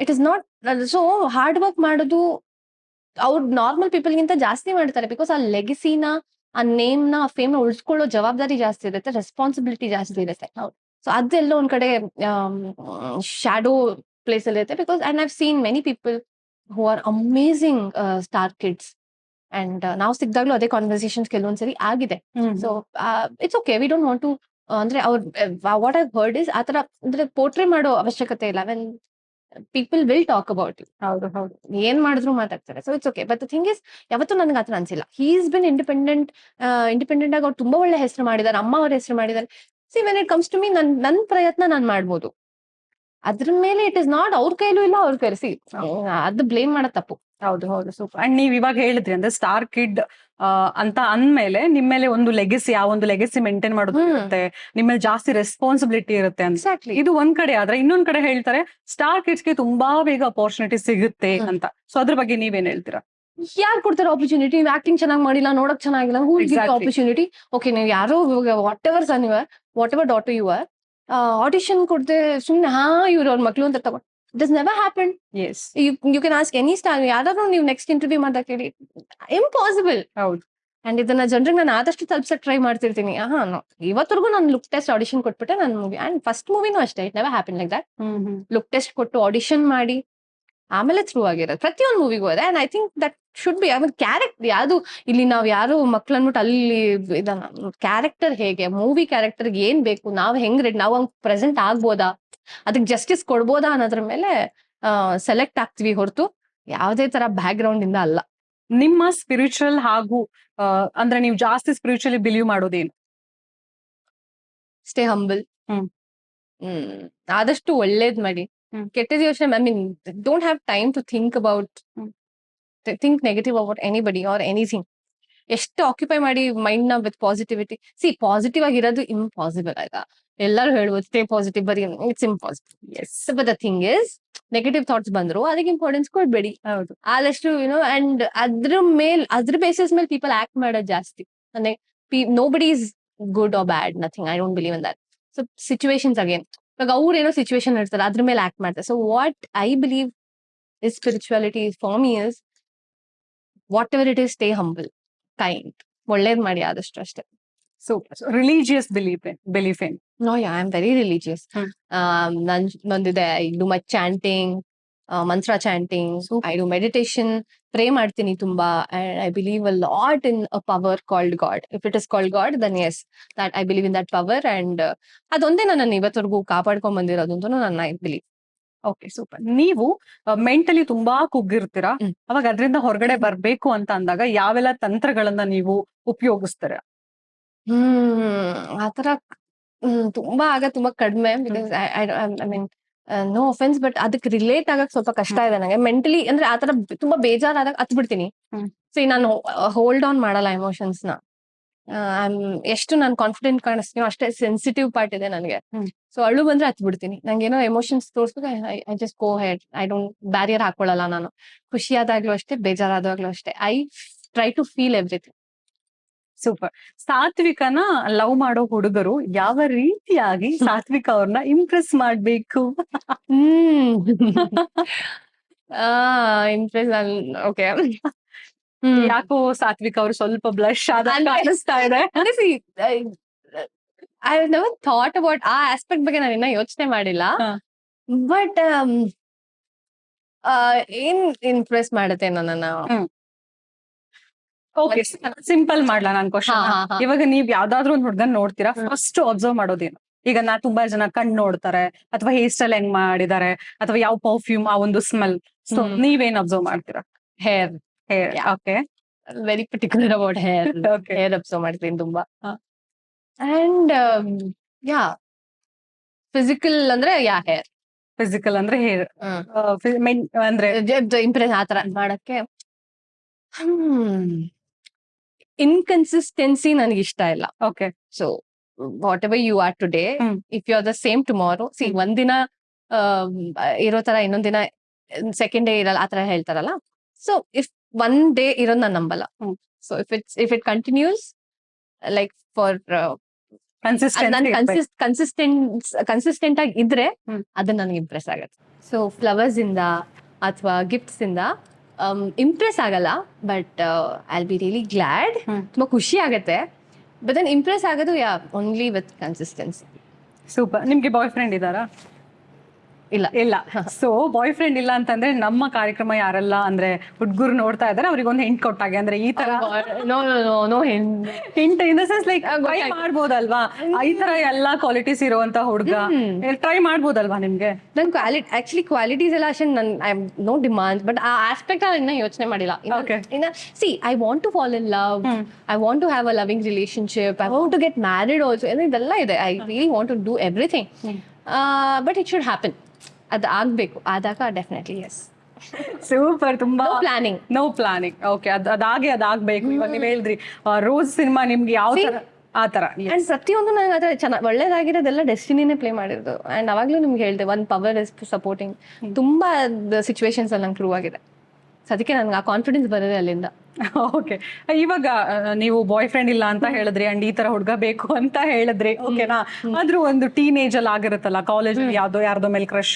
[SPEAKER 2] It is not so hard work ಮಾಡೋದು ಅವ್ರು ನಾರ್ಮಲ್ ಪೀಪಲ್ ಗಿಂತ ಜಾಸ್ತಿ ಮಾಡ್ತಾರೆ. ಬಿಕಾಸ್ ಆ ಲೆಗಸಿನ, ಆ ನೇಮ್ ನ, ಆ ಫೇಮ್ ನ ಉಳಿಸ್ಕೊಳ್ಳೋ ಜವಾಬ್ದಾರಿ ಜಾಸ್ತಿ ಇರುತ್ತೆ, ರೆಸ್ಪಾನ್ಸಿಬಿಲಿಟಿ ಜಾಸ್ತಿ ಇರುತ್ತೆ. ಸೊ ಅದೆಲ್ಲ ಒಂದ್ ಕಡೆ ಶಾಡೋ ಪ್ಲೇಸ್ ಅಲ್ಲಿ ಇರುತ್ತೆ. Because and I've seen many people who are amazing star kids. And ನಾವು ಸಿಕ್ದಾಗ್ಲೂ ಅದೇ ಕಾನ್ವರ್ಸೇಷನ್ಸ್ ಕೆಲವೊಂದ್ಸರಿ ಆಗಿದೆ. So it's okay, we don't want to ಅಂದ್ರೆ ವಾಟ್ ಐ ಹರ್ಡ್ ಇಸ್ ಆತರ ಅಂದ್ರೆ ಪೋರ್ಟ್ರೇ ಮಾಡೋ ಅವಶ್ಯಕತೆ ಇಲ್ಲ. When people will talk about it.
[SPEAKER 1] ಹೌದು.
[SPEAKER 2] ಏನ್ ಮಾಡಿದ್ರು ಮಾತಾಡ್ತಾರೆ. So it's okay. But the thing is, ಯಾವತ್ತೂ ನನ್ಗೆ ಆತರ ಅನ್ಸಿಲ್ಲ. ಹೀಸ್ ಬಿನ್ ಇಂಡಿಪೆಂಡೆಂಟ್ ಆಗಿ ಅವ್ರು ತುಂಬಾ ಒಳ್ಳೆ ಹೆಸರು ಮಾಡಿದಾರೆ, ಅಮ್ಮ ಅವ್ರ ಹೆಸರು ಮಾಡಿದಾರೆ. See when it comes to me, ನನ್ ಪ್ರಯತ್ನ ನಾನ್ ಮಾಡ್ಬೋದು. ಅದ್ರ ಮೇಲೆ ಇಟ್ ಇಸ್ ನಾಟ್ ಅವ್ರ ಕೈಲೂ ಇಲ್ಲ, ಅವ್ರ ಕೈಲಿ ಅದು ಬ್ಲೇಮ್ ಮಾಡೋ ತಪ್ಪು.
[SPEAKER 1] ಹೌದು ಸೂಪರ್. ಅಂಡ್ ನೀವ್ ಇವಾಗ ಹೇಳಿದ್ರಿ ಅಂದ್ರೆ ಸ್ಟಾರ್ ಕಿಡ್ ಅಂತ ಅಂದ್ಮೇಲೆ ನಿಮ್ಮೇಲೆ ಒಂದು ಲೆಗಸಿ, ಆ ಒಂದು ಲೆಗಸಿ ಮೇಂಟೈನ್ ಮಾಡೋದು ಇರುತ್ತೆ, ನಿಮ್ಮಲ್ಲಿ ಜಾಸ್ತಿ ರೆಸ್ಪಾನ್ಸಿಬಿಲಿಟಿ ಇರುತ್ತೆ ಅಂತ.
[SPEAKER 2] ಎಕ್ಸಾಕ್ಟ್ಲಿ.
[SPEAKER 1] ಇದು ಒಂದ್ ಕಡೆ ಆದ್ರೆ ಇನ್ನೊಂದ್ ಕಡೆ ಹೇಳ್ತಾರೆ ಸ್ಟಾರ್ ಕಿಡ್ಸ್ ಗೆ ತುಂಬಾ ಬೇಗ ಅಪರ್ಚುನಿಟಿ ಸಿಗುತ್ತೆ ಅಂತ. ಸೊ ಅದ್ರ ಬಗ್ಗೆ ನೀವೇನ್ ಹೇಳ್ತೀರಾ?
[SPEAKER 2] ಯಾರು ಕೊಡ್ತಾರೆ ಆಪರ್ಚುನಿಟಿ? ಆಕ್ಟಿಂಗ್ ಚೆನ್ನಾಗಿ ಮಾಡಿಲ್ಲ, ನೋಡಕ್ ಚೆನ್ನಾಗಿಲ್ಲ, ಹೂ ಗಿವ್ ಆಪರ್ಚುನಿಟಿ? ಓಕೆ, ನೀವು ಯಾರೋ whatever son you are, whatever daughter you are, audition ಕೊಡ್ದೆ ಸುಮ್ನೆ ಇವ್ರು ಅವ್ರ ಮಕ್ಳು ಅಂತ ತಗೊಂಡು, it is never happen.
[SPEAKER 1] Yes,
[SPEAKER 2] you can ask any star, ಯಾರಾದ್ರೂ ನೀವು ನೆಕ್ಸ್ಟ್ ಇಂಟರ್ವ್ಯೂ ಮಾಡ್ದಾಗ ಕೇಳಿ, ಇಂಪಾಸಿಬಲ್.
[SPEAKER 1] ಹೌದು.
[SPEAKER 2] ಅಂಡ್ ಇದನ್ನ ಜನರಿಗೆ ನಾನು ಆದಷ್ಟು ತಲುಪ್ಸಕ್ ಟ್ರೈ ಮಾಡ್ತಿರ್ತೀನಿ. ಇವತ್ತರೆಗೂ ನಾನು ಲುಕ್ ಟೆಸ್ಟ್ ಆಡಿಷನ್ ಕೊಟ್ಬಿಟ್ಟೆ ನನ್ನ ಮೂವಿ. ಅಂಡ್ ಫಸ್ಟ್ ಮೂವಿನೂ ಅಷ್ಟೇ, it never happen like that. Look test ಕೊಟ್ಟು ಆಡಿಷನ್ ಮಾಡಿ ಆಮೇಲೆ ಥ್ರೂ ಆಗಿರೋದು ಪ್ರತಿಯೊಂದು ಮೂವಿಗೂ ಅದೇ. And I think that should be character. ಯಾವುದು ಇಲ್ಲಿ ನಾವ್ ಯಾರು ಮಕ್ಳು ಅನ್ಬಿಟ್ಟು ಅಲ್ಲಿ ಕ್ಯಾರೆಕ್ಟರ್ ಹೇಗೆ, ಮೂವಿ ಕ್ಯಾರೆಕ್ಟರ್ಗೆ ಏನ್ ಬೇಕು, ನಾವ್ ಹೆಂಗ್ ರೆಡಿ, ನಾವ್ ಹಂಗ್ ಪ್ರೆಸೆಂಟ್ ಆಗ್ಬೋದಾ, ಅದಕ್ಕೆ ಜಸ್ಟಿಸ್ ಕೊಡ್ಬೋದಾ ಅನ್ನೋದ್ರ ಮೇಲೆ ಸೆಲೆಕ್ಟ್ ಆಗ್ತೀವಿ ಹೊರತು ಯಾವ್ದೇ ತರ ಬ್ಯಾಕ್ ಗ್ರೌಂಡ್ ಇಂದ ಅಲ್ಲ.
[SPEAKER 1] ನಿಮ್ಮ ಸ್ಪಿರಿಚುವಲ್ ಹಾಗೂ ಅಂದ್ರೆ ನೀವು ಜಾಸ್ತಿ ಸ್ಪಿರಿಚುವಲಿ ಬಿಲೀವ್ ಮಾಡೋದೇನು?
[SPEAKER 2] Stay humble. ಆದಷ್ಟು ಒಳ್ಳೇದ್ ಮಾಡಿ, ಕೆಟ್ಟದ ಯೋಚನೆ, I mean don't have time to think about think negative about anybody or anything. ಎಷ್ಟು ಆಕ್ಯುಪೈ ಮಾಡಿ ಮೈಂಡ್ ನ ವಿತ್ ಪಾಸಿಟಿವಿಟಿ. ಪಾಸಿಟಿವ್ ಆಗಿರೋದು ಇಂಪಾಸಿಬಲ್ ಆಯ್ತಾ? ಎಲ್ಲರೂ ಹೇಳ್ಬೋದು ಸ್ಟೇ ಪಾಸಿಟಿವ್, ಬರೀ it's impossible. Yes, but the thing is, negative thoughts ಬಂದ್ರು ಅದಕ್ಕೆ ಇಂಪಾರ್ಟೆನ್ಸ್ ಕೊಡ್ಬೇಡಿ.
[SPEAKER 1] ಹೌದು.
[SPEAKER 2] ಆದಷ್ಟು ಅಂಡ್ ಅದ್ರ ಬೇಸಿಸ್ ಮೇಲೆ ಪೀಪಲ್ ಆಕ್ಟ್ ಮಾಡೋದು ಜಾಸ್ತಿ. ಅಂದ್ರೆ nobody is good or bad, nothing. I don't believe in that. So situations again, ಇವಾಗ ಅವ್ರೇನೋ ಸಿಚುವೇಶನ್ ಇರ್ತಾರೆ, ಅದ್ರ ಮೇಲೆ ಆಕ್ಟ್ ಮಾಡ್ತಾರೆ. So what I believe is spirituality for me is, whatever it is, stay humble, kind, ಒಳ್ಳೇದ್ ಮಾಡಿ ಆದಷ್ಟು ಅಷ್ಟೇ.
[SPEAKER 1] ಸೂಪರ್. ರಿಲಿಜಿಯಸ್ ಬಿಲೀಫ್ ಏನ್?
[SPEAKER 2] No, yeah, I'm very religious. ನಂದಿದೆ, I do my chanting, mantra chanting, I do meditation, pray ಮಾಡ್ತೀನಿ ತುಂಬಾ. I believe a lot in a power called God. If it is called God, then yes, that I believe in that power. And ಅದೊಂದೇ ನನ್ನ ಇವತ್ತವರೆಗೂ ಕಾಪಾಡ್ಕೊಂಡ್ ಬಂದಿರೋದು ಅಂತ ನನ್ನ I believe.
[SPEAKER 1] Okay, super. ನೀವು mentally ತುಂಬಾ ಕುಗ್ಗಿರ್ತೀರಾ, ಅವಾಗ ಅದರಿಂದ ಹೊರಗಡೆ ಬರ್ಬೇಕು ಅಂತ ಅಂದಾಗ ಯಾವೆಲ್ಲ ತಂತ್ರಗಳನ್ನ ನೀವು ಉಪಯೋಗಿಸ್ತೀರಾ?
[SPEAKER 2] ಆತರ ತುಂಬಾ ತುಂಬಾ ಕಡಿಮೆ. Because I mean no offense, but ಅದಕ್ಕೆ ರಿಲೇಟ್ ಆಗಕ್ ಸ್ವಲ್ಪ ಕಷ್ಟ ಇದೆ ನಂಗೆ ಮೆಂಟಲಿ. ಅಂದ್ರೆ ಆತರ ತುಂಬಾ ಬೇಜಾರಾದಾಗ ಹತ್ ಬಿಡ್ತೀನಿ. ಸೊ ನಾನು ಹೋಲ್ಡ್ ಆನ್ ಮಾಡಲ್ಲ ಎಮೋಷನ್ಸ್ ನ. ಎಷ್ಟು ನಾನು ಕಾನ್ಫಿಡೆಂಟ್ ಕಾಣಿಸ್ತೀನೋ ಅಷ್ಟೇ ಸೆನ್ಸಿಟಿವ್ ಪಾರ್ಟ್ ಇದೆ ನನಗೆ. ಸೊ ಅಳು ಬಂದ್ರೆ ಹತ್ ಬಿಡ್ತೀನಿ. ನಂಗೆ ಏನೋ ಎಮೋಷನ್ಸ್ ತೋರಿಸ್ಬೇಕು, I just go head. I don't barrier ಹಾಕೊಳ್ಳಲ್ಲ ನಾನು. ಖುಷಿಯಾದಾಗ್ಲೂ ಅಷ್ಟೇ, ಬೇಜಾರಾದಾಗ್ಲೂ ಅಷ್ಟೇ. ಐ ಟ್ರೈ ಟು ಫೀಲ್ ಎವ್ರಿಥಿಂಗ್.
[SPEAKER 1] ಸೂಪರ್. ಸಾತ್ವಿಕನ ಲವ್ ಮಾಡೋ ಹುಡುಗರು ಯಾವ ರೀತಿಯಾಗಿ ಸಾತ್ವಿಕ ಅವ್ರನ್ನ ಇಂಪ್ರೆಸ್ ಮಾಡ್ಬೇಕು?
[SPEAKER 2] Impress, okay.
[SPEAKER 1] ಯಾಕೋ ಸಾತ್ವಿಕ ಅವ್ರು ಸ್ವಲ್ಪ ಬ್ಲಶ್ ಕಾಣಿಸ್ತಾ ಇದೆ.
[SPEAKER 2] ಐ ನೆವರ್ ಥಾಟ್ ಅಬೌಟ್ ಆ ಆಸ್ಪೆಕ್ಟ್ ಬಗ್ಗೆ ನಾನು ಇನ್ನ ಯೋಚನೆ ಮಾಡಿಲ್ಲ. ಬಟ್ ಏನ್ ಇಂಪ್ರೆಸ್ ಮಾಡುತ್ತೆ ನನ್ನನ್ನ?
[SPEAKER 1] ಓಕೆ, ಸಿಂಪಲ್ ಮಾಡ್ಲಾ ನಾನ್ ಕ್ವಶನ್.
[SPEAKER 2] ಹಾ, ಹಾ.
[SPEAKER 1] ಇವಾಗ ನೀವ್ ಯಾವ್ದಾದ್ರು ಒಂದ್ ಹುಡ್ಗನ್ ನೋಡ್ತೀರಾ, ಫಸ್ಟ್ ಅಬ್ಸರ್ವ್ ಮಾಡೋದೇನು? ಈಗ ತುಂಬಾ ಜನ ಕಣ್ ನೋಡ್ತಾರೆ, ಅಥವಾ ಹೇರ್ ಸ್ಟೈಲ್ ಹೆಂಗ್ ಮಾಡಿದ್ದಾರೆ, ಅಥವಾ ಯಾವ ಪರ್ಫ್ಯೂಮ್, ಆ ಒಂದು ಸ್ಮೆಲ್. ಸೊ ನೀವೇನ್ ಅಬ್ಸರ್ವ್ ಮಾಡ್ತೀರಾ?
[SPEAKER 2] Hair.
[SPEAKER 1] Hair. Okay.
[SPEAKER 2] Very particular about hair.
[SPEAKER 1] Okay.
[SPEAKER 2] Hair observe ಮಾಡ್ತೀನಿ ತುಂಬಾ.
[SPEAKER 1] ಹಾ.
[SPEAKER 2] ಅಂಡ್ ಯಾ ಫಿಸಿಕಲ್ ಅಂದ್ರೆ ಹೇರ್.
[SPEAKER 1] ಫಿಸಿಕಲ್ ಅಂದ್ರೆ ಹೇರ್. ಅಂದ್ರೆ
[SPEAKER 2] ಇಂಪ್ರೆಸ್ ಆತರ ಮಾಡಕ್ಕೆ ಇನ್ಕನ್ಸಿಸ್ಟೆನ್ಸಿ ನನಗೆ ಇಷ್ಟ ಇಲ್ಲ.
[SPEAKER 1] Okay.
[SPEAKER 2] So whatever you are today, if you are the same tomorrow, ಒಂದಿನ ಇರೋ ತರ ಇನ್ನೊಂದ್ ದಿನ ಸೆಕೆಂಡ್ ಡೇ ಇರಲ್ಲ, ಆತರ ಹೇಳ್ತಾರಲ್ಲ. ಸೊ ಇಫ್ ಒನ್ ಡೇ ಇರೋದ್ ನಾನ್ ನಂಬಲ್ಲ. So if it continues like for consistent ಆಗಿ ಇದ್ರೆ ಅದು ನನಗೆ ಇಂಪ್ರೆಸ್ ಆಗತ್ತೆ. ಸೊ ಫ್ಲವರ್ಸ್ ಇಂದ ಅಥವಾ ಗಿಫ್ಟ್ಸ್ ಇಂದ ಇಂಪ್ರೆಸ್ ಆಗಲ್ಲ, but I be really glad. ತುಂಬಾ ಖುಷಿ ಆಗತ್ತೆ. ಬಟ್ ದೆನ್ ಇಂಪ್ರೆಸ್ ಆಗೋದು ಓನ್ಲಿ ವಿತ್ ಕನ್ಸಿಸ್ಟೆನ್ಸಿ.
[SPEAKER 1] ಸೂಪರ್. ನಿಮ್ಗೆ ಬಾಯ್ ಫ್ರೆಂಡ್ ಇದಾರಾ?
[SPEAKER 2] ಇಲ್ಲ.
[SPEAKER 1] ಇಲ್ಲ. ಸೊ ಬಾಯ್ ಫ್ರೆಂಡ್ ಇಲ್ಲ ಅಂತಂದ್ರೆ ನಮ್ಮ ಕಾರ್ಯಕ್ರಮ ಯಾರೆಲ್ಲ ಅಂದ್ರೆ ಹುಡ್ಗುರು ನೋಡ್ತಾ ಇದಾರೆ ಅವ್ರಿಗೆ ಒಂದು ಹಿಂಟ್ ಕೊಟ್ಟಾಗೆ, ಅಂದ್ರೆ ಈ ತರ
[SPEAKER 2] no
[SPEAKER 1] hint in the sense like try ಮಾಡ್ಬೋದಲ್ವಾ, ಈ ತರ ಎಲ್ಲಾ ಕ್ವಾಲಿಟೀಸ್ ಇರುವಂತ ಹುಡ್ಗ ಟ್ರೈ ಮಾಡ್ಬೋದಲ್ವಾ ನಿಮ್ಗೆ?
[SPEAKER 2] ನನ್ ಆಕ್ಚುಲಿ ಕ್ವಾಲಿಟೀಸ್ ಎಲ್ಲ ಅಷ್ಟೇ, ನನ್ ಐ ನೋ ಡಿಮಾಂಡ್, ಬಟ್ ಆ ಆಸ್ಪೆಕ್ಟ್ ಇನ್ನ ಯೋಚನೆ ಮಾಡಿಲ್ಲ. See I want to fall in love, I want to have a loving relationship, I want to get married also, ಇದೆಲ್ಲ ಇದೆ. I really want to do everything, but it should happen. ಅದು ಆಗ್ಬೇಕು. ಆದಾಗ definitely yes.
[SPEAKER 1] Super. ತುಂಬಾ
[SPEAKER 2] planning.
[SPEAKER 1] No planning. Okay. ಅದಾಗ್ಬೇಕು. ಇವಾಗ ನೀವ್ ಹೇಳಿದ್ರಿ ರೋಸ್ ಸಿನಿಮಾ ನಿಮ್ಗೆ ಯಾವ ತರ ಆತರ.
[SPEAKER 2] ಅಂಡ್ ಪ್ರತಿಯೊಂದು ನನಗೆ ಅದ್ರ ಚೆನ್ನಾಗಿ ಒಳ್ಳೇದಾಗಿರೋದೆಲ್ಲ ಡೆಸ್ಟಿನಿನೇ ಪ್ಲೇ ಮಾಡಿರೋದು. ಅಂಡ್ ಅವಾಗ್ಲೂ ನಿಮ್ಗೆ ಹೇಳ್ದೆ, ಒನ್ ಪವರ್ ಇಸ್ ಸಪೋರ್ಟಿಂಗ್. ತುಂಬಾ ಸಿಚುವೇಶನ್ಸ್ ಅಲ್ಲಿ ನಂಗೆ ಪ್ರೂವ್ ಆಗಿದೆ. ಅದಕ್ಕೆ ನನ್ಗೆ ಆ ಕಾನ್ಫಿಡೆನ್ಸ್ ಬರೋದೇ ಅಲ್ಲಿಂದ.
[SPEAKER 1] ಓಕೆ. ಇವಾಗ ನೀವು ಬಾಯ್ ಫ್ರೆಂಡ್ ಇಲ್ಲ ಅಂತ ಹೇಳಿದ್ರಿ, ಅಂಡ್ ಈ ತರ ಹುಡ್ಗ ಬೇಕು ಅಂತ ಹೇಳಿದ್ರಿ, ಓಕೆನಾ? ಆದ್ರೂ ಒಂದು ಟೀನೇಜ್ ಅಲ್ಲಿ ಆಗಿರುತ್ತಲ್ಲ, ಕಾಲೇಜ್ ಯಾರ್ದೋ ಮೇಲೆ ಕ್ರಶ್,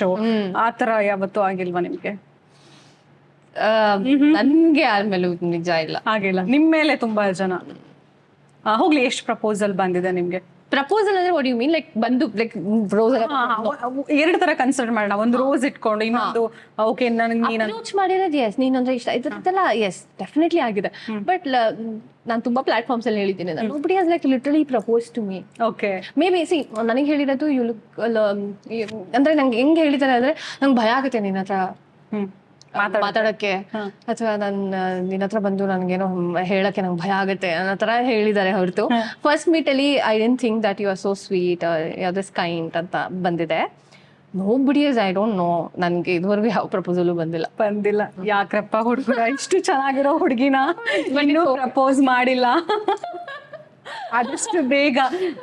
[SPEAKER 1] ಆತರ ಯಾವತ್ತೂ ಆಗಿಲ್ವಾ ನಿಮ್ಗೆ?
[SPEAKER 2] ನನ್ಗೆ ಯಾರ ಮೇಲೂ ನಿಜ ಇಲ್ಲ,
[SPEAKER 1] ಆಗಿಲ್ಲ. ನಿಮ್ ಮೇಲೆ ತುಂಬಾ ಜನ ಹೋಗ್ಲಿ, ಎಷ್ಟು ಪ್ರಪೋಸಲ್ ಬಂದಿದೆ ನಿಮ್ಗೆ?
[SPEAKER 2] ಪ್ರಪೋಸಲ್ ಅಂದ್ರೆ ವಾಟ್ ಯು ಮೀನ್? ಲೈಕ್ ಬಂದು ಲೈಕ್ ರೋಸ್
[SPEAKER 1] ಎರಡು ತರ ಕನ್ಸಿಡರ್ ಮಾಡೋಣ. ಒಂದು ರೋಸ್ ಇಟ್ಕೊಂಡು, ಇನ್ನೊಂದು ಓಕೆ ನನಗೆ
[SPEAKER 2] ಅಪ್ರೋಚ್ ಮಾಡಿರೋದು ಎಸ್, ನೀನಂದ್ರೆ ಇಷ್ಟ ಇದೆಲ್ಲ ಎಸ್ ಡೆಫಿನೆಟ್ಲಿ ಆಗಿದೆ. ಬಟ್ ನಾನು ತುಂಬಾ ಪ್ಲಾಟ್ಫಾರ್ಮ್ಸ್ ಅಲ್ಲಿ ಹೇಳಿದ್ದೀನಿ, nobody has like literally propose to me.
[SPEAKER 1] Okay.
[SPEAKER 2] Maybe see ನನಗೆ ಹೇಳಿರೋದು ಯು ಲುಕ್, ಅಂದ್ರೆ ನಂಗೆ ಹೆಂಗ್ ಹೇಳಿದ್ದಾರೆ ಅಂದ್ರೆ, ನಂಗೆ ಭಯ ಆಗುತ್ತೆ ನಿನ್ನ ಹತ್ರ ಮಾತಾಡಕ್ಕೆ, ಅಥವಾ ನಿನ್ನ ಹತ್ರ ಬಂದು ನನ್ಗೇನೋ ಹೇಳಕ್ಕೆ ನಂಗೆ ಭಯ ಆಗುತ್ತೆ ಅನ್ನೋ ತರ ಹೇಳಿದ್ದಾರೆ ಹೊರತು, ಫಸ್ಟ್ ಮೀಟ್ ಅಲ್ಲಿ I didn't think that you are so sweet this kind ಅಂತ ಬಂದಿದೆ. Nobody is, I don't know, ನನ್ಗೆ ಇದುವರೆಗೂ ಯಾವ ಪ್ರಪೋಸಲು ಬಂದಿಲ್ಲ.
[SPEAKER 1] ಯಾಕ್ರಪ್ಪ ಹುಡುಗರ ಇಷ್ಟು ಚೆನ್ನಾಗಿರೋ ಹುಡುಗಿನ ಪ್ರಪೋಸ್ ಮಾಡಿಲ್ಲ? ಆದಷ್ಟು ಬೇಗ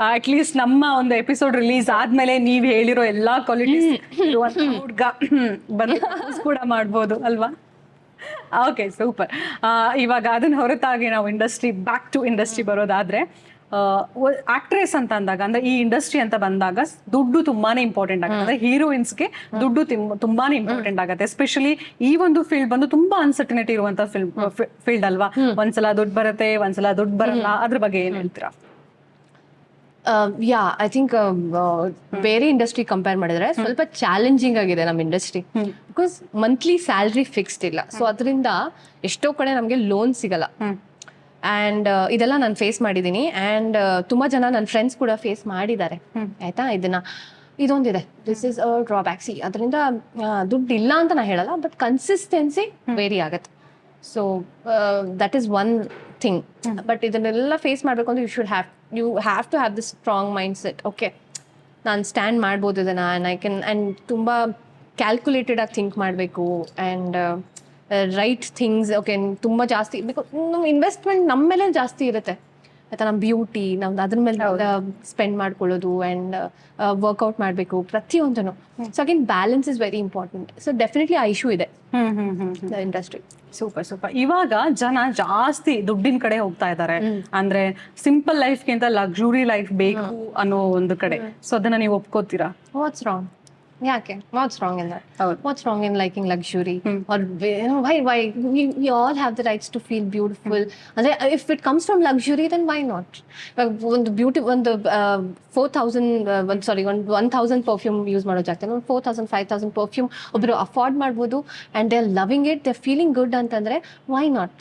[SPEAKER 1] ಅಟ್ಲೀಸ್ಟ್ ನಮ್ಮ ಒಂದು ಎಪಿಸೋಡ್ ರಿಲೀಸ್ ಆದ್ಮೇಲೆ ನೀವ್ ಹೇಳಿರೋ ಎಲ್ಲಾ ಕ್ವಾಲಿಟೀಸ್ ಇರುವಂತ ಹುಡ್ಗ ಬಂದು ಕೂಡ ಮಾಡ್ಬೋದು ಅಲ್ವಾ? Okay, super. ಇವಾಗ ಅದನ್ನ ಹೊರತಾಗಿ ನಾವು ಬ್ಯಾಕ್ ಟು ಇಂಡಸ್ಟ್ರಿ ಬರೋದಾದ್ರೆ, ಆಕ್ಟ್ರೆಸ್ ಅಂತ ಅಂದಾಗ, ಅಂದ್ರೆ ಈ ಇಂಡಸ್ಟ್ರಿ ಅಂತ ಬಂದಾಗ ದುಡ್ಡು ತುಂಬಾನೇ ಇಂಪಾರ್ಟೆಂಟ್ ಆಗುತ್ತೆ. ಅಂದ್ರೆ ಹೀರೋಯಿನ್ಸ್ಗೆ ದುಡ್ಡು ತುಂಬಾನೇ ಇಂಪಾರ್ಟೆಂಟ್ ಆಗುತ್ತೆ. ಎಸ್ಪೆಷಲಿ ಈ ಒಂದು ಫೀಲ್ಡ್ ಬಂದು ತುಂಬಾ ಅನ್ಸರ್ಟನಿಟಿ ಇರುವಂತ ಫೀಲ್ಡ್ ಅಲ್ವಾ? ಒಂದ್ಸಲ ದುಡ್ಡು ಬರುತ್ತೆ, ಒಂದ್ಸಲ ದುಡ್ಡು ಬರಲ್ಲ. ಅದ್ರ ಬಗ್ಗೆ ಏನ್ ಹೇಳ್ತೀರಾ?
[SPEAKER 2] ಐ ಥಿಂಕ್ ಬೇರೆ ಇಂಡಸ್ಟ್ರಿ ಕಂಪೇರ್ ಮಾಡಿದ್ರೆ ಸ್ವಲ್ಪ ಚಾಲೆಂಜಿಂಗ್ ಆಗಿದೆ ನಮ್ಮ industry. Because monthly salary fixed ಇಲ್ಲ. ಸೊ ಅದರಿಂದ ಎಷ್ಟೋ ಕಡೆ ನಮ್ಗೆ ಲೋನ್ ಸಿಗಲ್ಲ. ಅಂಡ್ ಇದೆಲ್ಲ ನಾನು ಫೇಸ್ ಮಾಡಿದ್ದೀನಿ. ಅಂಡ್ ತುಂಬಾ ಜನ ನನ್ನ ಫ್ರೆಂಡ್ಸ್ ಕೂಡ ಫೇಸ್ ಮಾಡಿದ್ದಾರೆ. ಆಯ್ತಾ, ಇದೊಂದಿದೆ, this is a drawback. See ಅದರಿಂದ ದುಡ್ಡು ಇಲ್ಲ ಅಂತ ನಾ ಹೇಳಲ್ಲ, ಬಟ್ ಕನ್ಸಿಸ್ಟೆನ್ಸಿ ವೇರಿ ಆಗತ್ತೆ. So that is one thing. But ಇದನ್ನೆಲ್ಲ ಫೇಸ್ ಮಾಡಬೇಕು ಅಂದ್ರೆ you have to have this strong mindset. Okay, ನಾನು ಸ್ಟ್ಯಾಂಡ್ ಮಾಡ್ಬೋದು ಇದನ್ನ, ಐ ಕ್ಯಾನ್. ಆ್ಯಂಡ್ ತುಂಬ ಕ್ಯಾಲ್ಕುಲೇಟೆಡ್ ಆಗಿ ಥಿಂಕ್ ಮಾಡಬೇಕು. And right things. ಓಕೆ, ತುಂಬ ಜಾಸ್ತಿ ಬಿಕಾಸ್ ನಮ್ಮ ಇನ್ವೆಸ್ಟ್ಮೆಂಟ್ ನಮ್ಮ ಮೇಲೆ ಜಾಸ್ತಿ ಇರುತ್ತೆ ಆಯ್ತಾ. ನಮ್ಮ ಬ್ಯೂಟಿ ನಮ್ದು ಅದ್ರ ಮೇಲೆ ಸ್ಪೆಂಡ್ ಮಾಡ್ಕೊಳ್ಳೋದು, ಆ್ಯಂಡ್ ವರ್ಕೌಟ್ ಮಾಡಬೇಕು ಪ್ರತಿಯೊಂದನ್ನು. So again balance is very important. So definitely ಆ ಇಶ್ಯೂ ಇದೆ ಇಂಡಸ್ಟ್ರಿ.
[SPEAKER 1] ಸೂಪರ್. ಇವಾಗ ಜನ ಜಾಸ್ತಿ ದುಡ್ಡಿನ ಕಡೆ ಹೋಗ್ತಾ ಇದ್ದಾರೆ. ಅಂದ್ರೆ ಸಿಂಪಲ್ ಲೈಫ್ಗಿಂತ ಲಕ್ಸುರಿ ಲೈಫ್ ಬೇಕು ಅನ್ನೋ ಒಂದು ಕಡೆ. ಸೊ ಅದನ್ನ ನೀವು ಒಪ್ಕೋತೀರಾ?
[SPEAKER 2] What's wrong? ಯಾಕೆ? What's wrong in that? What's wrong in liking luxury? Or why we all have the rights to feel beautiful. ಅಂದ್ರೆ if it comes from luxury, then why not? ಒಂದು ಬ್ಯೂಟಿ, ಒಂದು 1000 ಪರ್ಫ್ಯೂಮ್ ಯೂಸ್ ಮಾಡೋ ಜಾಗದಲ್ಲಿ 4000 5000 perfume ಒಬ್ರು afford ಮಾಡ್ಬೋದು. And they are loving it, they are feeling good ಅಂತಂದ್ರೆ why not?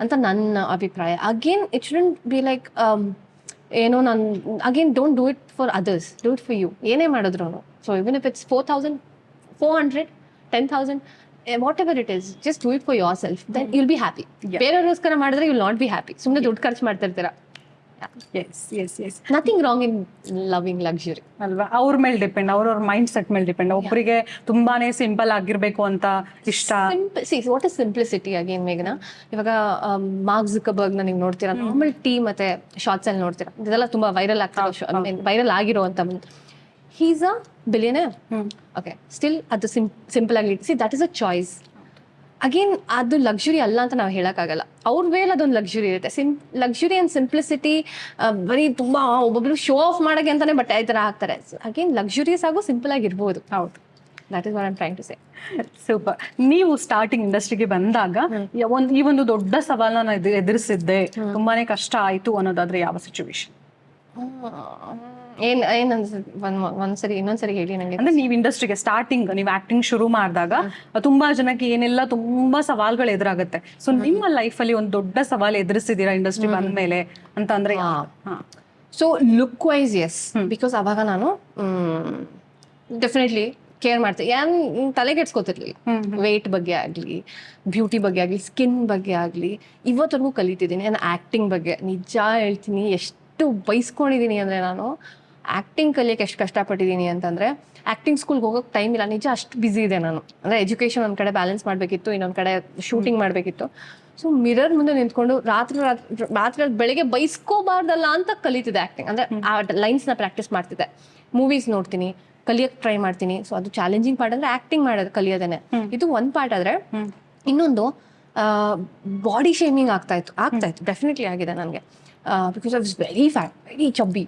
[SPEAKER 2] ಅಂತ ನನ್ನ ಅಭಿಪ್ರಾಯ. Again it shouldn't be like ಏನೋ ನಾನು again don't do it for others, do it for you. ಏನೇ ಮಾಡಿದ್ರು. So even if it's 4,000, 400, 10,000, whatever it is, just do it for yourself, then you'll be happy. ಬೇರೆಯವ್ರಿಗೋಸ್ಕರ ಮಾಡಿದ್ರೆ you'll not be happy. ಸುಮ್ಮನೆ ದುಡ್ಡು ಖರ್ಚು ಮಾಡ್ತಿರ್ತೀರಾ.
[SPEAKER 1] S
[SPEAKER 2] nothing wrong in loving luxury
[SPEAKER 1] ಅಲ್ವಾ? ಅವ್ರ ಮೇಲೆ ಡಿಪೆಂಡ್, ಅವ್ರವ್ರ ಮೈಂಡ್ ಸೆಟ್ ಮೇಲೆ ಡಿಪೆಂಡ್. ಒಬ್ಬರಿಗೆ ತುಂಬಾನೇ ಸಿಂಪಲ್ ಆಗಿರ್ಬೇಕು ಅಂತ ಇಷ್ಟ.
[SPEAKER 2] ವಾಟ್ ಇಸ್ ಸಿಂಪ್ಲಿಸಿಟಿ ಅಗೇನ್ ಮೇಘನಾ? ಇವಾಗ ಮಾರ್ಕ್ ಜುಕರ್ಬರ್ಗ್ ನೀವು ನೋಡ್ತೀರಾ, ನಾರ್ಮಲ್ ಟೀ ಮತ್ತೆ ಶಾರ್ಟ್ಸ್ ಅಲ್ಲಿ ನೋಡ್ತೀರಾ, ಇದೆಲ್ಲ ತುಂಬಾ ವೈರಲ್ ಆಗ್ತಿರೋ, ವೈರಲ್ ಆಗಿರೋ ಅಂತ. ಹೀಸ್ ಅ ಬಿಲಿಯನೇರ್. ಓಕೆ, ಸ್ಟಿಲ್ ಅದು ಸಿಂಪಲ್ ಆಗಿ C that is a choice. Again ಅದು ಲಕ್ಸುರಿ ಅಲ್ಲ ಅಂತ ನಾವು ಹೇಳಕ್ಕಾಗಲ್ಲ. ಅವ್ರ ವೇಲ್ ಅದೊಂದು ಲಕ್ಸುರಿ ಇರುತ್ತೆ. ಲಕ್ಸುರಿ ಅಂಡ್ ಸಿಂಪ್ಲಿಸಿಟಿ ಬರೀ ತುಂಬಾ ಒಬ್ಬೊಬ್ರು ಶೋ ಆಫ್ ಮಾಡಕ್ಕೆ ಅಂತಾನೆ ಬಟ್ಟೆ ಈ ತರ ಹಾಕ್ತಾರೆ. ಅಗೇನ್ ಲಕ್ಸುರಿಯಸ್ ಆಗು ಸಿಂಪಲ್ ಆಗಿರ್ಬೋದು.
[SPEAKER 1] ಹೌದು,
[SPEAKER 2] that is what I am trying to say.
[SPEAKER 1] Super. ನೀವು ಸ್ಟಾರ್ಟಿಂಗ್ ಇಂಡಸ್ಟ್ರಿಗೆ ಬಂದಾಗ ಈ ಒಂದು ದೊಡ್ಡ ಸವಾಲನ್ನ ಎದುರಿಸಿದ್ದೆ, ತುಂಬಾನೇ ಕಷ್ಟ ಆಯ್ತು ಅನ್ನೋದಾದ್ರೆ ಯಾವ ಸಿಚುವೇಶನ್?
[SPEAKER 2] ಏನ್ ಒಂದ್ಸರಿ ಇನ್ನೊಂದ್ಸರಿ ಹೇಳಿ ನಂಗೆ.
[SPEAKER 1] ಅಂದ್ರೆ ನೀವು ಇಂಡಸ್ಟ್ರಿಗೆ ಸ್ಟಾರ್ಟಿಂಗ್ ನೀವು ಆಕ್ಟಿಂಗ್ ಶುರು ಮಾಡಿದಾಗ ತುಂಬಾ ಜನಕ್ಕೆ ಏನೆಲ್ಲ ತುಂಬಾ ಸವಾಲ್ಗಳು ಎದುರಾಗುತ್ತೆ. ಸೊ ನಿಮ್ಮ ಲೈಫ್ ಅಲ್ಲಿ ಒಂದು ದೊಡ್ಡ ಸವಾಲು ಎದುರಿಸಿದೀರಾ ಇಂಡಸ್ಟ್ರಿ ಬಂದ್ಮೇಲೆ ಅಂತ ಅಂದ್ರೆ?
[SPEAKER 2] So look wise yes, because ಅವಾಗ ನಾನು ಡೆಫಿನೆಟ್ಲಿ ಕೇರ್ ಮಾಡ್ತೀನಿ. ತಲೆಗೆಡ್ಸ್ಕೊತಿರ್ಲಿಲ್ಲ. ವೆಯ್ಟ್ ಬಗ್ಗೆ ಆಗ್ಲಿ, ಬ್ಯೂಟಿ ಬಗ್ಗೆ ಆಗ್ಲಿ, ಸ್ಕಿನ್ ಬಗ್ಗೆ ಆಗ್ಲಿ, ಇವತ್ತರೆಗೂ ಕಲಿತಿದ್ದೀನಿ. ನಾನು ಆಕ್ಟಿಂಗ್ ಬಗ್ಗೆ ನಿಜ ಹೇಳ್ತೀನಿ, ಎಷ್ಟು ಬೈಸ್ಕೊಂಡಿದ್ದೀನಿ ಅಂದ್ರೆ, ನಾನು ಆಕ್ಟಿಂಗ್ ಕಲಿಯಕ್ಕೆ ಎಷ್ಟು ಕಷ್ಟಪಟ್ಟಿದ್ದೀನಿ ಅಂತಂದ್ರೆ, ಆಕ್ಟಿಂಗ್ ಸ್ಕೂಲ್ಗೆ ಹೋಗೋಕೆ ಟೈಮ್ ಇಲ್ಲ. ನಿಜ ಅಷ್ಟು ಬ್ಯುಸಿ ಇದೆ ನಾನು. ಅಂದ್ರೆ ಎಜುಕೇಶನ್ ಒಂದ್ ಕಡೆ ಬ್ಯಾಲೆನ್ಸ್ ಮಾಡಬೇಕಿತ್ತು, ಇನ್ನೊಂದ್ ಕಡೆ ಶೂಟಿಂಗ್ ಮಾಡಬೇಕಿತ್ತು. ಸೊ ಮಿರರ್ ಮುಂದೆ ನಿಂತ್ಕೊಂಡು ರಾತ್ರಿ ಬೆಳಿಗ್ಗೆ ಬೈಸ್ಕೋಬಾರ್ದಲ್ಲ ಅಂತ ಕಲಿತಿದ್ದೆ ಆಕ್ಟಿಂಗ್. ಅಂದ್ರೆ ಆ ಲೈನ್ಸ್ನ ಪ್ರಾಕ್ಟೀಸ್ ಮಾಡ್ತಿದ್ದೆ. ಮೂವೀಸ್ ನೋಡ್ತೀನಿ, ಕಲಿಯಕ್ಕೆ ಟ್ರೈ ಮಾಡ್ತೀನಿ. ಸೊ ಅದು ಚಾಲೆಂಜಿಂಗ್ ಪಾರ್ಟ್ ಅಂದ್ರೆ ಆಕ್ಟಿಂಗ್ ಮಾಡೋದು, ಕಲಿಯೋದೇನೆ. ಇದು ಒಂದ್ ಪಾರ್ಟ್ ಆದ್ರೆ, ಇನ್ನೊಂದು ಬಾಡಿ ಶೇಮಿಂಗ್ ಆಗ್ತಾ ಇತ್ತು. ಡೆಫಿನೆಟ್ಲಿ ಆಗಿದೆ ನನಗೆ. Because I was very fat, very chubby.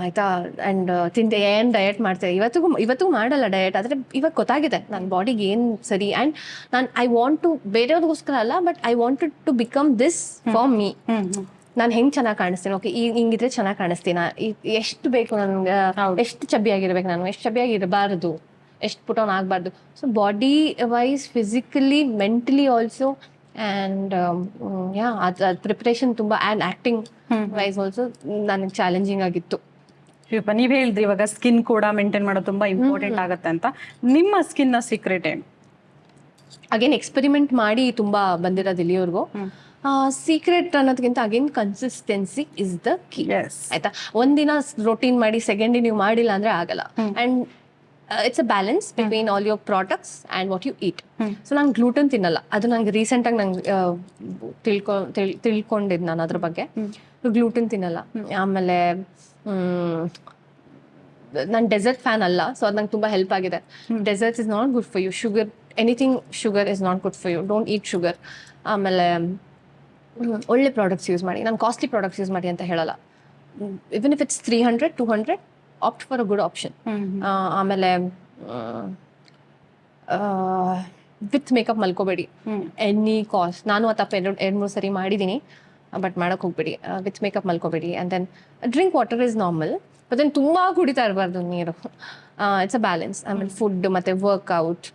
[SPEAKER 2] ಆಯ್ತಾ, ಅಂಡ್ ತಿಂದೆ ಏನ್ ಡಯಟ್ ಮಾಡ್ತೇವೆ, ಇವತ್ತಿಗೂ ಮಾಡಲ್ಲ ಡಯಟ್. ಆದ್ರೆ ಇವಾಗ ಗೊತ್ತಾಗಿದೆ ನನ್ನ ಬಾಡಿಗೆ ಏನ್ ಸರಿ. ಅಂಡ್ ನಾನು ಐ ವಾಂಟ್ ಟು, ಬೇರೆಯವ್ರಿಗೋಸ್ಕರ ಅಲ್ಲ, but I wanted to become this for me. ನಾನು ಹೆಂಗ್ ಚೆನ್ನಾಗಿ ಕಾಣಿಸ್ತೀನಿ, ಓಕೆ ಹಿಂಗಿದ್ರೆ ಚೆನ್ನಾಗಿ ಕಾಣಿಸ್ತೀನ, ಎಷ್ಟು ಬೇಕು ನನ್ಗೆ, ಎಷ್ಟು ಚಬ್ಬಿ ಆಗಿರ್ಬೇಕು ನಾನು, ಎಷ್ಟು ಚಬ್ಬಿಯಾಗಿ ಇರಬಾರ್ದು, ಎಷ್ಟು ಪುಟ್ ಆನ್ ಆಗಬಾರ್ದು. So body wise, physically, mentally also. And yeah, ಅದು ಪ್ರಿಪ್ರೇಷನ್ ತುಂಬ. ಆ್ಯಂಡ್ ಆ್ಯಕ್ಟಿಂಗ್ ವೈಸ್ ಆಲ್ಸೋ ನನಗೆ ಚಾಲೆಂಜಿಂಗ್ ಆಗಿತ್ತು.
[SPEAKER 1] ನೀವ್ ಹೇಳಿದ್ರಿ ಇವಾಗ ಸ್ಕಿನ್ ಕೂಡ ಮೇಂಟೈನ್ ಮಾಡೋದು ತುಂಬಾ ಇಂಪಾರ್ಟೆಂಟ್ ಆಗುತ್ತೆ ಅಂತ. ನಿಮ್ಮ ಸ್ಕಿನ್ ನ ಸೀಕ್ರೆಟ್ ಏನು?
[SPEAKER 2] ಅಗೇನ್ ಎಕ್ಸ್ಪೆರಿಮೆಂಟ್ ಮಾಡಿ ತುಂಬಾ ಬಂದಿರೋದು ಇಲ್ಲಿವರೆಗೂ. ಸೀಕ್ರೆಟ್ ಅನ್ನೋದಕ್ಕಿಂತ again consistency is the key. ಆಯ್ತಾ, ಒಂದಿನ ರೊಟೀನ್ ಮಾಡಿ ಸೆಕೆಂಡ್ ನೀವು ಮಾಡಿಲ್ಲ ಅಂದ್ರೆ ಆಗಲ್ಲ. And it's a balance between all your products and what you eat. So ನಾನು ಗ್ಲೂಟನ್ ತಿನ್ನಲ್ಲ. ಅದು ನಂಗೆ ರೀಸೆಂಟಾಗಿ ನಂಗೆ ತಿಳ್ಕೊಂಡಿದ್ದು ನಾನು ಅದ್ರ ಬಗ್ಗೆ. ಗ್ಲೂಟನ್ ತಿನ್ನಲ್ಲ. ಆಮೇಲೆ ನಾನು ಡೆಸರ್ಟ್ ಫ್ಯಾನ್ ಅಲ್ಲ. ಸೊ ಅದು ನಂಗೆ ತುಂಬ ಹೆಲ್ಪ್ ಆಗಿದೆ. Desserts is not good for you. Sugar, anything sugar is not good for you. Don't eat sugar. ಆಮೇಲೆ ಒಳ್ಳೆ ಪ್ರಾಡಕ್ಟ್ಸ್ ಯೂಸ್ ಮಾಡಿ. ನಾನು ಕಾಸ್ಟ್ಲಿ ಪ್ರಾಡಕ್ಟ್ಸ್ ಯೂಸ್ ಮಾಡಿ ಅಂತ ಹೇಳಲ್ಲ. Even if it's 300, 200, opt for a good option. ಆಮೇಲೆ with makeup ಮಲ್ಕೋಬೇಡಿ. Any cost. ನಾನು ಆ ತಪ್ಪ 2-3 ಸರಿ ಮಾಡಿದ್ದೀನಿ, ಬಟ್ ಮಾಡಕ್ಕೆ ಹೋಗ್ಬೇಡಿ. ವಿತ್ ಮೇಕಪ್ ಮಲ್ಕೋಬೇಡಿ. And then drink water is normal, but then ತುಂಬ ಕುಡಿತಾ ಇರಬಾರ್ದು ನೀರು. It's a balance. ಆಮೇಲೆ ಫುಡ್ ಮತ್ತು ವರ್ಕ್ಔಟ್,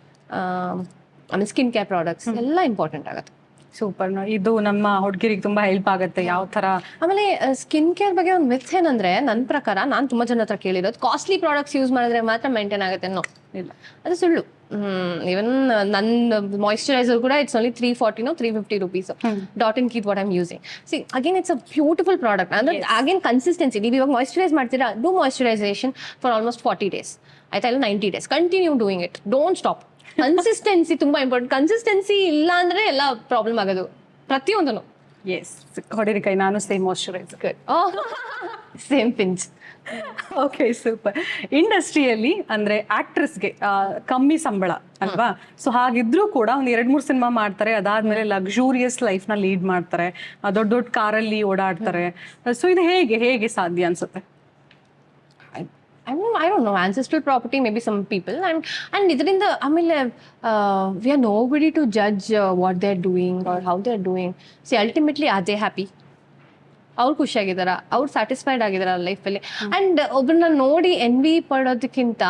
[SPEAKER 2] ಆಮೇಲೆ ಸ್ಕಿನ್ ಕೇರ್ ಪ್ರಾಡಕ್ಟ್ಸ್ ಎಲ್ಲ ಇಂಪಾರ್ಟೆಂಟ್ ಆಗುತ್ತೆ.
[SPEAKER 1] ಸೂಪರ್. ಇದು ನಮ್ಮ ಹುಡುಗಿರಿಗೆ ತುಂಬಾ ಹೆಲ್ಪ್ ಆಗುತ್ತೆ. ಯಾವ ತರ?
[SPEAKER 2] ಆಮೇಲೆ ಸ್ಕಿನ್ ಕೇರ್ ಬಗ್ಗೆ ಒಂದು ಮಿಥ್ ಏನಂದ್ರೆ, ನನ್ನ ಪ್ರಕಾರ, ನಾನು ತುಂಬಾ ಜನ ಹತ್ರ ಕೇಳಿರೋದು, ಕಾಸ್ಟ್ಲಿ ಪ್ರಾಡಕ್ಟ್ಸ್ ಯೂಸ್ ಮಾಡಿದ್ರೆ ಮಾತ್ರ ಮೇಂಟೈನ್ ಆಗುತ್ತೆ. ನೋ, ಇಲ್ಲ, ಅದು ಸುಳ್ಳು. ಈವನ್ ನನ್ನ ಮಾಯಿಶ್ಚರೈಸರ್ ಕೂಡ it's only 340 350 rupees. Dot in Keith what I'm using. See again it's a beautiful product. ಅಂದ್ರೆ ಅಗೇನ್ ಕನ್ಸಿಸ್ಟೆನ್ಸಿ. ನೀವು ಇವಾಗ ಮಾಯಿಶ್ಚರೈಸ್ ಮಾಡ್ತೀರಾ, do moisturisation for almost 40 days. ಆಯ್ತಾ, ಇಲ್ಲ 90 days. Continue doing it, don't stop. Consistency ತುಂಬಾ important. Consistency ಇಲ್ಲ ಅಂದ್ರೆ ಎಲ್ಲ ಪ್ರಾಬ್ಲಮ್ ಆಗೋದು, ಪ್ರತಿಯೊಂದನು.
[SPEAKER 1] ಎಸ್, ಹೊಡಿರಿ ಕೈ. ನಾನು same moisturiser.
[SPEAKER 2] Same pinch.
[SPEAKER 1] Okay, super. ಇಂಡಸ್ಟ್ರಿಯಲ್ಲಿ ಅಂದ್ರೆ ಆಕ್ಟ್ರೆಸ್ಗೆ ಕಮ್ಮಿ ಸಂಬಳ ಅಲ್ವಾ? ಸೊ ಹಾಗಿದ್ರು ಕೂಡ ಒಂದು 2-3 ಸಿನಿಮಾ ಮಾಡ್ತಾರೆ, ಅದಾದ್ಮೇಲೆ ಲಕ್ಸುರಿಯಸ್ ಲೈಫ್ ನ ಲೀಡ್ ಮಾಡ್ತಾರೆ, ದೊಡ್ಡ ದೊಡ್ಡ ಕಾರಲ್ಲಿ ಓಡಾಡ್ತಾರೆ. ಸೊ ಇದು ಹೇಗೆ ಸಾಧ್ಯ ಅನ್ಸುತ್ತೆ?
[SPEAKER 2] I don't know, ancestral property, maybe some people. And ಇದರಿಂದ ಆಮೇಲೆ we are nobody to judge what they're doing or how they're doing. See, ultimately are they happy? ಅವ್ರು ಖುಷಿಯಾಗಿದ್ದಾರಾ, ಅವ್ರು ಸ್ಯಾಟಿಸ್ಫೈಡ್ ಆಗಿದಾರ ಲೈಫಲ್ಲಿ? ಅಂಡ್ ಒಬ್ಬರನ್ನ ನೋಡಿ ಎನ್ವಿ ಪಡೋದಕ್ಕಿಂತ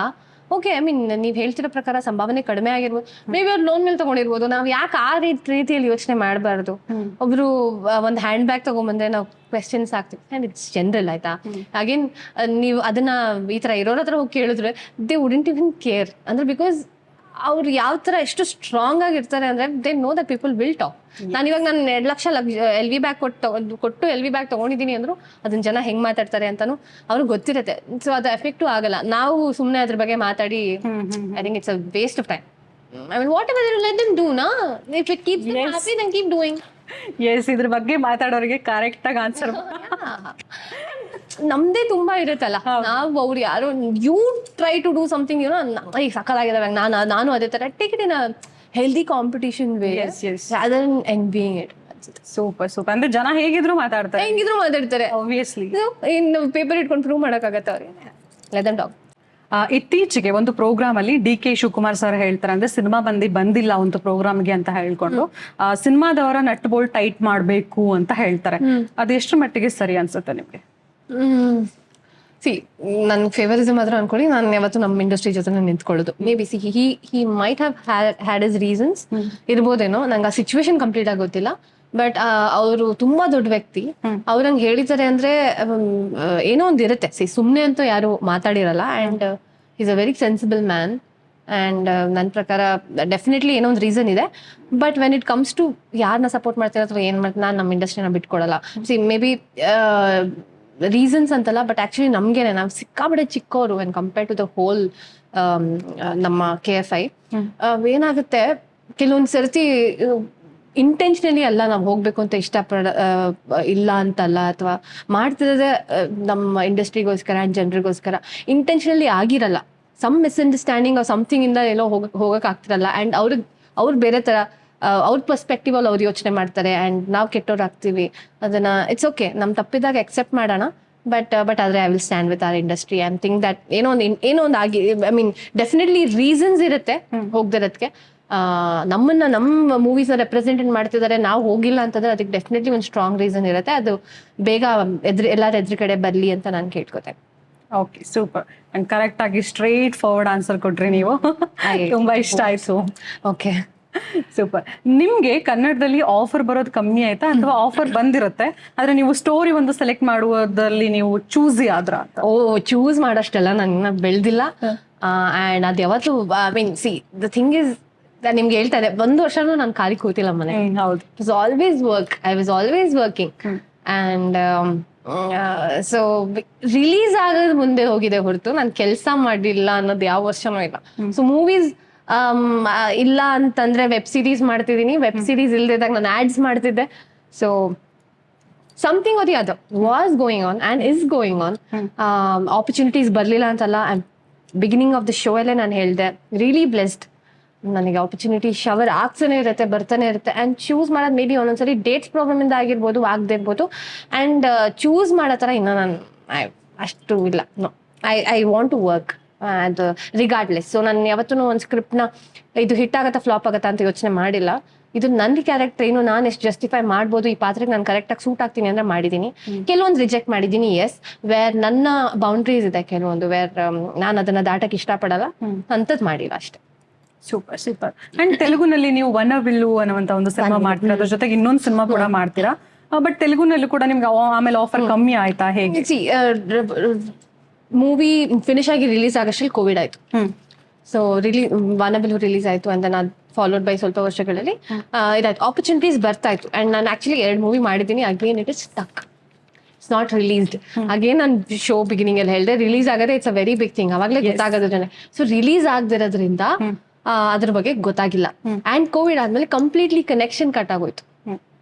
[SPEAKER 2] ಓಕೆ ಐ ಮೀನ್ ನೀವು ಹೇಳ್ತಿರೋ ಪ್ರಕಾರ ಸಂಭಾವನೆ ಕಡಿಮೆ ಆಗಿರ್ಬೋದು, ಮೇ ಬಿ ಅವ್ರು ಲೋನ್ ಮೇಲೆ ತಗೊಂಡಿರ್ಬೋದು. ನಾವು ಯಾಕೆ ಆ ರೀತಿಯಲ್ಲಿ ಯೋಚನೆ ಮಾಡಬಾರ್ದು? ಒಬ್ರು ಒಂದು ಹ್ಯಾಂಡ್ ಬ್ಯಾಗ್ ತಗೊಂಬಂದ್ರೆ ನಾವು ಕ್ವೆಶನ್ಸ್ ಆಗ್ತೀವಿ, ಆ್ಯಂಡ್ ಇಟ್ಸ್ ಜನರಲ್ ಆಯ್ತಾ. ಅಗೇನ್ ನೀವು ಅದನ್ನ ಈ ತರ ಇರೋರ ಹತ್ರ ಹೋಗಿ ಕೇಳಿದ್ರೆ ದೇ ವುಡಂಟ್ ಇವನ್ ಕೇರ್, ಅಂದ್ರೆ ಬಿಕಾಸ್ ಅವ್ರು ಯಾವ ತರ ಎಷ್ಟು ಸ್ಟ್ರಾಂಗ್ ಆಗಿರ್ತಾರೆ ಅಂದ್ರೆ they know that people will talk. ನಾನು ಇವಾಗ ನಾನು 2 ಲಕ್ಷ LV ಬ್ಯಾಗ್ ಕೊಟ್ಟು LV ಬ್ಯಾಗ್ ತಗೊಂಡಿದ್ದೀನಿ ಅಂದ್ರು ಅದನ್ನ ಜನ ಹೆಂಗ್ ಮಾತಾಡ್ತಾರೆ ಅಂತಾನು ಅವ್ರಿಗೆ ಗೊತ್ತಿರುತ್ತೆ. ಸೊ ಅದು ಎಫೆಕ್ಟು ಆಗಲ್ಲ. ನಾವು ಸುಮ್ಮನೆ ಅದ್ರ ಬಗ್ಗೆ ಮಾತಾಡಿ I think it's a waste of time. I mean whatever you let them do ನಾ, if it keeps them happy then keep doing.
[SPEAKER 1] Yes, ಇದ್ರ ಬಗ್ಗೆ ಮಾತಾಡೋರಿಗೆ ಕರೆಕ್ಟ್ ಆಗಿ ಆನ್ಸರ್.
[SPEAKER 2] ನಮ್ದೇ ತುಂಬಾ ಇರುತ್ತಲ್ಲ, ನಾವು ಅವ್ರು ಯಾರು you try to do something ಏನೋ ಈಗ ಸಕ್ಕತ್ತಾಗಿದ್ದಾವೆ, ನಾನು ಅದೇ ತರ take it in a healthy competition way rather than envying it.
[SPEAKER 1] Super super. ಅಂದ್ರೆ ಜನ ಹೇಗಿದ್ರು ಮಾತಾಡ್ತಾರೆ,
[SPEAKER 2] ಹೆಂಗಿದ್ರು ಮಾತಾಡ್ತಾರೆ.
[SPEAKER 1] ಆಬ್ವಿಯಸ್ಲಿ
[SPEAKER 2] ಇನ್ನು ಪೇಪರ್ ಇಟ್ಕೊಂಡು ಪ್ರೂವ್ ಮಾಡಕ್ಕಾಗತ್ತ ಅವ್ರಿಗೆ? Let them talk.
[SPEAKER 1] ಇತ್ತೀಚೆಗೆ ಒಂದು ಪ್ರೋಗ್ರಾಮ್ ಅಲ್ಲಿ DK ಶಿವಕುಮಾರ್ ಸರ್ ಹೇಳ್ತಾರೆ, ಅಂದ್ರೆ ಸಿನಿಮಾ ಬಂದಿಲ್ಲ ಒಂದು ಪ್ರೋಗ್ರಾಮ್ಗೆ ಅಂತ ಹೇಳ್ಕೊಂಡು ಸಿನಿಮಾದವರ ನಟ್ ಬೋಲ್ಟ್ ಟೈಟ್ ಮಾಡ್ಬೇಕು ಅಂತ ಹೇಳ್ತಾರೆ. ಅದೆಷ್ಟು ಮಟ್ಟಿಗೆ ಸರಿ ಅನ್ಸುತ್ತೆ ನಿಮ್ಗೆ?
[SPEAKER 2] ಸಿ ನನ್ ಫೇವರಿಸಮ್ ಆದ್ರೆ ಅನ್ಕೊಳ್ಳಿ, ನಾನು ಯಾವತ್ತು ನಮ್ಮ ಇಂಡಸ್ಟ್ರಿ ಜೊತೆ ನಿಂತ್ಕೊಳ್ಳೋದು. Maybe see he might had his reasons ಇರ್ಬೋದೇನೋ, ನಂಗೆ ಆ ಸಿಚುವೇಶನ್ ಕಂಪ್ಲೀಟ್ ಆಗಿ ಗೊತ್ತಿಲ್ಲ. ಬಟ್ ಅವರು ತುಂಬಾ ದೊಡ್ಡ ವ್ಯಕ್ತಿ, ಅವ್ರಂಗ್ ಹೇಳಿದ್ದಾರೆ ಅಂದ್ರೆ ಏನೋ ಒಂದ್ ಇರುತ್ತೆ. ಸಿ ಸುಮ್ನೆ ಅಂತೂ ಯಾರು ಮಾತಾಡಿರಲ್ಲ, and is a very sensible man. And ನನ್ನ ಪ್ರಕಾರ ಡೆಫಿನೆಟ್ಲಿ ಏನೋ ಒಂದು ರೀಸನ್ ಇದೆ. But when it comes to ಯಾರನ್ನ ಸಪೋರ್ಟ್ ಮಾಡ್ತೀರ ಅಥವಾ ಏನ್ ಮಾಡ್ತೀನಿ, ನಾನು ನಮ್ಮ ಇಂಡಸ್ಟ್ರಿನ ಬಿಟ್ಕೊಡಲ್ಲ. ಸಿ ಮೇ ಬಿ ರೀಸನ್ಸ್ ಅಂತಲ್ಲ, ಬಟ್ ಆಕ್ಚುಲಿ ನಮ್ಗೇನೆ ನಾವು ಸಿಕ್ಕಾಬಡೆ ಚಿಕ್ಕವರು when compare to the whole ನಮ್ಮ KFI. ಏನಾಗುತ್ತೆ ಕೆಲವೊಂದ್ ಸರ್ತಿ ಇಂಟೆನ್ಷನಲಿ ಅಲ್ಲ ನಾವು ಹೋಗ್ಬೇಕು ಅಂತ ಇಲ್ಲ ಅಂತಲ್ಲ, ಅಥವಾ ಮಾಡ್ತಿರೋದೇ ನಮ್ಮ ಇಂಡಸ್ಟ್ರಿಗೋಸ್ಕರ ಆ್ಯಂಡ್ ಜನರಿಗೋಸ್ಕರ ಇಂಟೆನ್ಷನಲಿ ಆಗಿರಲ್ಲ. ಸಮ್ ಮಿಸ್ಅಂಡರ್ಸ್ಟ್ಯಾಂಡಿಂಗ್ ಸಮಥಿಂಗ್ ಇಂದ ಎಲ್ಲೋ ಹೋಗಕ್ ಆಗ್ತಿರಲ್ಲ. ಆ್ಯಂಡ್ ಅವ್ರು ಬೇರೆ ತರ ಅವ್ರ ಪರ್ಸ್ಪೆಕ್ಟಿವ್ ಅಲ್ಲಿ ಅವ್ರು ಯೋಚನೆ ಮಾಡ್ತಾರೆ, ಆ್ಯಂಡ್ ನಾವು ಕೆಟ್ಟವ್ರು ಆಗ್ತೀವಿ. ಅದನ್ನ ಇಟ್ಸ್ ಓಕೆ, ನಮ್ ತಪ್ಪಿದಾಗ ಎಕ್ಸೆಪ್ಟ್ ಮಾಡೋಣ. ಬಟ್ ಆದ್ರೆ I will stand with our industry and think that ಏನೋ ಒಂದು ಆಗಿ ಐ ಮೀನ್ ಡೆಫಿನೆಟ್ಲಿ ರೀಸನ್ಸ್ ಇರುತ್ತೆ ಹೋಗ್ದಿರೋದಕ್ಕೆ. ನಮ್ಮ ಮೂವೀಸ್ ರೆಪ್ರೆಸೆಂಟೇಟ್ ಮಾಡ್ತಿದ್ದಾರೆ, ನಾವು ಹೋಗಿಲ್ಲ ಅಂತಂದ್ರೆ ಅದಕ್ಕೆ ಡೆಫಿನೆಟ್ಲಿ ಒಂದು ಸ್ಟ್ರಾಂಗ್ ರೀಸನ್ ಇರುತ್ತೆ. ಅದು ಬೇಗ ಎಲ್ಲಾರ ಎದುರು ಕಡೆ ಬರ್ಲಿ ಅಂತ ನಾನು ಕೇಳ್ಕೊತೇನೆ.
[SPEAKER 1] Okay, super. ಅಂಡ್ ಕರೆಕ್ಟ್ ಆಗಿ ಸ್ಟ್ರೇಟ್ ಫಾರ್ವರ್ಡ್ ಆನ್ಸರ್ ಕೊಟ್ರಿ ನೀವು. ತುಂಬಾ ಇಷ್ಟ ಆಯ್ತು.
[SPEAKER 2] Okay,
[SPEAKER 1] super. ನಿಮ್ಗೆ ಕನ್ನಡದಲ್ಲಿ ಆಫರ್ ಬರೋದು ಕಮ್ಮಿ ಆಯ್ತಾ, ಅಥವಾ ಆಫರ್ ಬಂದಿರುತ್ತೆ ಆದ್ರೆ ನೀವು ಸ್ಟೋರಿ ಒಂದು ಸೆಲೆಕ್ಟ್ ಮಾಡುವುದರಲ್ಲಿ ನೀವು ಚೂಸಿ ಆದ್ರ ಅಂತ?
[SPEAKER 2] ಚೂಸ್ ಮಾಡೋಷ್ಟೆಲ್ಲ ನನ್ನ ಬೆಳ್ದಿಲ್ಲ. ಅಂಡ್ ಅದ್ ಯಾವತ್ತು I mean C the thing is ನಿಮ್ಗೆ ಹೇಳ್ತಾ ಇದೆ, 1 ವರ್ಷನೂ ನಾನು ಖಾಲಿ ಕೂತಿಲ್ಲ ಮನೆ.
[SPEAKER 1] ಹೌದು,
[SPEAKER 2] it was always work. I was always working. And so release ಆಗೋದ್ ಮುಂದೆ ಹೋಗಿದೆ ಹೊರತು ನಾನು ಕೆಲಸ ಮಾಡಿಲ್ಲ ಅನ್ನೋದು ಯಾವ ವರ್ಷನೂ ಇಲ್ಲ. ಸೊ ಮೂವೀಸ್ ಇಲ್ಲ ಅಂತಂದ್ರೆ ವೆಬ್ ಸೀರೀಸ್ ಮಾಡ್ತಿದ್ದೀನಿ. ವೆಬ್ ಸೀರೀಸ್ ಇಲ್ದಿದ್ದಾಗ ನಾನು ಆಡ್ಸ್ ಮಾಡ್ತಿದ್ದೆ. So something or the other was going on and is going on. Opportunities ಬರ್ಲಿಲ್ಲ ಅಂತಲ್ಲ. ಬಿಗಿನಿಂಗ್ ಆಫ್ ದ ಶೋ ಅಲ್ಲೇ ನಾನು ಹೇಳ್ದೆ, ರಿಯಲಿ ಬ್ಲೆಸ್ಡ್. ನನಗೆ ಆಪರ್ಚುನಿಟಿ ಶವರ್ ಆಗ್ತಾನೆ ಇರುತ್ತೆ, ಬರ್ತಾನೆ ಇರುತ್ತೆ. ಆ್ಯಂಡ್ ಚೂಸ್ ಮಾಡೋದು ಮೇ ಬಿ ಒಂದೊಂದ್ಸರಿ ಡೇಟ್ಸ್ ಪ್ರಾಬ್ಲಮ್ ಇಂದ ಆಗಿರ್ಬೋದು, ಆಗದೆ ಇರ್ಬೋದು. ಆ್ಯಂಡ್ ಚೂಸ್ ಮಾಡೋ ಥರ ಇನ್ನೂ ನಾನು ಅಷ್ಟು ಇಲ್ಲ. No, I want to work ಅದು ರಿಗಾರ್ಡ್ಲೆಸ್. ಸೊ ನಾನು ಯಾವತ್ತೂ ಒಂದು ಸ್ಕ್ರಿಪ್ಟ್ನ ಇದು ಹಿಟ್ ಆಗತ್ತಾ ಫ್ಲಾಪ್ ಆಗತ್ತಾ ಅಂತ ಯೋಚನೆ ಮಾಡಿಲ್ಲ. ಇದು ನನ್ನ ಕ್ಯಾರೆಕ್ಟರ್ ಏನು, ನಾನು ಎಷ್ಟು ಜಸ್ಟಿಫೈ ಮಾಡ್ಬೋದು, ಈ ಪಾತ್ರಕ್ಕೆ ನಾನು ಕರೆಕ್ಟಾಗಿ ಸೂಟ್ ಆಗ್ತೀನಿ ಅಂದ್ರೆ ಮಾಡಿದ್ದೀನಿ. ಕೆಲವೊಂದು ರಿಜೆಕ್ಟ್ ಮಾಡಿದ್ದೀನಿ, ಎಸ್, ವೇರ್ ನನ್ನ ಬೌಂಡ್ರೀಸ್ ಇದೆ ಕೆಲವೊಂದು, ವೇರ್ ನಾನು ಅದನ್ನ ದಾಟಕ್ಕೆ ಇಷ್ಟಪಡಲ್ಲ ಅಂಥದ್ದು ಮಾಡಿಲ್ಲ ಅಷ್ಟೇ.
[SPEAKER 1] Super super. ಅಂಡ್ ತೆಲುಗುನಲ್ಲಿ ನೀವು ವನವಿಲ್ಲು ಅನ್ನುವಂತ ಒಂದು ಸಿನಿಮಾ ಮಾಡ್ತೀರಾ, ಅದ್ರ ಜೊತೆಗೆ ಇನ್ನೊಂದು ಸಿನಿಮಾ ಕೂಡ ಮಾಡ್ತೀರಾ. ಬಟ್ ತೆಲುಗುನಲ್ಲಿ ಕೂಡ ನಿಮ್ಗೆ ಆಮೇಲೆ ಆಫರ್ ಕಮ್ಮಿ ಆಯ್ತಾ, ಹೇಗೆ?
[SPEAKER 2] ಮೂವಿ ಫಿನಿಶ್ ಆಗಿ ರಿಲೀಸ್ ಆಗಷ್ಟಲ್ಲಿ ಕೋವಿಡ್ ಆಯ್ತು. ಸೊ ವನವಿಲ್ಲು ರಿಲೀಸ್ ಆಯ್ತು ಅಂಡ್ ನಾನು ಫಾಲೋಡ್ ಬೈ ಸ್ವಲ್ಪ ವರ್ಷಗಳಲ್ಲಿ ಇದಾಯ್ತು. ಆಪರ್ಚುನಿಟೀಸ್ ಬರ್ತಾ ಇತ್ತು. ಅಂಡ್ ನಾನು ಆಕ್ಚುಲಿ 2 ಮೂವಿ ಮಾಡಿದ್ದೀನಿ. Again it is stuck, it's not released. Again ನಾನು ಶೋ ಬಿಗಿನಿಂಗ್ ಅಲ್ಲಿ ಹೇಳಿದೆ, ರಿಲೀಸ್ ಆಗದೆ it's a very big thing, ಅವಾಗಲೇ ಗೊತ್ತಾಗೋದು ಜನ. ಸೊ ರಿಲೀಸ್ ಆಗದಿರೋದ್ರಿಂದ ಅದ್ರ ಬಗ್ಗೆ ಗೊತ್ತಾಗಿಲ್ಲ. ಅಂಡ್ ಕೋವಿಡ್ ಆದ್ಮೇಲೆ ಕಂಪ್ಲೀಟ್ಲಿ ಕನೆಕ್ಷನ್ ಕಟ್ ಆಗೋಯ್ತು.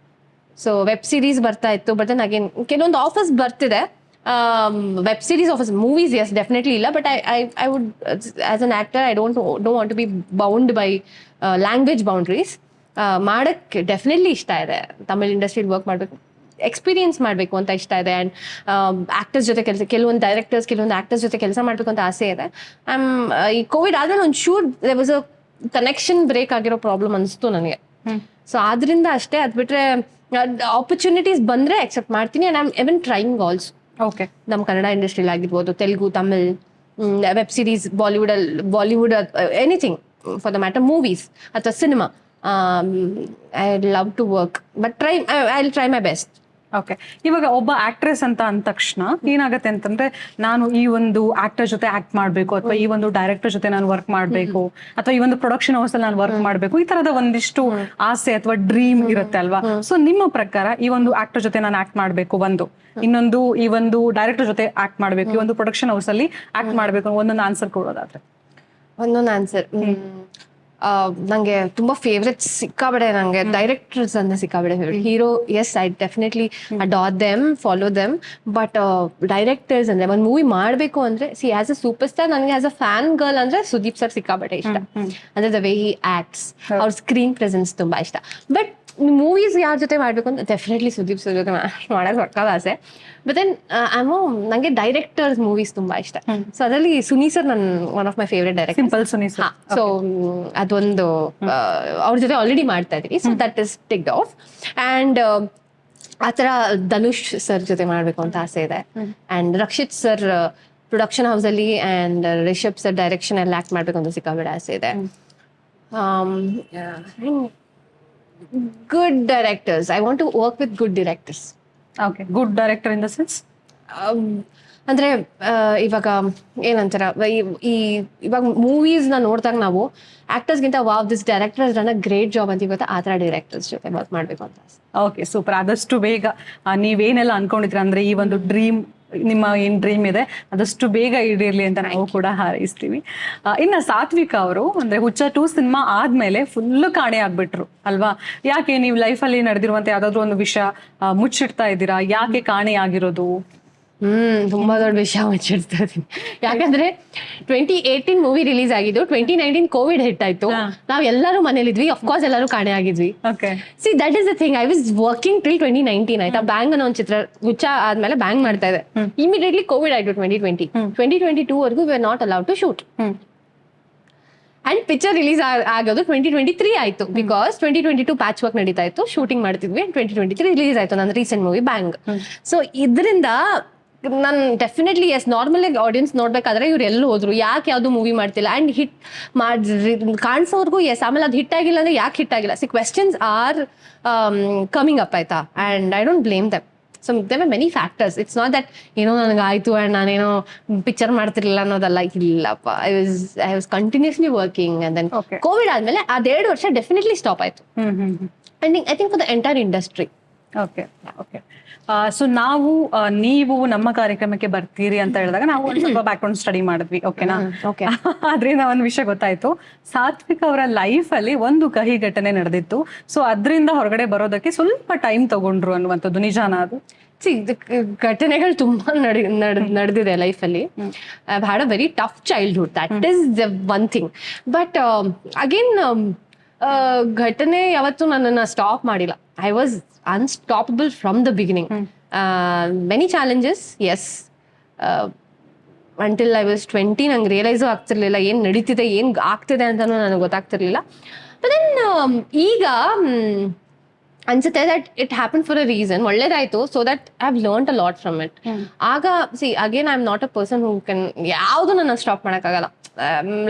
[SPEAKER 2] ಸೊ ವೆಬ್ ಸೀರೀಸ್ ಬರ್ತಾ ಇತ್ತು, ಬಟ್ ದೆನ್ ಅಗೇನ್ ಕೆಲವೊಂದು ಆಫರ್ಸ್ ಬರ್ತಿದೆ. Web series offers, movies yes definitely ಇಲ್ಲ. But I would as an actor I don't want to be bound by language boundaries. ಮಾಡಕ್ಕೆ definitely ಇಷ್ಟ ಇದೆ. ತಮಿಳ್ ಇಂಡಸ್ಟ್ರಿಲಿ ವರ್ಕ್ ಮಾಡಬೇಕು, ಎಕ್ಸ್ಪೀರಿಯನ್ಸ್ ಮಾಡಬೇಕು ಅಂತ ಇಷ್ಟ ಇದೆ. ಆ್ಯಂಡ್ ಆಕ್ಟರ್ಸ್ ಜೊತೆ ಕೆಲಸ, ಕೆಲವೊಂದು ಡೈರೆಕ್ಟರ್ಸ್ ಕೆಲವೊಂದು ಆಕ್ಟರ್ಸ್ ಜೊತೆ ಕೆಲಸ ಮಾಡಬೇಕು ಅಂತ ಆಸೆ ಇದೆ. ಈ ಕೋವಿಡ್ ಆದ್ಮೇಲೆ ಒಂದು sure there was a connection break ಆಗಿರೋ ಪ್ರಾಬ್ಲಮ್ ಅನಿಸ್ತು ನನಗೆ. ಸೊ ಆದ್ರಿಂದ ಅಷ್ಟೇ. ಅದ್ ಬಿಟ್ರೆ ಆಪರ್ಚುನಿಟೀಸ್ ಬಂದ್ರೆ ಅಕ್ಸೆಪ್ಟ್ ಮಾಡ್ತೀನಿ. And I am even trying also.
[SPEAKER 1] Okay,
[SPEAKER 2] ನಮ್ಮ ಕನ್ನಡ ಇಂಡಸ್ಟ್ರಿಲಿ ಆಗಿರ್ಬೋದು, Telugu, Tamil, web series, Bollywood anything for the matter, movies ಅಥವಾ cinema. I love to work, but I will try my best.
[SPEAKER 1] Okay, ಇವಾಗ ಒಬ್ಬ ಆಕ್ಟ್ರೆಸ್ ಅಂತ ಅಂದ ತಕ್ಷಣ ಏನಾಗತ್ತೆ ಅಂತಂದ್ರೆ, ನಾನು ಈ ಒಂದು ಆಕ್ಟರ್ ಜೊತೆ ಆಕ್ಟ್ ಮಾಡ್ಬೇಕು, ಅಥವಾ ಈ ಒಂದು ಡೈರೆಕ್ಟರ್ ಜೊತೆ ನಾನು ವರ್ಕ್ ಮಾಡ್ಬೇಕು, ಅಥವಾ ಈ ಒಂದು ಪ್ರೊಡಕ್ಷನ್ ಹೌಸ್ ಅಲ್ಲಿ ನಾನು ವರ್ಕ್ ಮಾಡ್ಬೇಕು, ಈ ತರದ ಒಂದಿಷ್ಟು ಆಸೆ ಅಥವಾ ಡ್ರೀಮ್ ಇರುತ್ತೆ ಅಲ್ವಾ? ಸೊ ನಿಮ್ಮ ಪ್ರಕಾರ ಈ ಒಂದು ಆಕ್ಟರ್ ಜೊತೆ ನಾನು ಆಕ್ಟ್ ಮಾಡ್ಬೇಕು ಒಂದು, ಇನ್ನೊಂದು ಈ ಒಂದು ಡೈರೆಕ್ಟರ್ ಜೊತೆ ಆಕ್ಟ್ ಮಾಡ್ಬೇಕು, ಈ ಒಂದು ಪ್ರೊಡಕ್ಷನ್ ಹೌಸ್ ಅಲ್ಲಿ ಆಕ್ಟ್ ಮಾಡ್ಬೇಕು, ಒಂದೊಂದು ಆನ್ಸರ್ ಕೊಡೋದಾದ್ರೆ?
[SPEAKER 2] ಒಂದೊಂದು ಆನ್ಸರ್, ನಂಗೆ ತುಂಬಾ ಫೇವ್ರೆಟ್ ಸಿಕ್ಕಾಬಡೆ, ನಂಗೆ ಡೈರೆಕ್ಟರ್ಸ್ ಅಂದ್ರೆ ಸಿಕ್ಕಾಬಡೆ favourite. Hero, yes, I definitely adore them, follow them, but directors ಅಂದ್ರೆ ಒಂದು ಮೂವಿ ಮಾಡ್ಬೇಕು ಅಂದ್ರೆ, see as a superstar ನನಗೆ ಆಸ್ ಅ ಫ್ಯಾನ್ ಗರ್ಲ್ ಅಂದ್ರೆ ಸುದೀಪ್ ಸರ್ ಸಿಕ್ಕಾಬಡೆ ಇಷ್ಟ. ಅಂದ್ರೆ ದ ವೇ ಹಿ ಆಕ್ಟ್ಸ್, ಅವ್ರ ಸ್ಕ್ರೀನ್ ಪ್ರೆಸೆನ್ಸ್ ತುಂಬಾ ಇಷ್ಟ. ಬಟ್ ಮೂವೀಸ್ ಯಾರ ಜೊತೆ ಮಾಡ್ಬೇಕು ಅಂತ ಡೆಫಿನೆಟ್ಲಿ ಸುದೀಪ್ ಸರ್ ಜೊತೆ ಮಾಡೋದು ಹೊಕ್ಕದ ಆಸೆ. ಬಟ್ ದೆನ್ ನಂಗೆ ಡೈರೆಕ್ಟರ್ಸ್ ಮೂವೀಸ್ ತುಂಬಾ ಇಷ್ಟ. ಸೊ ಅದರಲ್ಲಿ ಸುನಿ ಸರ್ ನನ್ನ one of my favourite director.
[SPEAKER 1] Simple Suni sir.
[SPEAKER 2] So ಅದೊಂದು ಅವ್ರ ಜೊತೆ ಆಲ್ರೆಡಿ ಮಾಡ್ತಾ ಇದೀವಿ, so that is ticked off. And ಆ ಥರ ಧನುಷ್ ಸರ್ ಜೊತೆ ಮಾಡ್ಬೇಕು ಅಂತ ಆಸೆ ಇದೆ. And Rakshit sir production house ಅಲ್ಲಿ, ಅಂಡ್ ರಿಷಬ್ ಸರ್ ಡೈರೆಕ್ಷನ್ ಅಲ್ಲಿ ಆಕ್ಟ್ ಮಾಡ್ಬೇಕು ಅಂತ ಸಿಕ್ಕಾಬಿಡ ಆಸೆ ಇದೆ. Good directors. I want to work with good directors.
[SPEAKER 1] Okay, good director in the sense?
[SPEAKER 2] ಅಂದ್ರೆ ಇವಾಗ ಏನಂತಾರ, ಇವಾಗ ಮೂವೀಸ್ ನ ನೋಡಿದಾಗ ನಾವು ಆಕ್ಟರ್ಸ್ ಗಿಂತ wow this directors run a great job ಅಂತ ಇವತ್ತು ಆ ಥರ ಡೈರೆಕ್ಟರ್ಸ್ ಜೊತೆ ವರ್ಕ್ ಮಾಡ್ಬೇಕು ಅಂತ.
[SPEAKER 1] Okay, super. ಆದಷ್ಟು ಬೇಗ ನೀವೇನೆಲ್ಲ ಅನ್ಕೊಂಡಿದ್ರ ಅಂದ್ರೆ ಈ ಒಂದು ಡ್ರೀಮ್, ನಿಮ್ಮ ಏನ್ ಡ್ರೀಮ್ ಇದೆ ಅದಷ್ಟು ಬೇಗ ಈಡೇರ್ಲಿ ಅಂತ ನಾವು ಕೂಡ ಹಾರೈಸ್ತೀವಿ. ಇನ್ನ ಸಾತ್ವಿಕ ಅವರು ಅಂದ್ರೆ ಹುಚ್ಚ 2 ಸಿನಿಮಾ ಆದ್ಮೇಲೆ ಫುಲ್ ಕಾಣೆ ಆಗ್ಬಿಟ್ರು ಅಲ್ವಾ? ಯಾಕೆ ನೀವು ಲೈಫಲ್ಲಿ ನಡೆದಿರುವಂತ ಯಾವ್ದಾದ್ರು ಒಂದು ವಿಷಯ ಮುಚ್ಚಿಡ್ತಾ ಇದ್ದೀರಾ? ಯಾಕೆ ಕಾಣೆ ಆಗಿರೋದು?
[SPEAKER 2] ತುಂಬಾ ದೊಡ್ಡ ವಿಷಯ ಮುಚ್ಚಿಡ್ತಾ ಇದೀನಿ. ಯಾಕಂದ್ರೆ 2018 ಮೂವಿ ರಿಲೀಸ್ ಆಗಿದ್ದು, 2019 ಕೋವಿಡ್ ಹಿಟ್ ಆಯ್ತು. ನಾವ್ ಎಲ್ಲರೂ ಮನೇಲಿದ್ವಿ, ಅಫ್ಕೋರ್ಸ್ ಎಲ್ಲರೂ ಕಾಣೆ ಆಗಿದ್ವಿ. See that is the thing, I was working till 2019 ಆಯ್ತಾ. ಬ್ಯಾಂಗ್ ಅನ್ನೋ ಒಂದು ಚಿತ್ರ ಹುಚ್ಚ ಆದ್ಮೇಲೆ ಬ್ಯಾಂಗ್ ಮಾಡ್ತಾ ಇದೆ. ಇಮಿಡಿಯೇಟ್ಲಿ ಕೋವಿಡ್ ಆಯ್ತು 2020. 2022 ವರ್ಗೂ we are not allowed to shoot. And picture release ಆಗೋದು 2023 ಆಯ್ತು, ಬಿಕಾಸ್ 2022 ಪ್ಯಾಚ್ ವರ್ಕ್ ನಡೀತಾ ಇತ್ತು, ಶೂಟಿಂಗ್ ಮಾಡ್ತಿದ್ವಿ. 2023 ರಿಲೀಸ್ ಆಯ್ತು ನನ್ನ ರೀಸೆಂಟ್ ಮೂವಿ ಬ್ಯಾಂಗ್. ಸೊ ಇದರಿಂದ ನಾನು ಡೆಫಿನೆಟ್ಲಿ ಎಸ್, ನಾರ್ಮಲ್ ಆಗಿ ಆಡಿಯನ್ಸ್ ನೋಡ್ಬೇಕಾದ್ರೆ ಇವ್ರು ಎಲ್ಲ ಹೋದ್ರು, ಯಾಕೆ ಯಾವ್ದು ಮೂವಿ ಮಾಡ್ತಿಲ್ಲ, ಅಂಡ್ ಹಿಟ್ ಕಾಣಿಸೋರ್ಗು ಎಸ್. ಆಮೇಲೆ ಅದು ಹಿಟ್ ಆಗಿಲ್ಲ ಅಂದ್ರೆ ಯಾಕೆ ಹಿಟ್ ಆಗಿಲ್ಲ, see questions are coming up ಆಯ್ತಾ. And I don't blame them. So there are many factors. It's not that ಏನೋ ನನಗೆ ಆಯ್ತು ಅಂಡ್ ನಾನೇನೋ ಪಿಕ್ಚರ್ ಮಾಡ್ತಿರ್ಲಿಲ್ಲ ಅನ್ನೋದಲ್ಲ. ಇಲ್ಲಪ್ಪ, I was continuously working. And then Covid ಆದ್ಮೇಲೆ ಅದ್ 2 ವರ್ಷ ಡೆಫಿನೆಟ್ಲಿ ಸ್ಟಾಪ್ ಆಯ್ತು. And I think for the entire industry.
[SPEAKER 1] Okay, okay. So ನೀವು ನಮ್ಮ ಕಾರ್ಯಕ್ರಮಕ್ಕೆ ಬರ್ತೀರಿ ಅಂತ ಹೇಳಿದಾಗ ನಾವು ಒಂದು ಸ್ವಲ್ಪ ಬ್ಯಾಕ್ ಗ್ರೌಂಡ್ ಸ್ಟಡಿ ಮಾಡಿದ್ವಿ, ಓಕೆನಾ? ಅದ್ರಿಂದ ಒಂದು ವಿಷಯ ಗೊತ್ತಾಯ್ತು, ಸಾತ್ವಿಕ್ ಅವರ ಲೈಫ್ ಅಲ್ಲಿ ಒಂದು ಕಹಿ ಘಟನೆ ನಡೆದಿತ್ತು. ಸೊ ಅದರಿಂದ ಹೊರಗಡೆ ಬರೋದಕ್ಕೆ ಸ್ವಲ್ಪ ಟೈಮ್ ತಗೊಂಡ್ರು ಅನ್ನುವಂಥದ್ದು ನಿಜಾನ ಅದು?
[SPEAKER 2] ಘಟನೆಗಳು ತುಂಬಾ ನಡೆದಿದೆ ಲೈಫಲ್ಲಿ. I had a very tough childhood, that is the one thing. But again ಘಟನೆ ಯಾವತ್ತೂ ನನ್ನನ್ನು ಸ್ಟಾಪ್ ಮಾಡಿಲ್ಲ. I was unstoppable from the beginning. Many challenges, yes. Until I was 20 ನಂಗೆ ರಿಯಲೈಸು ಆಗ್ತಿರ್ಲಿಲ್ಲ ಏನು ನಡೀತಿದೆ, ಏನು ಆಗ್ತಿದೆ ಅಂತಲೂ ನನಗೆ ಗೊತ್ತಾಗ್ತಿರ್ಲಿಲ್ಲ. ಬಟ್ ದೆನ್ ಈಗ ಅನ್ಸುತ್ತೆ that it happen for a reason. ಒಳ್ಳೇದಾಯ್ತು, so that I have learned a lot from it. ಆಗ see again I am not a person who can ಯಾವುದು ನನ್ನ ಸ್ಟಾಪ್ ಮಾಡೋಕ್ಕಾಗಲ್ಲ.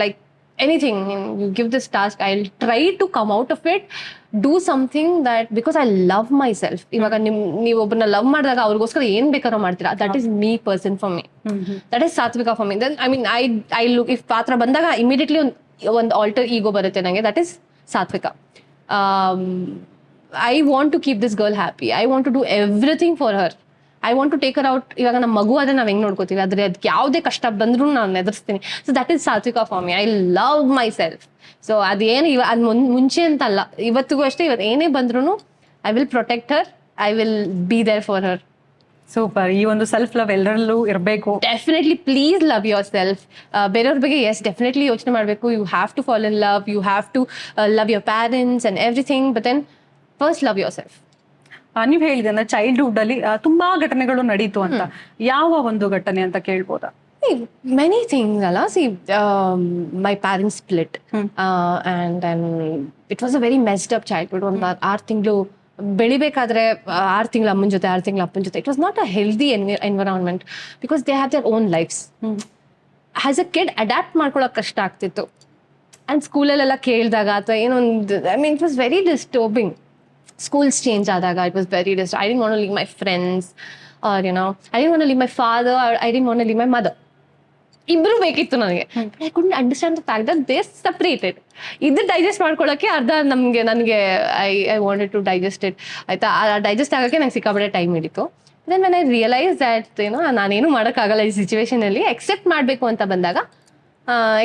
[SPEAKER 2] Like anything, you give this task, I'll try to come out of it, do something that, because I love myself. ಇವಾಗ ನೀವು ಒಬ್ಬರನ್ನ love ಮಾಡಿದಾಗ ಅವ್ರಿಗೋಸ್ಕರ ಏನ್ ಬೇಕಾದ್ರೂ ಮಾಡ್ತೀರಾ, that is me person for me. That is Sathvika for me. Then I mean I look, if ಪಾತ್ರ ಬಂದಾಗ ಇಮಿಡಿಯೇಟ್ಲಿ ಒಂದು ಆಲ್ಟರ್ ಈಗೋ ಬರುತ್ತೆ ನನಗೆ, that is Sathvika. I want to keep this girl happy. I want to do everything for her. I want to take her out. ಇವಾಗ ನಮ್ಮ ಮಗು ಆದ್ರೆ ನಾವ್ ಹೆಂಗ್ ನೋಡ್ಕೋತೀವಿ, ಆದ್ರೆ ಅದಕ್ಕೆ ಯಾವುದೇ ಕಷ್ಟ ಬಂದ್ರು ನಾನು ಎದುರಿಸ್ತೀನಿ. So that is Sathvika for me. I love my self. So ಅದೇನು ಅದ್ ಮುಂಚೆ ಅಂತ ಅಲ್ಲ, ಇವತ್ತಿಗೂ ಅಷ್ಟೇ. ಇವತ್ತು ಏನೇ ಬಂದ್ರು I will protect her, I will be there for her.
[SPEAKER 1] Super. ಈ ಒಂದು ಸೆಲ್ಫ್ ಲವ್ ಎಲ್ಲರಲ್ಲೂ ಇರಬೇಕು.
[SPEAKER 2] Definitely, please love yourself. ಬೇರೆಯವ್ರ ಬಗ್ಗೆ ಎಸ್ ಡೆಫಿನೆಟ್ಲಿ ಯೋಚನೆ ಮಾಡಬೇಕು. You have to fall in love, you have to love your parents and everything, but then first love yourself.
[SPEAKER 1] ನೀವ್ ಹೇಳಿದೆ ಅಂದ್ರೆ ಚೈಲ್ಡ್ಹುಡ್ ಅಲ್ಲಿ ತುಂಬಾ ಘಟನೆಗಳು ನಡೀತು ಅಂತ. ಯಾವ ಒಂದು ಘಟನೆ ಅಂತ ಕೇಳ್ಬೋದಾ?
[SPEAKER 2] Many things, ಅಲ್ಲ. See, my parents split, and then it was a very messed up childhood. ಒಂದು 6 ತಿಂಗಳು ಬೆಳಿಬೇಕಾದ್ರೆ 6 ತಿಂಗಳು ಅಮ್ಮನ ಜೊತೆ, 6 ತಿಂಗಳು ಅಪ್ಪನ ಜೊತೆ. It was not a healthy environment because they have their own lives. As a kid adapt ಮಾಡ್ಕೊಳಕ್ ಕಷ್ಟ ಆಗ್ತಿತ್ತು. ಆ್ಯಂಡ್ ಸ್ಕೂಲಲ್ಲೆಲ್ಲ ಕೇಳಿದಾಗ ಅಥವಾ ಏನೊಂದು it was very disturbing. Schools change ಆದಾಗ it was very I didn't want to leave my friends or I didn't want to leave my father, I didn't want to leave my mother. ಇಬ್ರು ಬೇಕಿತ್ತು ನನಗೆ. I couldn't understand the fact that they separated. ಇದು digest ಮಾಡ್ಕೊಳ್ಳೋಕೆ ನನಗೆ I wanted to digest it. ಆಯ್ತಾ, digest ಆಗೋಕ್ಕೆ ನಂಗೆ ಸಿಕ್ಕಾಪಟ್ಟೆ ಟೈಮ್ ಹಿಡಿತು. Then when I realise that ನಾನೇನು ಮಾಡೋಕ್ಕಾಗಲ್ಲ ಈ ಸಿಚುವೇಶನಲ್ಲಿ, ಎಕ್ಸೆಪ್ಟ್ ಮಾಡಬೇಕು ಅಂತ ಬಂದಾಗ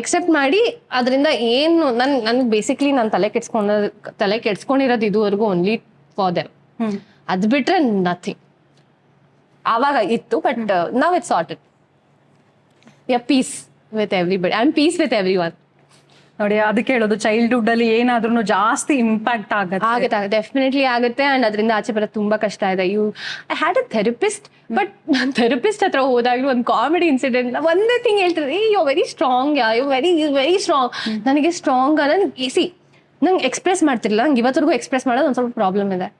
[SPEAKER 2] ಎಕ್ಸೆಪ್ಟ್ ಮಾಡಿ ಅದರಿಂದ ಏನು ನನಗೆ ಬೇಸಿಕ್ಲಿ ನಾನು ತಲೆ ಕೆಡ್ಸ್ಕೊಂಡಿರೋದು ಇದುವರೆಗೂ ಓನ್ಲಿ ಫಾರ್ ದೆಮ್. ಅದು ಬಿಟ್ರೆ ನಥಿಂಗ್ ಆವಾಗ ಇತ್ತು. ಬಟ್ ನಾವ್ it's sorted. We are peace with everybody. I am peace with everyone.
[SPEAKER 1] ನೋಡಿ, ಅದಕ್ಕೆ ಹೇಳೋದು ಚೈಲ್ಡ್ಹುಡ್ ಅಲ್ಲಿ ಏನಾದ್ರೂ ಜಾಸ್ತಿ ಇಂಪ್ಯಾಕ್ಟ್
[SPEAKER 2] ಆಗುತ್ತೆ, ಡೆಫಿನೆಟ್ಲಿ ಆಗುತ್ತೆ. ಅಂಡ್ ಅದರಿಂದ ಆಚೆ ಬರೋದು ತುಂಬಾ ಕಷ್ಟ ಇದೆ. I had a therapist, but ನಾನು ಥೆರಪಿಸ್ಟ್ ಹತ್ರ ಹೋದಾಗ್ಲೂ ಒಂದು ಕಾಮಿಡಿ ಇನ್ಸಿಡೆಂಟ್ ಒಂದೇ ಥಿಂಗ್ ಹೇಳ್ತಿದ್ರೆ, you very strong, you very strong. ನನಗೆ ಸ್ಟ್ರಾಂಗ್ ನಂಗೆ ಎಕ್ಸ್ಪ್ರೆಸ್ ಮಾಡ್ತಿರ್ಲಿಲ್ಲ. ನಂಗೆ ಇವತ್ತರೆಗೂ ಎಕ್ಸ್ಪ್ರೆಸ್ ಮಾಡೋದು ಒಂದು ಸ್ವಲ್ಪ ಪ್ರಾಬ್ಲಮ್ ಇದೆ.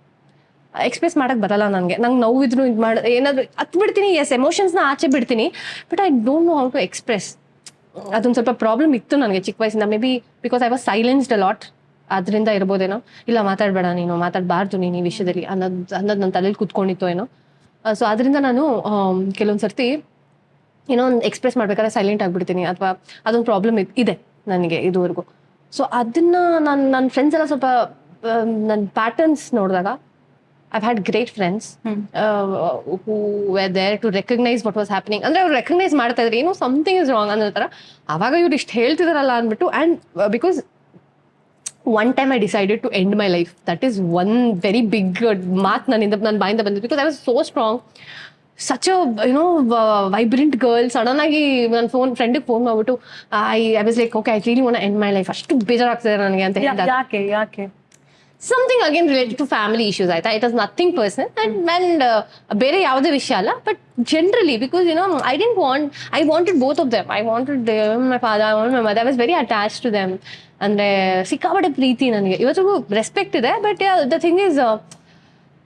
[SPEAKER 2] ಎಕ್ಸ್ಪ್ರೆಸ್ ಮಾಡಕ್ ಬರಲ್ಲ ನನಗೆ. ನಂಗೆ ನೋವಿದ್ರು ಇದು ಮಾಡಿ ಏನಾದ್ರು ಹತ್ ಬಿಡ್ತೀನಿ, ಎಸ್ ಎಮೋಷನ್ಸ್ನ ಆಚೆ ಬಿಡ್ತೀನಿ, but I don't know how to express. ಅದೊಂದು ಸ್ವಲ್ಪ ಪ್ರಾಬ್ಲಮ್ ಇತ್ತು ನನಗೆ ಚಿಕ್ಕ ವಯಸ್ಸಿಂದ. Maybe because I was silenced a lot, ಅದರಿಂದ ಇರ್ಬೋದೇನೋ. ಇಲ್ಲ ಮಾತಾಡಬೇಡ ನೀನು, ಮಾತಾಡಬಾರ್ದು ನೀನು ಈ ವಿಷಯದಲ್ಲಿ ಅನ್ನೋದು ನನ್ನ ತಲೆಯಲ್ಲಿ ಕೂತ್ಕೊಂಡಿತ್ತು ಏನೋ. ಸೊ ಅದರಿಂದ ನಾನು ಕೆಲವೊಂದು ಸರ್ತಿ ಏನೋ ಒಂದು ಎಕ್ಸ್ಪ್ರೆಸ್ ಮಾಡ್ಬೇಕಾದ್ರೆ ಸೈಲೆಂಟ್ ಆಗಿಬಿಡ್ತೀನಿ, ಅಥವಾ ಅದೊಂದು ಪ್ರಾಬ್ಲಮ್ ಇದೆ ನನಗೆ ಇದುವರೆಗೂ. ಸೊ ಅದನ್ನ ನನ್ನ ಫ್ರೆಂಡ್ಸ್ ಎಲ್ಲ ಸ್ವಲ್ಪ ನನ್ನ ಪ್ಯಾಟರ್ನ್ಸ್ ನೋಡಿದಾಗ, I've had great friends who were there to recognize what was happening. ಅಂದ್ರೆ ಅವ್ರು ರೆಕಗ್ನೈಸ್ ಮಾಡ್ತಾ ಇದ್ರು, ಏನೋ ಸಮಥಿಂಗ್ ಇಸ್ ರಾಂಗ್ ಅನ್ನೋ ಥರ. ಅವಾಗ ಇವ್ರು ಇಷ್ಟು ಹೇಳ್ತಿದಾರಲ್ಲ ಅಂದ್ಬಿಟ್ಟು. And because one time I decided to end my life. That is one very big ಮಾತು ನನ್ನ ಬಾಯಿಂದ ಬಂದಿದ್ದು. Because I was so strong, such vibrant girl. Sudden ಆಗಿ ನನ್ನ ಫ್ರೆಂಡಿಗೆ ಫೋನ್ ಮಾಡ್ಬಿಟ್ಟು I was like, okay, I really want to end my life. ಅಷ್ಟು ಬೇಜಾರಾಗ್ತದೆ ನನಗೆ ಅಂತ ಹೇಳಿದಾಗ,
[SPEAKER 1] ಯಾಕೆ
[SPEAKER 2] something again related to family issues. It was nothing personal, and ಬೇರೆ ಯಾವುದೇ ವಿಷಯ ಅಲ್ಲ. But generally, because I wanted both of them. I wanted my father, I wanted my mother. I was very attached to them. ಅಂದ್ರೆ ಸಿಕ್ಕಾಪಟ್ಟೆ ಪ್ರೀತಿ ನನಗೆ ಇವತ್ತಿಗೂ, respect ಇದೆ. But the thing is,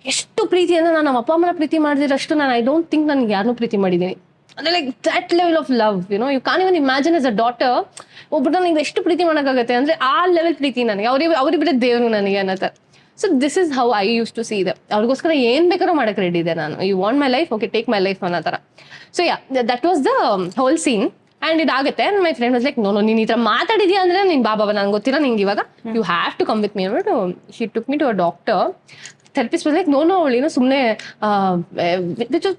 [SPEAKER 2] ಎಷ್ಟು ಪ್ರೀತಿ ಅಂದ್ರೆ ನಾನು ನಮ್ಮ ಅಪ್ಪ ಅಮ್ಮನ ಪ್ರೀತಿ ಮಾಡಿದಿರಷ್ಟು ನಾನು ಐ ಡೋಂಟ್ ಥಿಂಕ್ ನನಗೆ ಯಾರನ್ನೂ ಪ್ರೀತಿ ಮಾಡಿದ್ದೀನಿ. ಅಂದ್ರೆ like that level of love, you can even imagine as a daughter. ಒಬ್ಬರು ನನಗೆ ಎಷ್ಟು ಪ್ರೀತಿ ಮಾಡೋಕ್ಕಾಗತ್ತೆ ಅಂದ್ರೆ ಆ ಲೆವೆಲ್ ಪ್ರೀತಿ ನನಗೆ. ಅವ್ರಿಬ್ಬರೇ ದೇವರು ನನಗೆ ಅನ್ನೋ. So this is how I used to see them. ಅವ್ರಿಗೋಸ್ಕರ ಏನ್ ಬೇಕಾದ್ರೂ ಮಾಡಕ್ಕೆ ರೆಡಿ ಇದೆ ನಾನು. You want my life, okay, take my life ಅನ್ನೋ ಥರ. So that was the whole scene. And ಇದಾಗುತ್ತೆ. My friend was like, no ನೀನು ಈ ಥರ ಮಾತಾಡಿದ್ಯಾ ಅಂದ್ರೆ ನೀನು ಬಾಬಾ ನಂಗೆ ಗೊತ್ತಿಲ್ಲ ನಿಂಗೆ ಇವಾಗ, you have to come with me ಅಂದ್ಬಿಟ್ಟು she took me to a doctor. Therapist was like, no, ಸುಮ್ಮನೆ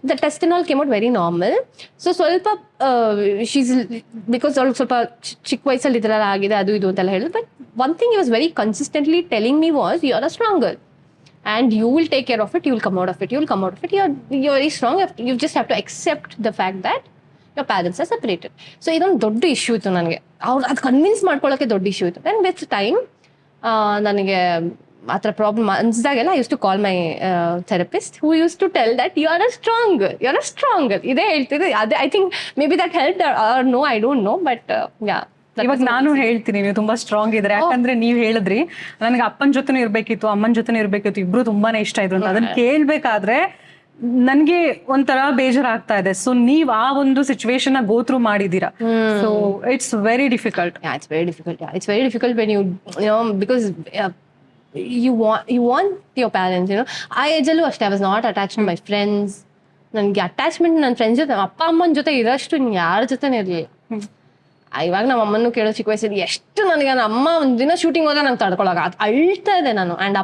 [SPEAKER 2] the test and all came out very normal. So ಸ್ವಲ್ಪ she's because ಅವ್ಳಿಗೆ ಸ್ವಲ್ಪ ಚಿಕ್ಕ ವಯಸ್ಸಲ್ಲಿ ಈ ಥರ ಆಗಿದೆ ಅದು ಇದು ಅಂತೆಲ್ಲ ಹೇಳಿದ್ರು. But one thing he was very consistently telling me was, you're a strong girl and you will take care of it, you will come out of it, you're very strong. You just have to accept the fact that your parents are separated. So ಇದೊಂದು ದೊಡ್ಡ issue ಇತ್ತು ನನಗೆ. ಅವ್ರು ಅದು convince ಮಾಡ್ಕೊಳ್ಳೋಕೆ ದೊಡ್ಡ issue ಇತ್ತು. And with time ನನಗೆ ಆ ಥರ ಪ್ರಾಬ್ಲಮ್ ಅನ್ಸಿದಾಗೆಲ್ಲ I used to call my therapist, who used to tell that you are a strong ಇದೇ ಹೇಳ್ತಿದ್ದೆ. ಅದೇ I think maybe that help or no, I don't know. But
[SPEAKER 1] ಇವಾಗ ನಾನು ಹೇಳ್ತೀನಿ ನೀವು ತುಂಬಾ ಸ್ಟ್ರಾಂಗ್ ಇದ್ರೆ. ಯಾಕಂದ್ರೆ ನೀವ್ ಹೇಳಿದ್ರಿ ನನಗೆ ಅಪ್ಪನ ಜೊತೆನೂ ಇರ್ಬೇಕಿತ್ತು, ಅಮ್ಮನ ಜೊತೆನೂ ಇರ್ಬೇಕಿತ್ತು, ಇಬ್ರು ತುಂಬಾನೇ ಇಷ್ಟ ಇದ್ರು ಅಂತ. ಅದನ್ನ ಕೇಳ್ಬೇಕಾದ್ರೆ ನನ್ಗೆ ಒಂಥರ ಬೇಜಾರಾಗ್ತಾ ಇದೆ. ಸೊ ನೀವ್ ಆ ಒಂದು ಸಿಚುವೇಶನ್ ಗೋ ಥ್ರೂ ಮಾಡಿದೀರಾ. So it's very difficult.
[SPEAKER 2] It's very difficult when you because you want your parents, ಆ ಏಜಲ್ಲೂ ಅಷ್ಟೇ. I was not attach to my friends. ನನಗೆ ಅಟ್ಯಾಚ್ಮೆಂಟ್ ನನ್ನ ಫ್ರೆಂಡ್ಸ್ ಜೊತೆ, ಅಪ್ಪ ಅಮ್ಮನ ಜೊತೆ ಇರೋಷ್ಟು ಯಾರ ಜೊತೆನೇ ಇರಲಿಲ್ಲ. ಇವಾಗ ನಮ್ಮ ಅಮ್ಮನೂ ಕೇಳೋ ಚಿಕ್ಕ ವಯಸ್ಸಲ್ಲಿ ಎಷ್ಟು ನನಗೆ, ನನ್ನ ಅಮ್ಮ ಒಂದಿನ ಶೂಟಿಂಗ್ ಹೋದ್ರೆ ನಂಗೆ ತಡ್ಕೊಳಗ ಅದು ಅಳ್ತಾ ಇದೆ ನಾನು. ಆ್ಯಂಡ್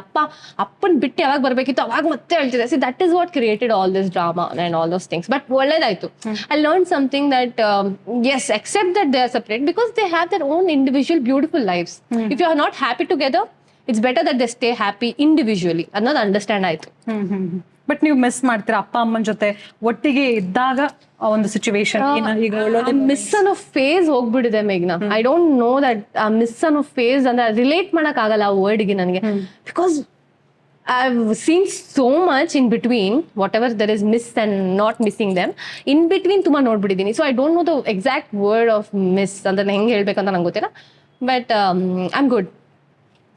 [SPEAKER 2] ಅಪ್ಪನ ಬಿಟ್ಟು ಯಾವಾಗ ಬರಬೇಕಿತ್ತು ಅವಾಗ ಮತ್ತೆ ಅಳ್ತಿದೆ. See that is what created all this drama and all those things. But ಒಳ್ಳೇದಾಯ್ತು. I learn something that yes, accept that they are separate because they have their own individual beautiful lives. If you are not happy together, it's better that they stay happy individually ಅನ್ನೋದು understand ಆಯ್ತು.
[SPEAKER 1] But ನೀವು miss ಮಾಡ್ತೀರಾ ಅಪ್ಪ ಅಮ್ಮನ ಜೊತೆ ಒಟ್ಟಿಗೆ ಇದ್ದಾಗ ಆ ಒಂದು ಸಿಚುವೇಶನ್?
[SPEAKER 2] ಮಿಸ್ ಅನ್ನೋ ಫೇಸ್ ಹೋಗ್ಬಿಟ್ಟಿದೆ ಮೇಘ್ನಾ. I don't know that miss ಅನ್ನೋ ಫೇಸ್ ಅಂದ್ರೆ ರಿಲೇಟ್ ಮಾಡಕ್ ಆಗಲ್ಲ ಆ ವರ್ಡ್ಗೆ ನನಗೆ. Because I've seen so much in between, whatever there is miss and not missing them. In between ತುಂಬಾ ನೋಡ್ಬಿಟ್ಟಿದ್ದೀನಿ. So I don't know the exact word of miss ಅಂದ್ರೆ ಹೆಂಗೆ ಹೇಳ್ಬೇಕಂತ ನಂಗೆ ಗೊತ್ತಿಲ್ಲ. But I'm good.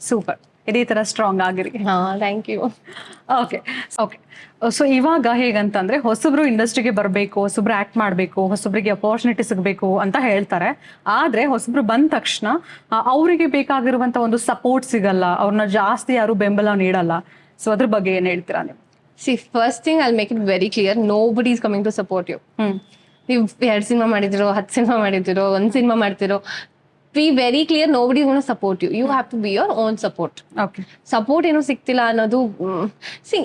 [SPEAKER 1] ಸೂಪರ್. ಇದೇ ತರ ಸ್ಟ್ರಾಂಗ್ ಆಗಿರಿ.
[SPEAKER 2] Thank you.
[SPEAKER 1] Okay okay. So ಇವಾಗ ಹೇಗಂತಂದ್ರೆ ಹೊಸಬ್ರು ಇಂಡಸ್ಟ್ರಿಗೆ ಬರಬೇಕು, ಹೊಸಬ್ರು ಆಕ್ಟ್ ಮಾಡಬೇಕು, ಹೊಸಬ್ರಿಗೆ ಅಪಾರ್ಚುನಿಟಿ ಸಿಗಬೇಕು ಅಂತ ಹೇಳ್ತಾರೆ. ಆದ್ರೆ ಹೊಸಬ್ರು ಬಂದ ತಕ್ಷಣ ಅವರಿಗೆ ಬೇಕಾಗಿರುವಂತ ಒಂದು ಸಪೋರ್ಟ್ ಸಿಗಲ್ಲ, ಅವ್ರನ್ನ ಜಾಸ್ತಿ ಯಾರು ಬೆಂಬಲ ನೀಡಲ್ಲ. ಸೊ ಅದ್ರ ಬಗ್ಗೆ ಏನ್ ಹೇಳ್ತೀರಾ ನೀವು?
[SPEAKER 2] See, first thing I'll make it very clear, nobody is coming to support you. ನೀವು 2 ಸಿನಿಮಾ ಮಾಡಿದಿರೋ, 10 ಸಿನಿಮಾ ಮಾಡಿದಿರೋ, 1 ಸಿನಿಮಾ ಮಾಡ್ತಿರೋ, be very clear, nobody is going to support you. You have to be your own support.
[SPEAKER 1] Okay.
[SPEAKER 2] Support ಏನೋ ಸಿಗ್ತಿಲ್ಲ ಅನ್ನೋದು, C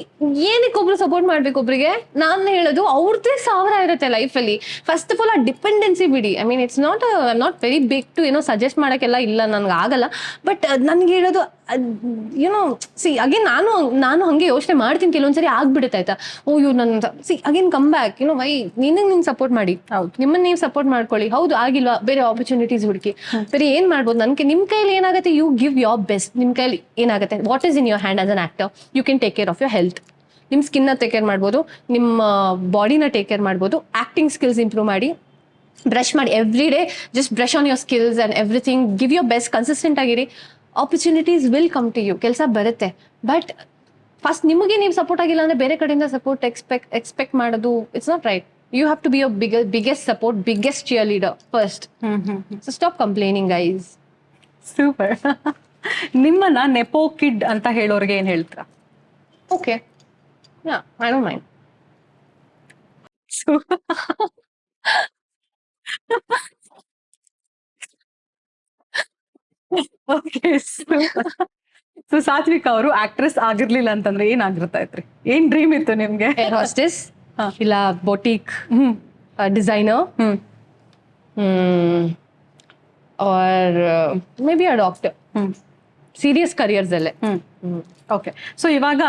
[SPEAKER 2] ಏನಕ್ಕೆ ಒಬ್ರು support ಮಾಡ್ಬೇಕು ಒಬ್ರಿಗೆ? ನಾನು ಹೇಳೋದು ಅವ್ರದ್ದೇ 1000 ಇರುತ್ತೆ ಲೈಫಲ್ಲಿ. ಫಸ್ಟ್ ಆಫ್ ಆಲ್ ಆ ಡಿಪೆಂಡೆನ್ಸಿ ಬಿಡಿ. I mean it's not very big to ಏನೋ ಸಜೆಸ್ಟ್ ಮಾಡೋಕ್ಕೆಲ್ಲ ಇಲ್ಲ, ನನ್ಗೆ ಆಗಲ್ಲ. ಬಟ್ ನನ್ಗೆ ಹೇಳೋದು ಯುನೋ ಸಿ ಅಗೇನ್ ನಾನು ಹಂಗೆ ಯೋಚನೆ ಮಾಡ್ತೀನಿ ಕೆಲವೊಂದ್ಸರಿ ಆಗ್ಬಿಡುತ್ತೆ ಆಯ್ತಾ. ಓ ಇವ್ರು ನನ್ನ see again come back YONO Y ನೀನು ಸಪೋರ್ಟ್ ಮಾಡಿ. ಹೌದು, ನಿಮ್ಮನ್ನ ನೀವು ಸಪೋರ್ಟ್ ಮಾಡ್ಕೊಳ್ಳಿ. ಹೌದು ಆಗಿಲ್ವಾ, ಬೇರೆ ಆಪರ್ಚುನಿಟೀಸ್ ಹುಡುಕಿ, ಬೇರೆ ಏನ್ ಮಾಡ್ಬೋದು. ನಿಮ್ ಕೈಲಿ ಏನಾಗುತ್ತೆ, ಯು ಗಿವ್ ಯೋರ್ ಬೆಸ್ಟ್. ನಿಮ್ ಕೈಲಿ ಏನಾಗುತ್ತೆ, what is in your hand as an actor, you can take care of your health. ನಿಮ್ಮ ಸ್ಕಿನ್ನ ಟೇಕ್ ಕೇರ್ ಮಾಡ್ಬೋದು, ನಿಮ್ಮ ಬಾಡಿನ ಟೇಕ್ ಕೇರ್ ಮಾಡ್ಬೋದು. ಆಕ್ಟಿಂಗ್ ಸ್ಕಿಲ್ಸ್ ಇಂಪ್ರೂವ್ ಮಾಡಿ, ಬ್ರಷ್ ಮಾಡಿ every day, just brush on your skills and everything. Give your best, consistent ಆಗಿರಿ. Opportunities will come to you, ಕೆಲಸ ಬರುತ್ತೆ. ಬಟ್ ಫಸ್ಟ್ ನಿಮಗೆ ನೀವು ಸಪೋರ್ಟ್ ಆಗಿಲ್ಲ ಅಂದ್ರೆ ಬೇರೆ ಕಡೆಯಿಂದ ಸಪೋರ್ಟ್ ಎಕ್ಸ್ಪೆಕ್ಟ್ ಮಾಡೋದು it's not right. You have to be your biggest support, biggest cheerleader first. So stop complaining guys.
[SPEAKER 1] Super. ನಿಮ್ಮನ್ನ ನೆಪೋ ಕಿಡ್ ಅಂತ ಹೇಳೋರಿಗೆ ಏನ್ ಹೇಳ್ತೀರಾ?
[SPEAKER 2] Okay, yeah, I don't mind.
[SPEAKER 1] Okay. So Sathvik ಅವರು ಆಕ್ಟ್ರೆಸ್ ಆಗಿರ್ಲಿಲ್ಲ ಅಂತಂದ್ರೆ ಏನಾಗಿರ್ತಾ ಇದ್ರಿ? ಏನ್ ಡ್ರೀಮ್ ಇತ್ತು ನಿಮ್ಗೆ?
[SPEAKER 2] ಏರ್ ಹಾಸ್ಟೆಸ್ ಇಲ್ಲ boutique designer, or maybe a doctor. Serious careers ಅಲ್ಲೇ.
[SPEAKER 1] ಓಕೆ. ಸೊ ಇವಾಗ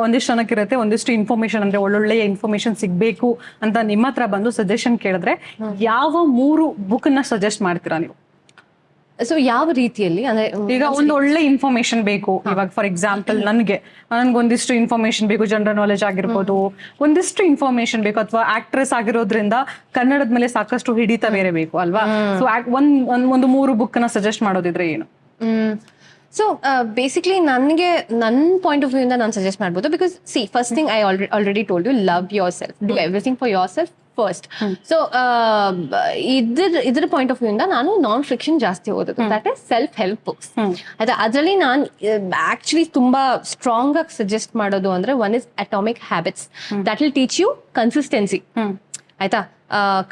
[SPEAKER 1] ಒಂದಿಷ್ಟು ಜನಕ್ಕಿರುತ್ತೆ, ಒಂದಿಷ್ಟು ಇನ್ಫಾರ್ಮೇಶನ್ ಅಂದ್ರೆ ಒಳ್ಳೊಳ್ಳೆ ಇನ್ಫಾರ್ಮೇಶನ್ ಸಿಗ್ಬೇಕು ಅಂತ ನಿಮ್ಮ ಹತ್ರ ಬಂದು ಸಜೆಷನ್ ಕೇಳಿದ್ರೆ ಯಾವ 3 ಬುಕ್ ನ ಸಜೆಸ್ಟ್ ಮಾಡ್ತೀರಾ ನೀವು?
[SPEAKER 2] ಸೊ ಯಾವ ರೀತಿಯಲ್ಲಿ ಅಂದ್ರೆ,
[SPEAKER 1] ಈಗ ಒಂದು ಒಳ್ಳೆ ಇನ್ಫಾರ್ಮೇಶನ್ ಬೇಕು. ಇವಾಗ ಫಾರ್ ಎಕ್ಸಾಂಪಲ್ ನನ್ಗೊಂದಿಷ್ಟು ಇನ್ಫಾರ್ಮೇಶನ್ ಬೇಕು, ಜನರಲ್ ನಾಲೆಜ್ ಆಗಿರ್ಬೋದು, ಒಂದಿಷ್ಟು ಇನ್ಫಾರ್ಮೇಶನ್ ಬೇಕು, ಅಥವಾ ಆಕ್ಟ್ರೆಸ್ ಆಗಿರೋದ್ರಿಂದ ಕನ್ನಡದ ಮೇಲೆ ಸಾಕಷ್ಟು ಹಿಡಿತ ಬೇರೆ ಬೇಕು ಅಲ್ವಾ? ಸೊ ಒಂದು 3 ಬುಕ್ ನ ಸಜೆಸ್ಟ್ ಮಾಡೋದಿದ್ರೆ ಏನು?
[SPEAKER 2] ಸೊ ಬೇಸಿಕ್ಲಿ ನನಗೆ ನನ್ನ ಪಾಯಿಂಟ್ ಆಫ್ ವ್ಯೂ ಇಂದ ನಾನು ಸಜೆಸ್ಟ್ ಮಾಡ್ಬೋದು. Because see first thing I already told you, love yourself, do everything for yourself first. So ಇದ್ರ ಪಾಯಿಂಟ್ ಆಫ್ ವ್ಯೂ ಇಂದ ನಾನು ನಾನ್ ಫಿಕ್ಷನ್ ಜಾಸ್ತಿ ಓದೋದು, that is self help books. ಆಯ್ತಾ, ಅದರಲ್ಲಿ ನಾನು ಆಕ್ಚುಲಿ ತುಂಬಾ ಸ್ಟ್ರಾಂಗ್ ಆಗಿ ಸಜೆಸ್ಟ್ ಮಾಡೋದು ಅಂದ್ರೆ, one is atomic habits, that will teach you consistency. ಆಯ್ತಾ,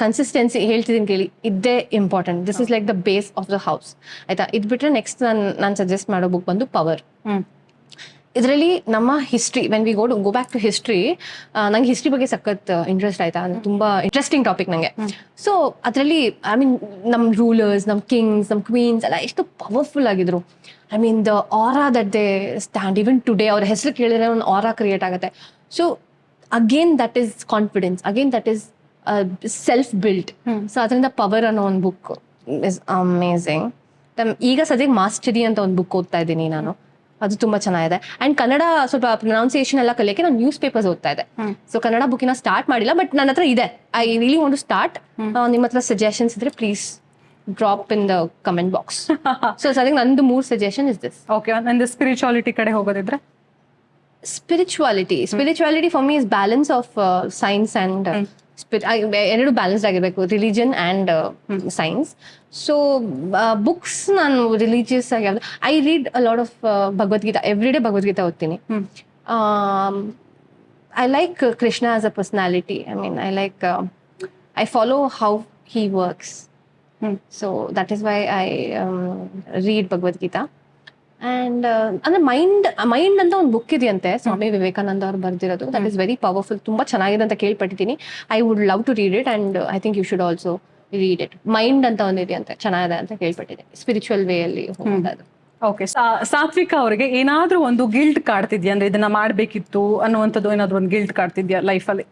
[SPEAKER 2] ಕನ್ಸಿಸ್ಟೆನ್ಸಿ ಹೇಳ್ತಿದ್ದೀನಿ ಕೇಳಿ, ಇದೇ important. This is like the base of the house. ಆಯ್ತಾ, ಇದು ಬಿಟ್ರೆ ನೆಕ್ಸ್ಟ್ ನಾನು ಸಜೆಸ್ಟ್ ಮಾಡೋ ಬುಕ್ ಬಂದು ಪವರ್. ಇದರಲ್ಲಿ ನಮ್ಮ history, when we go back to history, ನಂಗೆ ಹಿಸ್ಟ್ರಿ ಬಗ್ಗೆ ಸಖತ್ ಇಂಟ್ರೆಸ್ಟ್ ಆಯ್ತಾ, ಅಂದ್ರೆ ತುಂಬಾ ಇಂಟ್ರೆಸ್ಟಿಂಗ್ ಟಾಪಿಕ್ ನಂಗೆ. ಸೊ ಅದರಲ್ಲಿ ಐ ಮೀನ್ ನಮ್ಮ ರೂಲರ್ಸ್, ನಮ್ಮ ಕಿಂಗ್ಸ್, ನಮ್ಮ ಕ್ವೀನ್ಸ್ ಎಲ್ಲ ಎಷ್ಟು ಪವರ್ಫುಲ್ ಆಗಿದ್ರು. I mean the aura that they stand, even today ಅವ್ರ ಹೆಸರು ಕೇಳಿದ್ರೆ ಒಂದು ಆರಾ ಕ್ರಿಯೇಟ್ ಆಗುತ್ತೆ. So again that is confidence, again that is self built. So ಅದರಿಂದ ಪವರ್ ಅನ್ನೋ ಒಂದು ಬುಕ್ ಇಸ್ ಅಮೇಝಿಂಗ್. ಈಗ ಸದ್ಯಕ್ಕೆ ಮಾಸ್ಟರಿ ಅಂತ ಒಂದು ಬುಕ್ ಓದ್ತಾ ಇದ್ದೀನಿ ನಾನು, ಅದು ತುಂಬಾ ಚೆನ್ನಾಗಿದೆ. ಅಂಡ್ ಕನ್ನಡ ಸ್ವಲ್ಪ ಪ್ರೊನೌನ್ಸಿಯೇಷನ್ ಎಲ್ಲ ಕಲಿಯಕ್ಕೆ ನಾನು ನ್ಯೂಸ್ ಪೇಪರ್ಸ್ ಓದ್ತಾ ಇದ್ದೆ. ಸೊ ಕನ್ನಡ ಬುಕ್ಕಿನ ಸ್ಟಾರ್ಟ್ ಮಾಡಿಲ್ಲ, ಬಟ್ ನನ್ನ ಹತ್ರ ಇದೆ. I really want to start. ನಿಮ್ಮ ಹತ್ರ ಸಜೆಷನ್ಸ್ ಇದ್ರೆ please drop in the comment box. So ಸದ್ಯಕ್ಕೆ ನಂದು 3 ಸಜೆಷನ್ ಇಸ್ ದಿಸ್.
[SPEAKER 1] ಓಕೆ. ನಂದು ಸ್ಪಿರಿಚುವಾಲಿಟಿ ಕಡೆ ಹೋಗೋದಿದ್ರೆ,
[SPEAKER 2] spirituality for me is balance of science and ಎರಡು ಬ್ಯಾಲೆನ್ಸ್ಡ್ ಆಗಿರ್ಬೇಕು, religion and science. So books ನಾನು ರಿಲಿಜಿಯಸ್ ಆಗಿ I read a lot of Bhagavad Gita, every day Bhagavad Gita ಓದ್ತೀನಿ. I like Krishna as a personality. I mean I follow how he works. So that is why I read Bhagavad Gita. And ಅಂದ್ರೆ mind ಅಂತ ಒಂದು book ಇದೆಯಂತೆ, ಸ್ವಾಮಿ ವಿವೇಕಾನಂದ ಅವ್ರು ಬರ್ದಿರೋದು. That is very powerful, ತುಂಬಾ ಚೆನ್ನಾಗಿದೆ ಅಂತ ಕೇಳ್ಪಟ್ಟಿದ್ದೀನಿ. I would love to read it and I think you should also read it. Mind ಅಂತ ಒಂದು ಇದೆಯಂತೆ, ಚೆನ್ನಾಗಿದೆ ಅಂತ ಕೇಳ್ಪಟ್ಟಿದೆ, ಸ್ಪಿರಿಚುವಲ್ ವೇ ಅಲ್ಲಿ ಹೋಗೋದು.
[SPEAKER 1] ಓಕೆ. ಸಾತ್ವಿಕ ಅವರಿಗೆ ಏನಾದ್ರೂ ಒಂದು ಗಿಲ್ಟ್ ಕಾಡ್ತಿದ್ಯಾ, ಅಂದ್ರೆ ಇದನ್ನ ಮಾಡ್ಬೇಕಿತ್ತು ಅನ್ನುವಂಥದ್ದು ಏನಾದ್ರು ಒಂದು ಗಿಲ್ಟ್ ಕಾಡ್ತಿದ್ಯಾ ಲೈಫಲ್ಲಿ?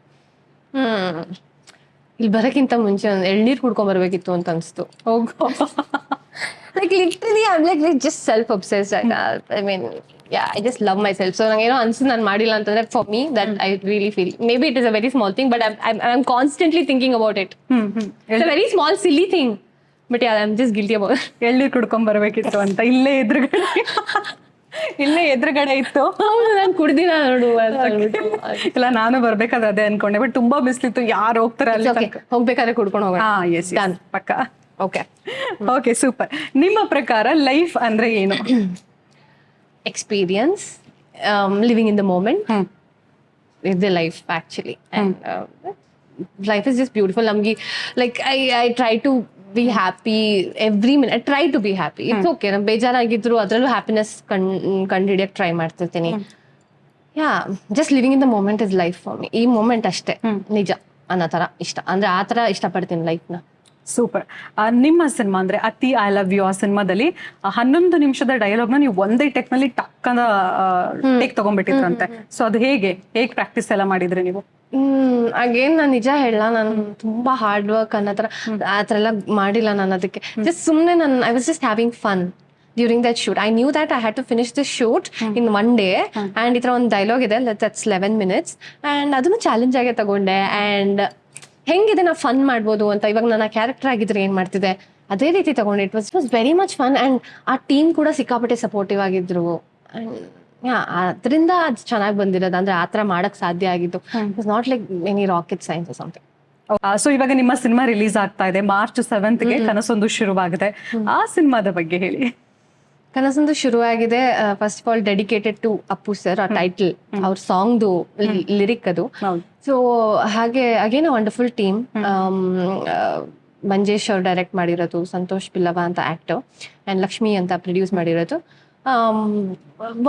[SPEAKER 2] ಇಲ್ಲಿ ಬರೋಕ್ಕಿಂತ ಮುಂಚೆ ಒಂದು ಎಳ್ನೀರು ಕುಡ್ಕೊಂಡ್ ಬರ್ಬೇಕಿತ್ತು ಅಂತ ಅನ್ಸ್ತು. Like literally I'm like just self obsessed. I mean, yeah, I just love myself. So nange eno ansu nan madilla antandre, for me that I really feel maybe it is a very small thing, but I'm constantly thinking about it. It's a very small silly thing, but yeah, I'm just guilty about it.
[SPEAKER 1] ಎಳ್ನೀರು ಕುಡ್ಕೊಂಡ್ ಬರ್ಬೇಕಿತ್ತು ಅಂತ ಇಲ್ಲೇ ಎದುರುಗಡೆ ಇಲ್ಲೇ ಎದುರುಗಡೆ ಇತ್ತು.
[SPEAKER 2] ಹೌದು, ನಾನು ಕುಡ್ದಿನ ನೋಡು ಅಂತ ಹೇಳ್ಬಿಟ್ಟು.
[SPEAKER 1] ಇಲ್ಲ ನಾನು ಬರ್ಬೇಕಾದ್ರೆ ಅದೇ ಅನ್ಕೊಂಡೆ, ಬಟ್ ತುಂಬಾ ಬಿಸ್ಲಿತ್ತು, ಯಾರು ಹೋಗ್ತಾರೆ ಅಲ್ಲಿ
[SPEAKER 2] Okay, ಹೋಗ್ಬೇಕಾದ್ರೆ ಕುಡ್ಕೊಂಡು ಹೋಗೋಣ.
[SPEAKER 1] ಹಾ ಎಸ್ ಪಕ್ಕ.
[SPEAKER 2] ಓಕೆ.
[SPEAKER 1] Okay super. ನಿಮ್ಮ ಪ್ರಕಾರ ಲೈಫ್ ಅಂದ್ರೆ ಏನು?
[SPEAKER 2] Experience, living in the moment is the life actually. And life is just beautiful. Namgi like I try to be happy every minute. I try to be happy. It's okay. ನಾನು ಬೇಜಾರಾಗಿದ್ರು ಅದ್ರಲ್ಲೂ happiness ಕಂಡುಹಿಡಿಯಕ್ಕೆ try ಮಾಡ್ತಿರ್ತೀನಿ. Yeah, just living in the moment is life for me. ಈ moment ಅಷ್ಟೇ ನಿಜ ಅನ್ನೋ ತರ ಇಷ್ಟ, ಅಂದ್ರೆ ಆ ತರ ಇಷ್ಟಪಡ್ತೀನಿ ಲೈಫ್ನ.
[SPEAKER 1] ಸೂಪರ್. ನಿಮ್ಮ ಸಿನಿಮಾ ಅಂದ್ರೆ ಅತಿ ಐ ಲವ್ ಯು, ಆ ಸಿನಿಮಾದಲ್ಲಿ 11 ನಿಮಿಷದ ಡೈಲಾಗ್ನ ನೀವು ಒಂದೇ ಟೆಕ್ ನಲ್ಲಿ ಟಕ್ಕಂದ ಟೇಕ್ ತಗೊಂಡ್ಬಿಟ್ಟಿದ್ರಂತೆ. ಸೊ ಅದು ಹೇಗೆ ಪ್ರಾಕ್ಟೀಸ್ ಎಲ್ಲ ಮಾಡಿದ್ರಿ ನೀವು?
[SPEAKER 2] ಅಗೇನ್ ನಾನು ನಿಜ ಹೇಳಲ್ಲ, ನಾನು ತುಂಬಾ ಹಾರ್ಡ್ ವರ್ಕ್ ಅನ್ನೋ ತರ ಆತರ ಎಲ್ಲ ಮಾಡಿಲ್ಲ ನಾನು. ಅದಕ್ಕೆ ಜಸ್ಟ್ ಸುಮ್ನೆ ನಾನು I was just having fun during that shoot. I knew that I had to finish this shoot in 1 day. And ಈ ತರ ಒಂದು ಡೈಲಾಗ್ ಇದೆ, ದಟ್ಸ್ 11 minutes. ಅಂಡ್ ಅದನ್ನು ಚಾಲೆಂಜ್ ಆಗೇ ತಗೊಂಡೆ. ಅಂಡ್ ಹೆಂಗಿದೆ ನಾವು ಫನ್ ಮಾಡ್ಬೋದು ಅಂತ, ಇವಾಗ ನನ್ನ ಕ್ಯಾರೆಕ್ಟರ್ ಆಗಿದ್ರೆ ಏನ್ ಮಾಡ್ತಿದ್ದೆ ಅದೇ ರೀತಿ ತಗೊಂಡೆ. It was very much fun. And ಆ ಟೀಮ್ ಕೂಡ ಸಿಕ್ಕಾಪಟ್ಟೆ ಸಪೋರ್ಟಿವ್ ಆಗಿದ್ರು. ಅದರಿಂದ ಅದು ಚೆನ್ನಾಗಿ ಬಂದಿರೋದು, ಅಂದ್ರೆ ಆತರ ಮಾಡಕ್ ಸಾಧ್ಯ ಆಗಿತ್ತು. It's not like any rocket science or something.
[SPEAKER 1] So ಇವಾಗ ನಿಮ್ಮ ಸಿನಿಮಾ ರಿಲೀಸ್ ಆಗ್ತಾ ಇದೆ March 7th ಕನಸೊಂದು ಶುರುವಾಗಿದೆ. ಆ ಸಿನಿಮಾದ ಬಗ್ಗೆ ಹೇಳಿ.
[SPEAKER 2] ಕನಸೊಂದು ಶುರುವಾಗಿದೆ, first of all dedicated to Appu sir. ಆ ಟೈಟಲ್ ಅವ್ರ ಸಾಂಗ್ದು ಲಿರಿಕ್ ಅದು. ಸೊ ಹಾಗೆ ಅಗೇನ್ ವಂಡರ್ಫುಲ್ ಟೀಮ್. ಮಂಜೇಶ್ ಅವ್ರು ಡೈರೆಕ್ಟ್ ಮಾಡಿರೋದು, ಸಂತೋಷ್ ಪಿಲ್ಲವ ಅಂತ ಆಕ್ಟರ್, ಅಂಡ್ ಲಕ್ಷ್ಮಿ ಅಂತ ಪ್ರೊಡ್ಯೂಸ್ ಮಾಡಿರೋದು.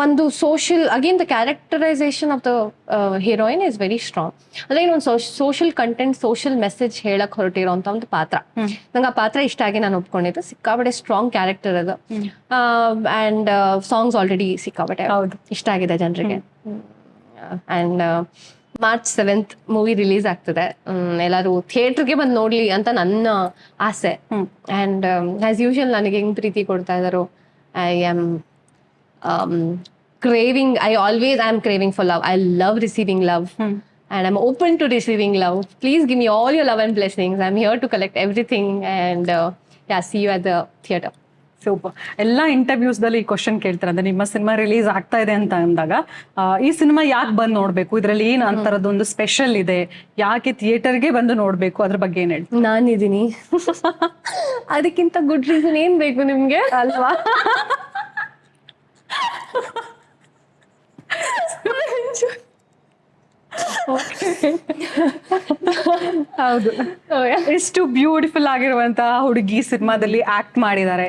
[SPEAKER 2] ಒಂದು social, again the characterisation of the heroine is very strong. ಅಂದ್ರೆ ಒಂದು ಸೋಷಿಯಲ್ ಕಂಟೆಂಟ್, ಸೋಷಿಯಲ್ ಮೆಸೇಜ್ ಹೇಳಕ್ ಹೊರಟಿರೋಂತ ಒಂದು ಪಾತ್ರ. ನಂಗೆ ಆ ಪಾತ್ರ ಇಷ್ಟ ಆಗಿ ನಾನು ಒಪ್ಕೊಂಡಿದ್ದು. ಸಿಕ್ಕಾಪಟ್ಟೆ ಸ್ಟ್ರಾಂಗ್ ಕ್ಯಾರೆಕ್ಟರ್ ಅದು. ಅಂಡ್ ಸಾಂಗ್ಸ್ ಆಲ್ರೆಡಿ ಸಿಕ್ಕಾಪಟ್ಟೆ ಇಷ್ಟ ಆಗಿದೆ ಜನರಿಗೆ. And March 7th movie release ಆಗ್ತದೆ. ಎಲ್ಲರೂ ಥಿಯೇಟರ್ಗೆ ಬಂದು ನೋಡ್ಲಿ ಅಂತ ನನ್ನ ಆಸೆ. ಅಂಡ್ ಆಸ್ ಯೂಶುವಲ್ ನನಗೆ ಹೆಂಗ್ ಪ್ರೀತಿ ಕೊಡ್ತಾ ಇದಾರೋ, I am craving, I am craving for love. I love receiving love. And I'm open to receiving love. Please give me all your love and blessings. I'm here to collect everything. And see you at the theater.
[SPEAKER 1] Super. ಎಲ್ಲ interviews ದಲ್ಲಿ ಈ question ಕೇಳ್ತಾರೆ, ಅಂದ್ರೆ ನಿಮ್ಮ cinema release ಆಗ್ತಾ ಇದೆ ಅಂತ ಅಂದಾಗ ಈ ಸಿನಿಮಾ ಯಾಕೆ ಬಂದು ನೋಡ್ಬೇಕು, ಇದ್ರಲ್ಲಿ ಏನ್ ಅಂತರದೊಂದು ಸ್ಪೆಷಲ್ ಇದೆ, ಯಾಕೆ ಥಿಯೇಟರ್ಗೆ ಬಂದು ನೋಡ್ಬೇಕು, ಅದ್ರ ಬಗ್ಗೆ ಏನ್ ಹೇಳಿ?
[SPEAKER 2] ನಾನಿದ್ದೀನಿ, ಅದಕ್ಕಿಂತ ಗುಡ್ ರೀಸನ್ ಏನ್ ಬೇಕು ನಿಮ್ಗೆ ಅಲ್ವಾ?
[SPEAKER 1] ಹೌದು, ಎಷ್ಟು ಬ್ಯೂಟಿಫುಲ್ ಆಗಿರುವಂತಹ ಹುಡುಗಿ ಸಿನಿಮಾದಲ್ಲಿ ಆಕ್ಟ್ ಮಾಡಿದ್ದಾರೆ.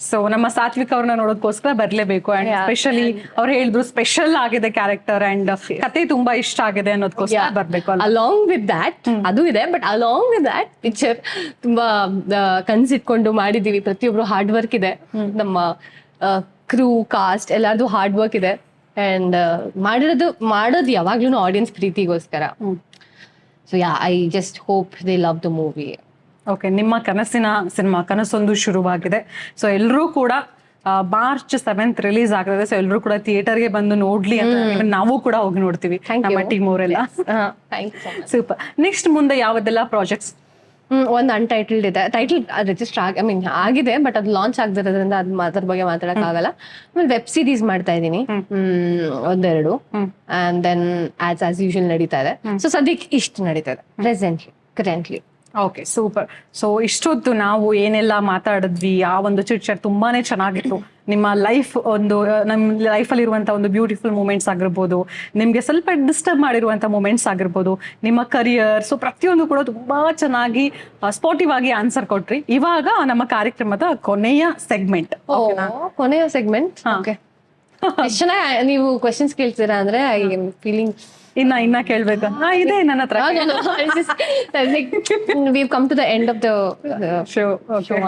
[SPEAKER 1] ಸೊ ನಮ್ಮ ಸಾತ್ವಿಕ್ ಅವ್ರನ್ನ ನೋಡೋದಕ್ಕೋಸ್ಕರ ಬರ್ಲೇಬೇಕು. ಅಂಡ್ ಸ್ಪೆಷಲಿ ಅವ್ರು ಹೇಳಿದ್ರು ಸ್ಪೆಷಲ್ ಆಗಿದೆ ಕ್ಯಾರೆಕ್ಟರ್, ಅಂಡ್ ಕತೆ ತುಂಬಾ ಇಷ್ಟ ಆಗಿದೆ ಅನ್ನೋದಕ್ಕೋಸ್ಕರ ಬರ್ಬೇಕು.
[SPEAKER 2] ಅಲಾಂಗ್ ವಿತ್ ದ್ಯಾಟ್ ಅದು ಇದೆ, but along with that picture ತುಂಬಾ ಕನ್ಸಿಟ್ಕೊಂಡು ಮಾಡಿದೀವಿ. ಪ್ರತಿಯೊಬ್ರು ಹಾರ್ಡ್ ವರ್ಕ್ ಇದೆ, ನಮ್ಮ ಕ್ರೂ ಕಾಸ್ಟ್ ಎಲ್ಲಾರ್ದು ಹಾರ್ಡ್ ವರ್ಕ್ ಇದೆ. ಅಂಡ್ ಮಾಡೋದು ಯಾವಾಗ್ಲೂ ಆಡಿಯನ್ಸ್ ಪ್ರೀತಿಗೋಸ್ಕರ. So I just hope they love the movie.
[SPEAKER 1] Okay, ನಿಮ್ಮ ಕನಸಿನ ಸಿನಿಮಾ ಕನಸೊಂದು ಶುರುವಾಗಿದೆ. ಸೊ ಎಲ್ಲರೂ ಕೂಡ March 7th ರಿಲೀಸ್ ಆಗ್ತದೆ. ಸೊ ಎಲ್ಲರೂ ಕೂಡ ಥಿಯೇಟರ್ಗೆ ಬಂದು ನೋಡ್ಲಿ ಅಂತ ನಾವು ಕೂಡ ಹೋಗಿ ನೋಡ್ತೀವಿ, ನಮ್ಮ ಟೀಮ್ ಅವರೆಲ್ಲ. ಸೂಪರ್. ನೆಕ್ಸ್ಟ್ ಮುಂದೆ ಯಾವ್ದೆಲ್ಲ ಪ್ರಾಜೆಕ್ಟ್ಸ್?
[SPEAKER 2] ಒಂದು ಅನ್ಟೈಟಲ್ಡ್ ಇದೆ. ಟೈಟಲ್ ರಿಜಿಸ್ಟರ್ ಆಗಿದೆ, ಬಟ್ ಅದು ಲಾಂಚ್ ಆಗದಿರೋದ್ರಿಂದ ಅದ್ರ ಬಗ್ಗೆ ಮಾತಾಡಕ್ ಆಗಲ್ಲ. ಆಮೇಲೆ ವೆಬ್ ಸೀರೀಸ್ ಮಾಡ್ತಾ ಇದ್ದೀನಿ ಒಂದೆರಡು. ಅಂಡ್ ದೆನ್ ಆಸ್ ಯೂಶುವಲ್ ನಡೀತಾ ಇದೆ. ಸೊ ಸದ್ಯಕ್ಕೆ ಇಷ್ಟು ನಡೀತಾ ಇದೆ ಕರೆಂಟ್ಲಿ.
[SPEAKER 1] Okay, super. ಸೊ ಇಷ್ಟೊತ್ತು ನಾವು ಏನೆಲ್ಲ ಮಾತಾಡಿದ್ವಿ, ಆ ಒಂದು ಚಿಟ್ ತುಂಬಾನೇ ಚೆನ್ನಾಗಿತ್ತು. ನಿಮ್ಮ ಲೈಫ್ ನಮ್ಮ ಲೈಫಲ್ಲಿ ಇರುವಂತ ಒಂದು ಬ್ಯೂಟಿಫುಲ್ ಮೂಮೆಂಟ್ಸ್ ಆಗಿರ್ಬೋದು, ನಿಮ್ಗೆ ಸ್ವಲ್ಪ ಡಿಸ್ಟರ್ಬ್ ಮಾಡಿರುವಂತ ಮೂಮೆಂಟ್ಸ್ ಆಗಿರ್ಬೋದು, ನಿಮ್ಮ ಕರಿಯರ್, ಸೊ ಪ್ರತಿಯೊಂದು ಕೂಡ ತುಂಬಾ ಚೆನ್ನಾಗಿ ಸ್ಪಾಟಿವ್ ಆಗಿ ಆನ್ಸರ್ ಕೊಟ್ರಿ. ಇವಾಗ ನಮ್ಮ ಕಾರ್ಯಕ್ರಮದ ಕೊನೆಯ ಸೆಗ್ಮೆಂಟ್.
[SPEAKER 2] ಓಕೆ, ಎಷ್ಟು ಚೆನ್ನಾಗಿ ನೀವು ಕ್ವೆಶನ್ಸ್ ಕೇಳ್ತೀರಾ ಅಂದ್ರೆ ಐ ಆಮ್ ಫೀಲಿಂಗ್
[SPEAKER 1] ಇನ್ನ ಕೇಳ್ಬೇಕು ಇದೆ ನನ್ನ ಹತ್ರ.
[SPEAKER 2] we've come to the end of the show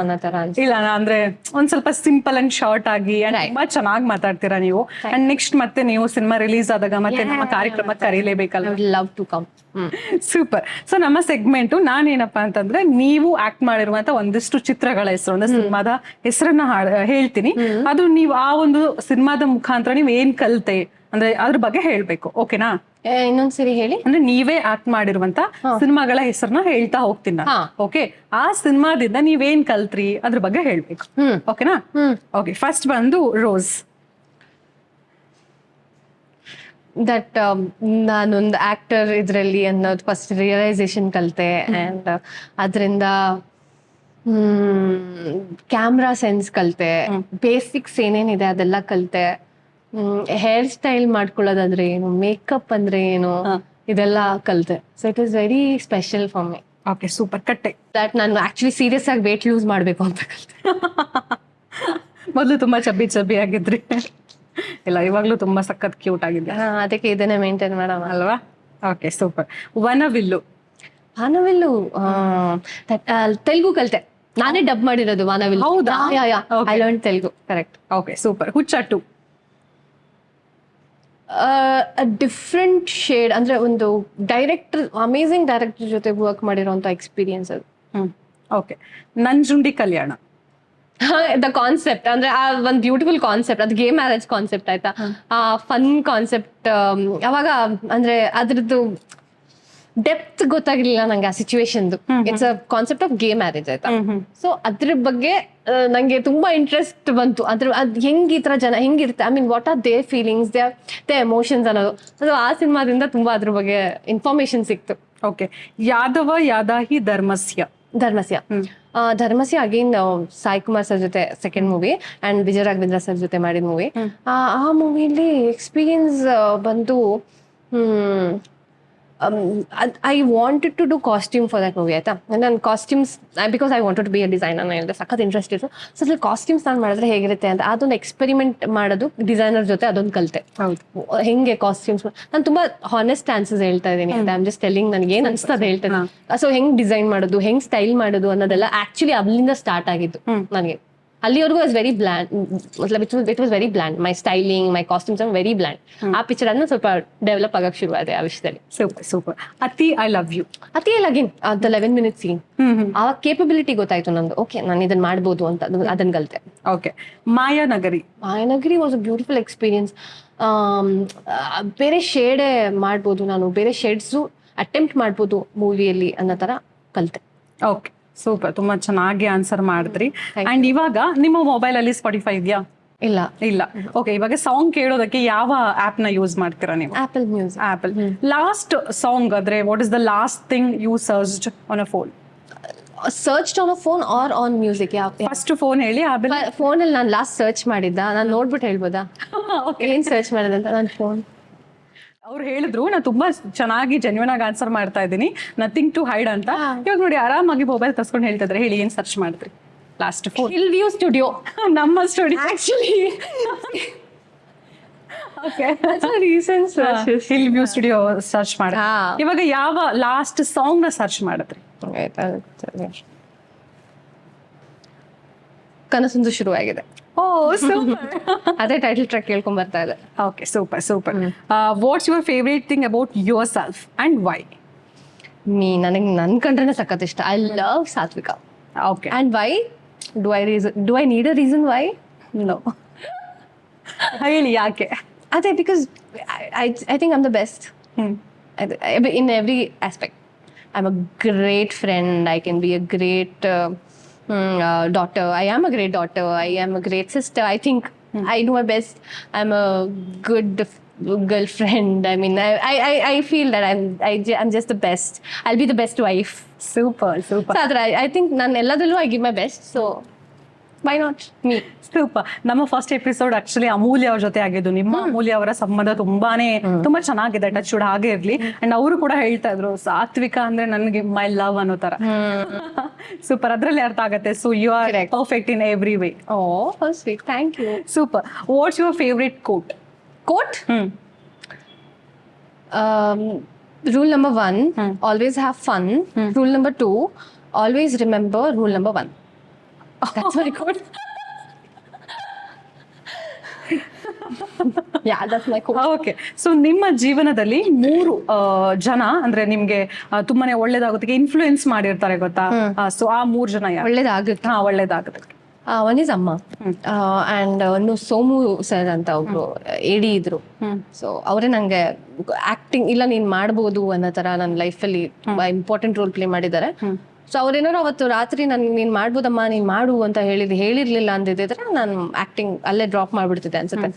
[SPEAKER 2] ಅನ್ನೋ ತರ.
[SPEAKER 1] ಇಲ್ಲ ಅಂದ್ರೆ ಒಂದ್ ಸ್ವಲ್ಪ ಸಿಂಪಲ್ ಅಂಡ್ ಶಾರ್ಟ್ ಆಗಿ ತುಂಬಾ ಚೆನ್ನಾಗಿ ಮಾತಾಡ್ತೀರಾ ನೀವು. ಅಂಡ್ ನೆಕ್ಸ್ಟ್ ಮತ್ತೆ ನೀವು ಸಿನಿಮಾ ರಿಲೀಸ್ ಆದಾಗ ಮತ್ತೆ ನಮ್ಮ ಕಾರ್ಯಕ್ರಮ ಕರೀಲೇಬೇಕಲ್ಲ.
[SPEAKER 2] Love to come.
[SPEAKER 1] Super. So ನಮ್ಮ ಸೆಗ್ಮೆಂಟ್ ನಾನೇನಪ್ಪಾ ಅಂತಂದ್ರೆ, ನೀವು ಆಕ್ಟ್ ಮಾಡಿರುವಂತ ಒಂದಿಷ್ಟು ಚಿತ್ರಗಳ ಹೆಸರು, ಅಂದ್ರೆ ಸಿನಿಮಾದ ಹೆಸರನ್ನ ಹೇಳ್ತೀನಿ. ಅದು ನೀವು ಆ ಒಂದು ಸಿನಿಮಾದ ಮುಖಾಂತರ ನೀವ್ ಏನ್ ಕಲ್ತೆ ಅಂದ್ರೆ ಅದ್ರ ಬಗ್ಗೆ ಹೇಳ್ಬೇಕು. ಓಕೆನಾ?
[SPEAKER 2] ಇನ್ನೊಂದ್ಸರಿ ಹೇಳಿ.
[SPEAKER 1] ಅಂದ್ರೆ ನೀವೇ ಆಕ್ಟ್ ಮಾಡಿರುವಂತ ಸಿನಿಮಾಗಳ ಹೆಸರನ್ನ ಹೇಳ್ತಾ ಹೋಗ್ತೀನಿ ನಾನು. ಓಕೆ, ಆ ಸಿನಿಮಾದಿಂದ ನೀವೇನ್ ಕಲ್ತ್ರಿ ಅದ್ರ ಬಗ್ಗೆ ಹೇಳ್ಬೇಕು. ಓಕೆನಾ? ಓಕೆ, ಫಸ್ಟ್ ಬಂದು ರೋಸ್.
[SPEAKER 2] ದಟ್ ನಾನೊಂದು ಆಕ್ಟರ್ ಇದರಲ್ಲಿ ಅನ್ನೋದು ಫಸ್ಟ್ ರಿಯಲೈಸೇಷನ್ ಕಲಿತೆ ಆ್ಯಂಡ್ ಅದರಿಂದ ಕ್ಯಾಮ್ರಾ ಸೆನ್ಸ್ ಕಲಿತೆ, ಬೇಸಿಕ್ಸ್ ಏನೇನಿದೆ ಅದೆಲ್ಲ ಕಲಿತೆ, ಹೇರ್ ಸ್ಟೈಲ್ ಮಾಡ್ಕೊಳ್ಳೋದಂದ್ರೆ ಏನು, ಮೇಕಪ್ ಅಂದ್ರೆ ಏನು, ಇದೆಲ್ಲ ಕಲಿತೆ. So it was very special for me.
[SPEAKER 1] Okay, super. ಕಟ್ಟೆ
[SPEAKER 2] ದಟ್ ನಾನು ಆಕ್ಚುಲಿ ಸೀರಿಯಸ್ ಆಗಿ ವೇಟ್ ಲೂಸ್ ಮಾಡಬೇಕು ಅಂತ ಕಲಿತೆ.
[SPEAKER 1] ಮೊದಲು ತುಂಬಾ ಚಬ್ಬಿ ಆಗಿದ್ರಿ, ಇಲ್ಲ ಇವಾಗ್ಲೂ ತುಂಬಾ ಸಖತ್ ಕ್ಯೂಟ್ ಆಗಿದೆ.
[SPEAKER 2] ಅದಕ್ಕೆ ಇದನ್ನೇ ಮೇಂಟೈನ್ ಮಾಡೋಣ
[SPEAKER 1] ಅಲ್ವಾ? Okay, super. ವನವಿಲ್ಲು.
[SPEAKER 2] ವಾನವಿಲ್ಲು ತೆಲುಗು ಕಲಿತೆ, ನಾನೇ ಡಬ್ ಮಾಡಿರೋದು ವಾನವಿಲ್ಲು.
[SPEAKER 1] ಹೌದಾ?
[SPEAKER 2] I learn Telugu. Correct.
[SPEAKER 1] Okay, super. ಹುಚ್ಚಟ್ಟು.
[SPEAKER 2] ಡಿಫ್ರೆಂಟ್ ಶೇಡ್, ಅಂದ್ರೆ ಒಂದು ಡೈರೆಕ್ಟರ್, ಅಮೇಸಿಂಗ್ ಡೈರೆಕ್ಟರ್ ಜೊತೆ ವರ್ಕ್ ಮಾಡಿರೋಂಥ ಎಕ್ಸ್ಪೀರಿಯನ್ಸ್ ಅದು.
[SPEAKER 1] Okay. Nanjundi Kalyana.
[SPEAKER 2] The concept ಅಂದ್ರೆ ಆ ಒಂದು ಬ್ಯೂಟಿಫುಲ್ ಕಾನ್ಸೆಪ್ಟ್, ಅದು ಗೇ ಮ್ಯಾರೇಜ್ ಕಾನ್ಸೆಪ್ಟ್ ಆಯ್ತಾ, ಆ ಫನ್ ಕಾನ್ಸೆಪ್ಟ್. ಅವಾಗ ಅಂದ್ರೆ ಅದ್ರದ್ದು ಡೆಪ್ತ್ ಗೊತ್ತಾಗಿರ್ಲಿಲ್ಲ ನಂಗೆ ಆ ಸಿಚುವೇಶನ್ದು. ಇಟ್ಸ್ ಅ ಕಾನ್ಸೆಪ್ಟ್ ಆಫ್ ಗೇ ಮ್ಯಾರೇಜ್ ಆಯ್ತಾ. ಸೊ ಅದ್ರ ಬಗ್ಗೆ ನಂಗೆ ತುಂಬಾ ಇಂಟ್ರೆಸ್ಟ್ ಬಂತು. ಅದ್ ಹೆಂಗ್ ಈ ತರ ಜನ ಹೆಂಗಿರುತ್ತೆ, I mean what are they feelings, they emotions ಅನ್ನೋದು. ಸೊ ಆ ಸಿನಿಮಾದಿಂದ ತುಂಬಾ ಅದ್ರ ಬಗ್ಗೆ ಇನ್ಫಾರ್ಮೇಶನ್ ಸಿಕ್ತು.
[SPEAKER 1] Okay. Yadha Yadhahi Dharmasya.
[SPEAKER 2] Dharmasya again Sai Kumar sir ಜೊತೆ second movie and Vijaya Raghavendra sir ಜೊತೆ ಮಾಡಿದ ಮೂವಿ. ಆ ಮೂವಿಲಿ ಎಕ್ಸ್ಪೀರಿಯನ್ಸ್ ಬಂದು I wanted to do costume for that movie ಆಯ್ತಾ. ನಾನು costumes because I wanted to be a designer ಹೇಳಿದೆ, ಸಖತ್ ಇಂಟ್ರೆಸ್ಟ್ ಇತ್ತು. ಸೊ ಅದ್ರಲ್ಲಿ ಕಾಸ್ಟ್ಯೂಮ್ಸ್ ನಾನು ಮಾಡಿದ್ರೆ ಹೇಗಿರುತ್ತೆ ಅಂತ ಅದೊಂದು ಎಕ್ಸ್ಪೆರಿಮೆಂಟ್ ಮಾಡೋದು ಡಿಸೈನರ್ ಜೊತೆ, ಅದೊಂದು ಕಲಿತೆ. ಹೆಂಗೆ ಕಾಸ್ಟ್ಯೂಮ್ಸ್ ನಾನು ತುಂಬಾ ಹಾನೆಸ್ಟ್ ಆನ್ಸರ್ಸ್ ಹೇಳ್ತಾ ಇದ್ದೀನಿ. ಐ ಆಮ್ ಜಸ್ಟ್ ಟೆಲ್ಲಿಂಗ್ ನನಗೆ ಏನ್ ಅನ್ಸ್ತದೆ ಹೇಳ್ತೇನೆ. ಸೊ ಹೆಂಗ್ ಡಿಸೈನ್ ಮಾಡೋದು, ಹೆಂಗ್ ಸ್ಟೈಲ್ ಮಾಡೋದು ಅನ್ನೋದೆಲ್ಲ ಆಕ್ಚುಲಿ ಅಲ್ಲಿಂದ ಸ್ಟಾರ್ಟ್ ಆಗಿದ್ದು ನನಗೆ. ಅಲ್ಲಿವರೆಗೂ was very bland, it was very bland. My styling, my costumes are very bland. ಆ ಪಿಕ್ಚರ್ ಅದನ್ನ ಸ್ವಲ್ಪ ಡೆವಲಪ್ ಆಗಕ್ಕೆ ಶುರು ಆಗಿದೆ ಆ ವಿಷಯದಲ್ಲಿ.
[SPEAKER 1] ಸೂಪರ್. ಅತಿ ಐ ಲವ್ ಯು.
[SPEAKER 2] ಅತಿ ಅಗೇನ್ ದ 11 minute ಸೀನ್, ಆ ಕೇಪಬಿಲಿಟಿ ಗೊತ್ತಾಯ್ತು ನಂದು. ಓಕೆ, ನಾನು ಇದನ್ನ ಮಾಡ್ಬೋದು ಅಂತ ಅದನ್ನ ಕಲಿತೆ.
[SPEAKER 1] Okay. Mayanagari
[SPEAKER 2] was a beautiful experience. ಬೇರೆ ಶೇಡೇ ಮಾಡ್ಬೋದು ನಾನು, ಬೇರೆ ಶೇಡ್ಸು ಅಟೆಂಪ್ಟ್ ಮಾಡ್ಬೋದು ಮೂವಿಯಲ್ಲಿ ಅನ್ನೋ ತರ ಕಲಿತೆ.
[SPEAKER 1] Okay, super. ತುಂಬಾ ಚೆನ್ನಾಗಿ ಆನ್ಸರ್ ಮಾಡಿದ್ರಿ. ಅಂಡ್ ಇವಾಗ ನಿಮ್ಮ ಮೊಬೈಲ್ ಅಲ್ಲಿ ಸ್ಪಾಟಿಫೈ ಇದೆಯಾ? ಇಲ್ಲ. ಓಕೆ, ಇವಾಗ ಸಾಂಗ್ ಕೇಳೋದಕ್ಕೆ ಯಾವ ಆಪ್ ನ ಯೂಸ್ ಮಾಡ್ತೀರಾ ನೀವು?
[SPEAKER 2] Apple music.
[SPEAKER 1] Apple. Last song ಆದ್ರೆ what is the last thing you searched on a phone?
[SPEAKER 2] Searched on a phone or on music?
[SPEAKER 1] First phone ಹೇಳಿ, ಆಮೇಲೆ
[SPEAKER 2] ಫೋನ್ ಅಲ್ಲಿ ನಾನು ಲಾಸ್ಟ್ ಸರ್ಚ್ ಮಾಡಿದ್ದ, ನಾನು ನೋಡ್ಬಿಟ್ಟು ಹೇಳ್ಬೋದಾ ಏನ್ ಸರ್ಚ್ ಮಾಡಿದಂತ? ನನ್ನ ಫೋನ್.
[SPEAKER 1] ಅವ್ರು ಹೇಳಿದ್ರು ನಾನು ತುಂಬಾ ಚೆನ್ನಾಗಿ ಜೆನ್ಯೂನ್ ಆಗಿ ಆನ್ಸರ್ ಮಾಡ್ತಾ ಇದ್ದೀನಿ, ನಥಿಂಗ್ ಟು ಹೈಡ್ ಅಂತ. ಇವಾಗ ನೋಡಿ, ಆರಾಮಾಗಿ ಮೊಬೈಲ್ ತಸ್ಕೊಂಡು ಹೇಳ್ತಾ ಇದ್ರೆ, ಹೇಳಿ ಏನ್ ಸರ್ಚ್ ಮಾಡಿದ್ರಿ last phone?
[SPEAKER 2] Hill View Studio.
[SPEAKER 1] ನಮ್ಮ studio
[SPEAKER 2] actually.
[SPEAKER 1] Okay, recent Hill View Studio search ಮಾಡಿ. ಇವಾಗ ಯಾವ ಲಾಸ್ಟ್ ಸಾಂಗ್ ನ ಸರ್ಚ್ ಮಾಡಿದ್ರಿ?
[SPEAKER 2] ಕನಸೊಂದು ಶುರುವಾಗಿದೆ.
[SPEAKER 1] ಸೂಪರ್.
[SPEAKER 2] ಅದೇ ಟೈಟಲ್ ಟ್ರ್ಯಾಕ್ ಕೇಳ್ಕೊಂಡ್ ಬರ್ತಾ ಇದೆ.
[SPEAKER 1] Okay, super. What's your favourite thing about yourself and why?
[SPEAKER 2] ನನಗೆ ನನ್ ಕಂಡ್ರೆ ಸಖತ್ ಇಷ್ಟ. I love Sathvika.
[SPEAKER 1] Okay.
[SPEAKER 2] And why? Do I need a reason why?
[SPEAKER 1] No. ಹೇಳಿ ಯಾಕೆ?
[SPEAKER 2] ಅದೇ because I think I'm the best in every aspect. I'm a great friend. I can be a great daughter. I am a great daughter. I am a great sister. I think I do my best. I'm a good girlfriend. I mean, I feel that I'm just the best. I'll be the best wife.
[SPEAKER 1] Super. So
[SPEAKER 2] I think nan elladallu I give my best. So why not me?
[SPEAKER 1] Super. ನಮ್ಮ first episode actually ಅಮೂಲ್ಯ ಅವ್ರ ಜೊತೆ ಆಗಿದ್ದು. ನಿಮ್ಮ ಅಮೂಲ್ಯ ಅವರ ಸಂಬಂಧ ತುಂಬಾ ಚೆನ್ನಾಗಿದೆ, touch wood ಹಾಗೆ ಇರ್ಲಿ. ಅಂಡ್ ಅವರು ಕೂಡ ಹೇಳ್ತಾ ಇದ್ರು, ಸಾತ್ವಿಕ ಅಂದ್ರೆ ನನಗೆ ಮೈ ಲವ್ ಅನ್ನೋ ತರ. ಸೂಪರ್, ಅದ್ರಲ್ಲಿ ಅರ್ಥ ಆಗತ್ತೆ. So you are perfect in every way.
[SPEAKER 2] Oh, sweet. Thank you.
[SPEAKER 1] Super. What's your favourite quote?
[SPEAKER 2] Rule number 1, always have fun. Rule number 2, always remember rule number 1. That's my quote. Yeah, that's my quote.
[SPEAKER 1] Okay. So ನಿಮ್ಮ ಜೀವನದಲ್ಲಿ 3 ಜನ ಅಂದ್ರೆ ನಿಮ್ಗೆ ತುಂಬಾನೇ ಒಳ್ಳೇದಾಗೋದಕ್ಕೆ influence ಮಾಡಿರ್ತಾರೆ ಗೊತ್ತಾ? So ಆ 3 ಜನ ಯಾರು?
[SPEAKER 2] ಒಳ್ಳೇದಾಗುತ್ತೆ.
[SPEAKER 1] ಒಳ್ಳೇದಾಗುತ್ತೆ.
[SPEAKER 2] ಒನ್ ಇಸ್ ಅಮ್ಮ, ಅಂಡ್ ಒಂದು ಸೋಮು ಸರ್ ಅಂತ ಒಬ್ರು ಎಡಿ ಇದ್ರು. ಸೊ ಅವರೇ ನಂಗೆ ಆಕ್ಟಿಂಗ್ ಇಲ್ಲ ನೀನ್ ಮಾಡ್ಬೋದು ಅನ್ನೋ ತರ ನನ್ನ ಲೈಫಲ್ಲಿ ತುಂಬಾ ಇಂಪಾರ್ಟೆಂಟ್ ರೋಲ್ ಪ್ಲೇ ಮಾಡಿದ್ದಾರೆ. ಸೊ ಅವ್ರೇನಾರು ಅವತ್ತು ರಾತ್ರಿ ನೀನ್ ಮಾಡ್ಬೋದಮ್ಮ ನೀನ್ ಮಾಡು ಅಂತ ಹೇಳಿರ್ಲಿಲ್ಲ ಅಂದಿದ್ರೆ ನಾನು ಆಕ್ಟಿಂಗ್ ಅಲ್ಲೇ ಡ್ರಾಪ್ ಮಾಡ್ಬಿಡ್ತಿದ್ದೆ ಅನ್ಸುತ್ತೆ.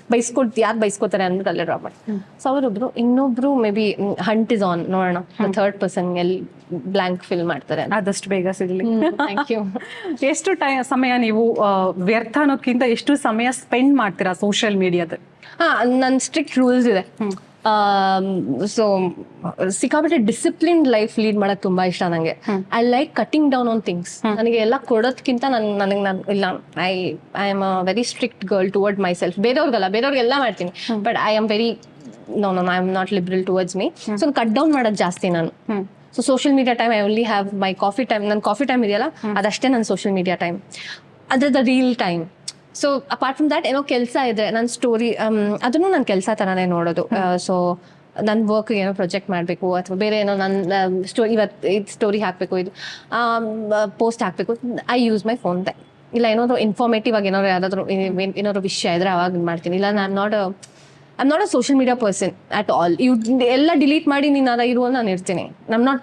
[SPEAKER 2] ಯಾರು ಬೈಸ್ಕೋತಾರೆ ಅಂದ್ಬಿಟ್ಟು ಅಲ್ಲೇ ಡ್ರಾಪ್ ಮಾಡಿ. ಸೊ ಅವರೊಬ್ರು ಇನ್ನೊಬ್ರು maybe hunt is on, ನೋಡೋಣ ಥರ್ಡ್ ಪರ್ಸನ್ ಎಲ್ಲಿ ಬ್ಲಾಂಕ್ ಫಿಲ್ ಮಾಡ್ತಾರೆ
[SPEAKER 1] ಆದಷ್ಟು ಬೇಗ ಸಿಗ್ಲಿ.
[SPEAKER 2] Thank you.
[SPEAKER 1] ಎಷ್ಟು ಸಮಯ ನೀವು ವ್ಯರ್ಥ ಅನ್ನೋದ್ಕಿಂತ ಎಷ್ಟು ಸಮಯ ಸ್ಪೆಂಡ್ ಮಾಡ್ತೀರಾ ಸೋಷಿಯಲ್ ಮೀಡಿಯಾದಲ್ಲಿ?
[SPEAKER 2] ನನ್ ಸ್ಟ್ರಿಕ್ಟ್ ರೂಲ್ಸ್ ಇದೆ. ಸೊ ಸಿಕ್ಕಾಪಟ್ಟೆ ಡಿಸಿಪ್ಲಿನ್ ಲೈಫ್ ಲೀಡ್ ಮಾಡಕ್ ತುಂಬಾ ಇಷ್ಟ ನಂಗೆ. I like cutting down on things. ನನಗೆ ಎಲ್ಲ ಕೊಡೋದ್ಕಿಂತ ನನಗೆ ಇಲ್ಲ, I am a very strict girl toward myself. ಬೇರೆಯವ್ರಿಗೆಲ್ಲ ಮಾಡ್ತೀನಿ, but I am very I am not liberal towards me. So cut down ಮಾಡೋದು ಜಾಸ್ತಿ ನಾನು. So social media time I only have my coffee time. ನನ್ನ coffee time ಇದೆಯಲ್ಲ ಅದಷ್ಟೇ ನನ್ನ social media time. ಅದ್ರದ reel time. So apart from that ಏನೋ ಕೆಲಸ ಇದ್ರೆ ನನ್ನ ಸ್ಟೋರಿ ಅದನ್ನು ನನ್ನ ಕೆಲಸ ಥರನೇ ನೋಡೋದು. ಸೊ ನನ್ನ ವರ್ಕ್ ಏನೋ ಪ್ರೊಜೆಕ್ಟ್ ಮಾಡಬೇಕು ಅಥವಾ ಬೇರೆ ಏನೋ ನನ್ನ ಸ್ಟೋರಿ, ಇವತ್ತು ಇದು ಸ್ಟೋರಿ ಹಾಕಬೇಕು, ಇದು ಪೋಸ್ಟ್ ಹಾಕಬೇಕು, I use my phone time. ಇಲ್ಲ ಏನಾದ್ರು ಇನ್ಫಾರ್ಮೇಟಿವ್ ಆಗಿ ಏನಾದ್ರು ವಿಷಯ ಇದ್ರೆ ಅವಾಗ ಮಾಡ್ತೀನಿ. ಇಲ್ಲ I am not a social media person at all. ಎಲ್ಲ ಡಿಲೀಟ್ ಮಾಡಿ ನೀನು ಅದ ಇರುವಂತ ನಾನು ಇರ್ತೀನಿ. I am not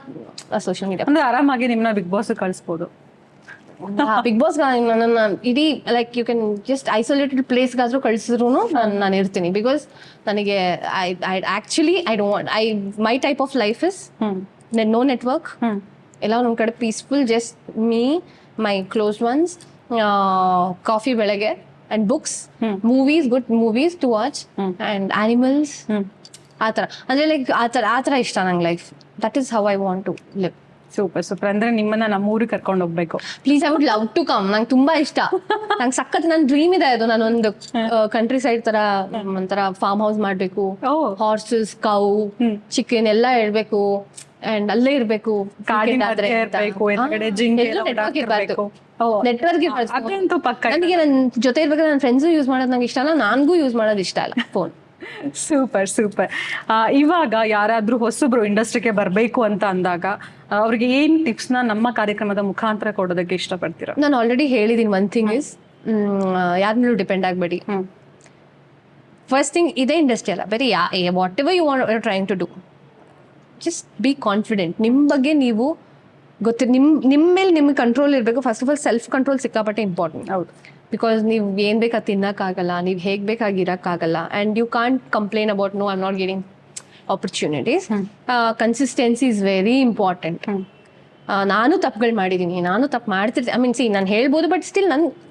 [SPEAKER 2] a social media.
[SPEAKER 1] ಅಂದ್ರೆ ಆರಾಮಾಗಿ ನಿಮ್ಮನ್ನ ಬಿಗ್ ಬಾಸ್ ಕಳಿಸ್ಬೋದು.
[SPEAKER 2] ಬಿಗ್ ಬಾಸ್ ನನ್ನ ಇಡೀ like you can just isolated ಪ್ಲೇಸ್ಗಾದ್ರೂ ಕಳಿಸಿದ್ರು ನಾನು ಇರ್ತೀನಿ. ಬಿಕಾಸ್ ನನಗೆ I don't want my type of life is no network, ಎಲ್ಲ ಒಂದ್ ಕಡೆ peaceful, just me, my close ones, coffee ಬೆಳಗ್ಗೆ and books, movies, good movies to watch and animals. ಆ ಥರ ಅಂದ್ರೆ ಲೈಕ್ ಆ ಥರ ಇಷ್ಟ ನಂಗೆ life. That is how I want to live.
[SPEAKER 1] Super. ಅಂದ್ರೆ ನಿಮ್ಮನ್ನ ನಮ್ಮ ಊರಿಗೆ ಕರ್ಕೊಂಡು ಹೋಗ್ಬೇಕು.
[SPEAKER 2] Please, I would love to come. ನಂಗೆ ತುಂಬಾ ಇಷ್ಟ. ನಂಗೆ ಸಖತ್ ನನ್ನ ಡ್ರೀಮ್ ಇದೆ ಅದು. ನಾನೊಂದು ಕಂಟ್ರಿ ಸೈಡ್ ತರ ಒಂಥರ ಫಾರ್ಮ್ ಹೌಸ್ ಮಾಡ್ಬೇಕು, ಹಾರ್ಸಸ್, ಕೌ, ಚಿಕನ್ ಎಲ್ಲ ಇಡ್ಬೇಕು ಅಂಡ್ ಅಲ್ಲೇ ಇರ್ಬೇಕು. ನೆಟ್ವರ್ಕ್ ನನಗೆ ನನ್ನ ಜೊತೆ ಇರ್ಬೇಕಾದ್ರೆ ನನ್ನ ಫ್ರೆಂಡ್ಸು ಯೂಸ್ ಮಾಡೋದು ನಂಗೆ ಇಷ್ಟ ಅಲ್ಲ, ನನ್ಗೂ ಯೂಸ್ ಮಾಡೋದು ಇಷ್ಟ ಅಲ್ಲ ಫೋನ್.
[SPEAKER 1] ಸೂಪರ್. ಇವಾಗ ಯಾರಾದ್ರೂ ಹೊಸಬ್ರು ಇಂಡಸ್ಟ್ರಿಗೆ ಬರ್ಬೇಕು ಅಂತ ಅಂದಾಗ ಅವ್ರಿಗೆ ಏನ್ ಟಿಪ್ಸ್ ನ ನಮ್ಮ ಕಾರ್ಯಕ್ರಮದ ಮುಖಾಂತರ ಕೊಡೋದಕ್ಕೆ ಇಷ್ಟಪಡ್ತೀರಾ?
[SPEAKER 2] ನಾನು ಆಲ್ರೆಡಿ ಹೇಳಿದೀನಿ. ಒನ್ ಥಿಂಗ್ ಇಸ್, ಯಾರ ಮೇಲೂ ಡಿಪೆಂಡ್ ಆಗಬೇಡಿ. ಫಸ್ಟ್ ಥಿಂಗ್, ಇದೇ ಇಂಡಸ್ಟ್ರಿ ಅಲ್ಲ, ಬೇರೆ whatever you want trying to do, just be confident. ನಿಮ್ಮ ಬಗ್ಗೆ ನೀವು ನಿಮ್ಮ ಮೇಲೆ ನಿಮ್ಗೆ ಕಂಟ್ರೋಲ್ ಇರಬೇಕು. First of all self control ಸಿಕ್ಕಾಪಟ್ಟೆ ಇಂಪಾರ್ಟೆಂಟ್. ಹೌದು. ಬಿಕಾಸ್ ನೀವು ಏನ್ ಬೇಕಾ ತಿನ್ನಕ್ಕಾಗಲ್ಲ, ನೀವು ಹೇಗ್ ಬೇಕಾಗಿರಕ್ಕಾಗಲ್ಲ. And you can't complain about no I am not getting opportunities. Consistency is very important. ನಾನು ತಪ್ಪುಗಳು ಮಾಡಿದ್ದೀನಿ, ನಾನು ತಪ್ಪು ಮಾಡ್ತಿರ್ತೀನಿ. ಐ ಮೀನ್ ನಾನು ಹೇಳ್ಬೋದು, but still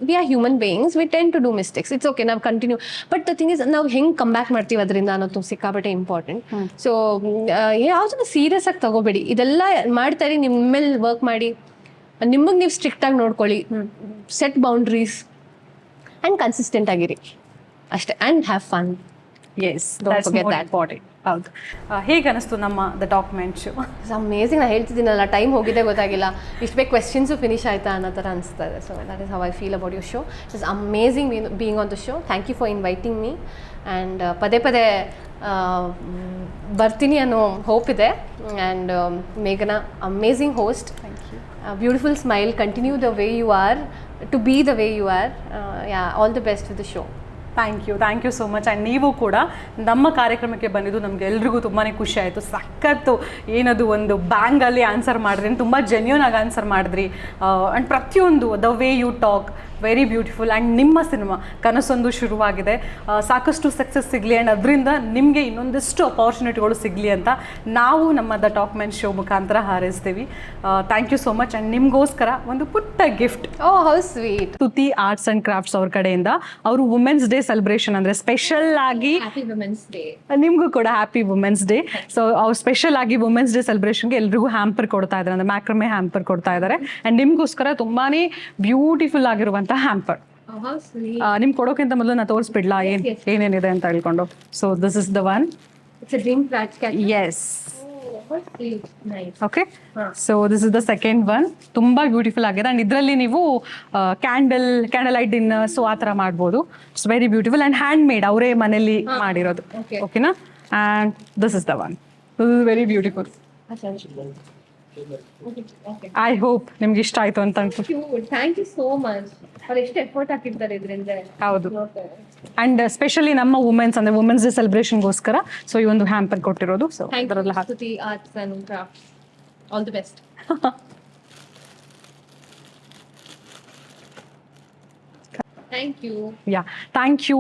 [SPEAKER 2] we are human beings, we tend to do mistakes. It's okay, ನಾವು continue. But the thing is, ನಾವು ಹೆಂಗೆ ಕಮ್ ಬ್ಯಾಕ್ ಮಾಡ್ತೀವಿ ಅದರಿಂದ ಅನ್ನೋದು ಸಿಕ್ಕಾಪಟ್ಟೆ ಇಂಪಾರ್ಟೆಂಟ್. ಸೊ ಯಾವುದನ್ನು ಸೀರಿಯಸ್ ಆಗಿ ತಗೋಬೇಡಿ. ಇದೆಲ್ಲ ಮಾಡ್ತಾ ಇರಿ, ನಿಮ್ಮ ಮೇಲೆ ವರ್ಕ್ ಮಾಡಿ, ನಿಮಗೆ ನೀವು ಸ್ಟ್ರಿಕ್ಟ್ ಆಗಿ ನೋಡ್ಕೊಳ್ಳಿ, ಸೆಟ್ ಬೌಂಡ್ರೀಸ್ ಅಂಡ್ ಕನ್ಸಿಸ್ಟೆಂಟ್ ಆಗಿರಿ ಅಷ್ಟೇ. And have fun.
[SPEAKER 1] Yes, that's more important. ಹೌದು. ಹೇಗೆ ಅನಿಸ್ತು ನಮ್ಮ the document show?
[SPEAKER 2] It's amazing. ನಾನು ಹೇಳ್ತಿದ್ದೀನಲ್ಲ, ಟೈಮ್ ಹೋಗಿದೆ ಗೊತ್ತಾಗಿಲ್ಲ. ಇಷ್ಟು ಬೇಗ ಕ್ವೆಶ್ಚನ್ಸು ಫಿನಿಶ್ ಆಯ್ತಾ ಅನ್ನೋ ಥರ ಅನಿಸ್ತದೆ. So that is how I feel about your show. It's amazing being on the show. Thank you for inviting me. And ಪದೇ ಬರ್ತೀನಿ ಅನ್ನೋ ಹೋಪ್ ಇದೆ. ಆ್ಯಂಡ್ ಮೇಘನಾ, amazing host. Thank you. Beautiful smile. Continue the way you are, to be the way you are. All the best with the show.
[SPEAKER 1] Thank you so much. And ನೀವು ಕೂಡ ನಮ್ಮ ಕಾರ್ಯಕ್ರಮಕ್ಕೆ ಬಂದಿದ್ದು ನಮ್ಗೆ ಎಲ್ರಿಗೂ ತುಂಬಾ ಖುಷಿ ಆಯಿತು. ಸಖತ್ತು ಏನದು ಒಂದು ಬ್ಯಾಂಗಲ್ಲಿ ಆನ್ಸರ್ ಮಾಡಿದ್ರಿ, ತುಂಬ ಜೆನ್ಯೂನ್ ಆಗಿ ಆನ್ಸರ್ ಮಾಡಿದ್ರಿ. ಆ್ಯಂಡ್ ಪ್ರತಿಯೊಂದು the way you talk very beautiful. And ನಿಮ್ಮ ಸಿನಿಮಾ ಕನಸೊಂದು ಶುರುವಾಗಿದೆ, ಸಾಕಷ್ಟು ಸಕ್ಸಸ್ ಸಿಗಲಿ ಆ್ಯಂಡ್ ಅದರಿಂದ ನಿಮಗೆ ಇನ್ನೊಂದಿಷ್ಟು ಅಪಾರ್ಚುನಿಟಿಗಳು ಸಿಗಲಿ ಅಂತ ನಾವು ನಮ್ಮ ದ ಡಾಕ್ಯುಮೆಂಟ್ ಶೋ ಮುಖಾಂತರ ಹಾರೈಸ್ತೀವಿ. Thank you so much. And ನಿಮಗೋಸ್ಕರ ಒಂದು ಪುಟ್ಟ gift.
[SPEAKER 2] Oh, how sweet.
[SPEAKER 1] Tuti arts and crafts ಅವ್ರ ಕಡೆಯಿಂದ ಅವರು ವುಮೆನ್ಸ್ ಡೇ ಸೆಲೆಬ್ರೇಷನ್ ಅಂದರೆ ಸ್ಪೆಷಲ್ ಆಗಿ ನಿಮಗೂ ಕೂಡ ಹ್ಯಾಪಿ ವುಮೆನ್ಸ್ ಡೇ. ಸೊ ಅವ್ರು ಸ್ಪೆಷಲ್ ಆಗಿ ವುಮೆನ್ಸ್ ಡೇ ಸೆಲೆಬ್ರೇಷನ್ಗೆ ಎಲ್ರಿಗೂ ಹ್ಯಾಂಪರ್ ಕೊಡ್ತಾ ಇದ್ದಾರೆ, ಅಂದರೆ ಮ್ಯಾಕ್ರಮೆ ಹ್ಯಾಂಪರ್ ಕೊಡ್ತಾ ಇದ್ದಾರೆ. ಆ್ಯಂಡ್ ನಿಮಗೋಸ್ಕರ ತುಂಬಾ ಬ್ಯೂಟಿಫುಲ್ ಆಗಿರುವಂಥ ಹ್ಯಾಂಪರ್. ನಿಮ್ಗೆ ಕೊಡೋಕ್ಕಿಂತ ಮೊದಲು ನಾನು ತೋರಿಸ್ಬಿಡ್ಲಾ ಏನೇನಿದೆ ಅಂತ ಹೇಳ್ಕೊಂಡು. So this is the one. Yes, okay. So this is the second one. ತುಂಬಾ ಬ್ಯೂಟಿಫುಲ್ ಆಗಿದೆ. ಅಂಡ್ ಇದರಲ್ಲಿ ನೀವು ಕ್ಯಾಂಡಲ್ ಲೈಟ್ ಡಿನ್ನರ್ ಸೊ ಆ ಥರ ಮಾಡ್ಬೋದು. It's very beautiful and handmade, ಅವರೇ ಮನೇಲಿ ಮಾಡಿರೋದು. ಓಕೆನಾ? And this is the one. This is very beautiful. I hope ನಿಮ್ಗೆ ಇಷ್ಟ ಆಯ್ತು ಅಂತ ಅನ್ಸುತ್ತೆ.
[SPEAKER 2] Thank you so much. ಅವ್ರು ಎಷ್ಟು ಎಫರ್ಟ್ ಹಾಕಿರ್ತಾರೆ ಇದರಿಂದ.
[SPEAKER 1] ಹೌದು. ಅಂಡ್ ಸ್ಪೆಷಲಿ ನಮ್ಮ ವುಮೆನ್ಸ್ ಅಂದ್ರೆ ವುಮೆನ್ಸ್ ಡೇ ಸೆಲೆಬ್ರೇಷನ್ಗೋಸ್ಕರ ಸೊ ಈ ಒಂದು ಹ್ಯಾಂಪರ್ ಕೊಟ್ಟಿರೋದು. ಸೊ ಅದರಲ್ಲಿ
[SPEAKER 2] arts and crafts. All the best. Thank you.
[SPEAKER 1] Yeah, thank you.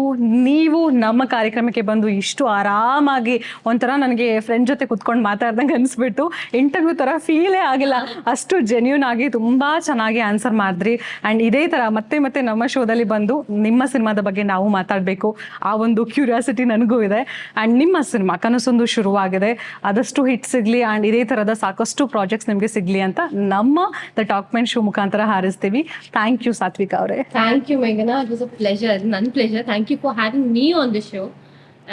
[SPEAKER 1] ನೀವು ನಮ್ಮ ಕಾರ್ಯಕ್ರಮಕ್ಕೆ ಬಂದು ಇಷ್ಟು ಆರಾಮಾಗಿ ಒಂಥರ ನನಗೆ ಫ್ರೆಂಡ್ ಜೊತೆ ಕುತ್ಕೊಂಡು ಮಾತಾಡ್ದಂಗೆ ಅನಿಸ್ಬಿಟ್ಟು ಇಂಟರ್ವ್ಯೂ ಥರ ಫೀಲೇ ಆಗಿಲ್ಲ. ಅಷ್ಟು ಜೆನ್ಯೂನ್ ಆಗಿ ತುಂಬ ಚೆನ್ನಾಗಿ ಆನ್ಸರ್ ಮಾಡಿದ್ರಿ. ಆ್ಯಂಡ್ ಇದೇ ಥರ ಮತ್ತೆ ಮತ್ತೆ ನಮ್ಮ ಶೋದಲ್ಲಿ ಬಂದು ನಿಮ್ಮ ಸಿನಿಮಾದ ಬಗ್ಗೆ ನಾವು ಮಾತಾಡಬೇಕು, ಆ ಒಂದು ಕ್ಯೂರಿಯಾಸಿಟಿ ನನಗೂ ಇದೆ. ಆ್ಯಂಡ್ ನಿಮ್ಮ ಸಿನಿಮಾ ಕನಸೊಂದು ಶುರುವಾಗಿದೆ, ಆದಷ್ಟು ಹಿಟ್ ಸಿಗಲಿ ಆ್ಯಂಡ್ ಇದೇ ಥರದ ಸಾಕಷ್ಟು ಪ್ರಾಜೆಕ್ಟ್ಸ್ ನಿಮಗೆ ಸಿಗಲಿ ಅಂತ ನಮ್ಮ ದ ಟಾಕ್ಮೆನ್ ಶೋ ಮುಖಾಂತರ ಹಾರೈಸ್ತೀವಿ. ಥ್ಯಾಂಕ್ ಯು ಸಾತ್ವಿಕಾ ಅವರೇ.
[SPEAKER 2] Thank you, Meghana. It was a pleasure, none pleasure. Thank you for having me on the show.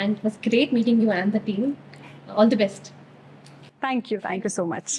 [SPEAKER 2] And it was great meeting you and the team. All the best.
[SPEAKER 1] Thank you so much.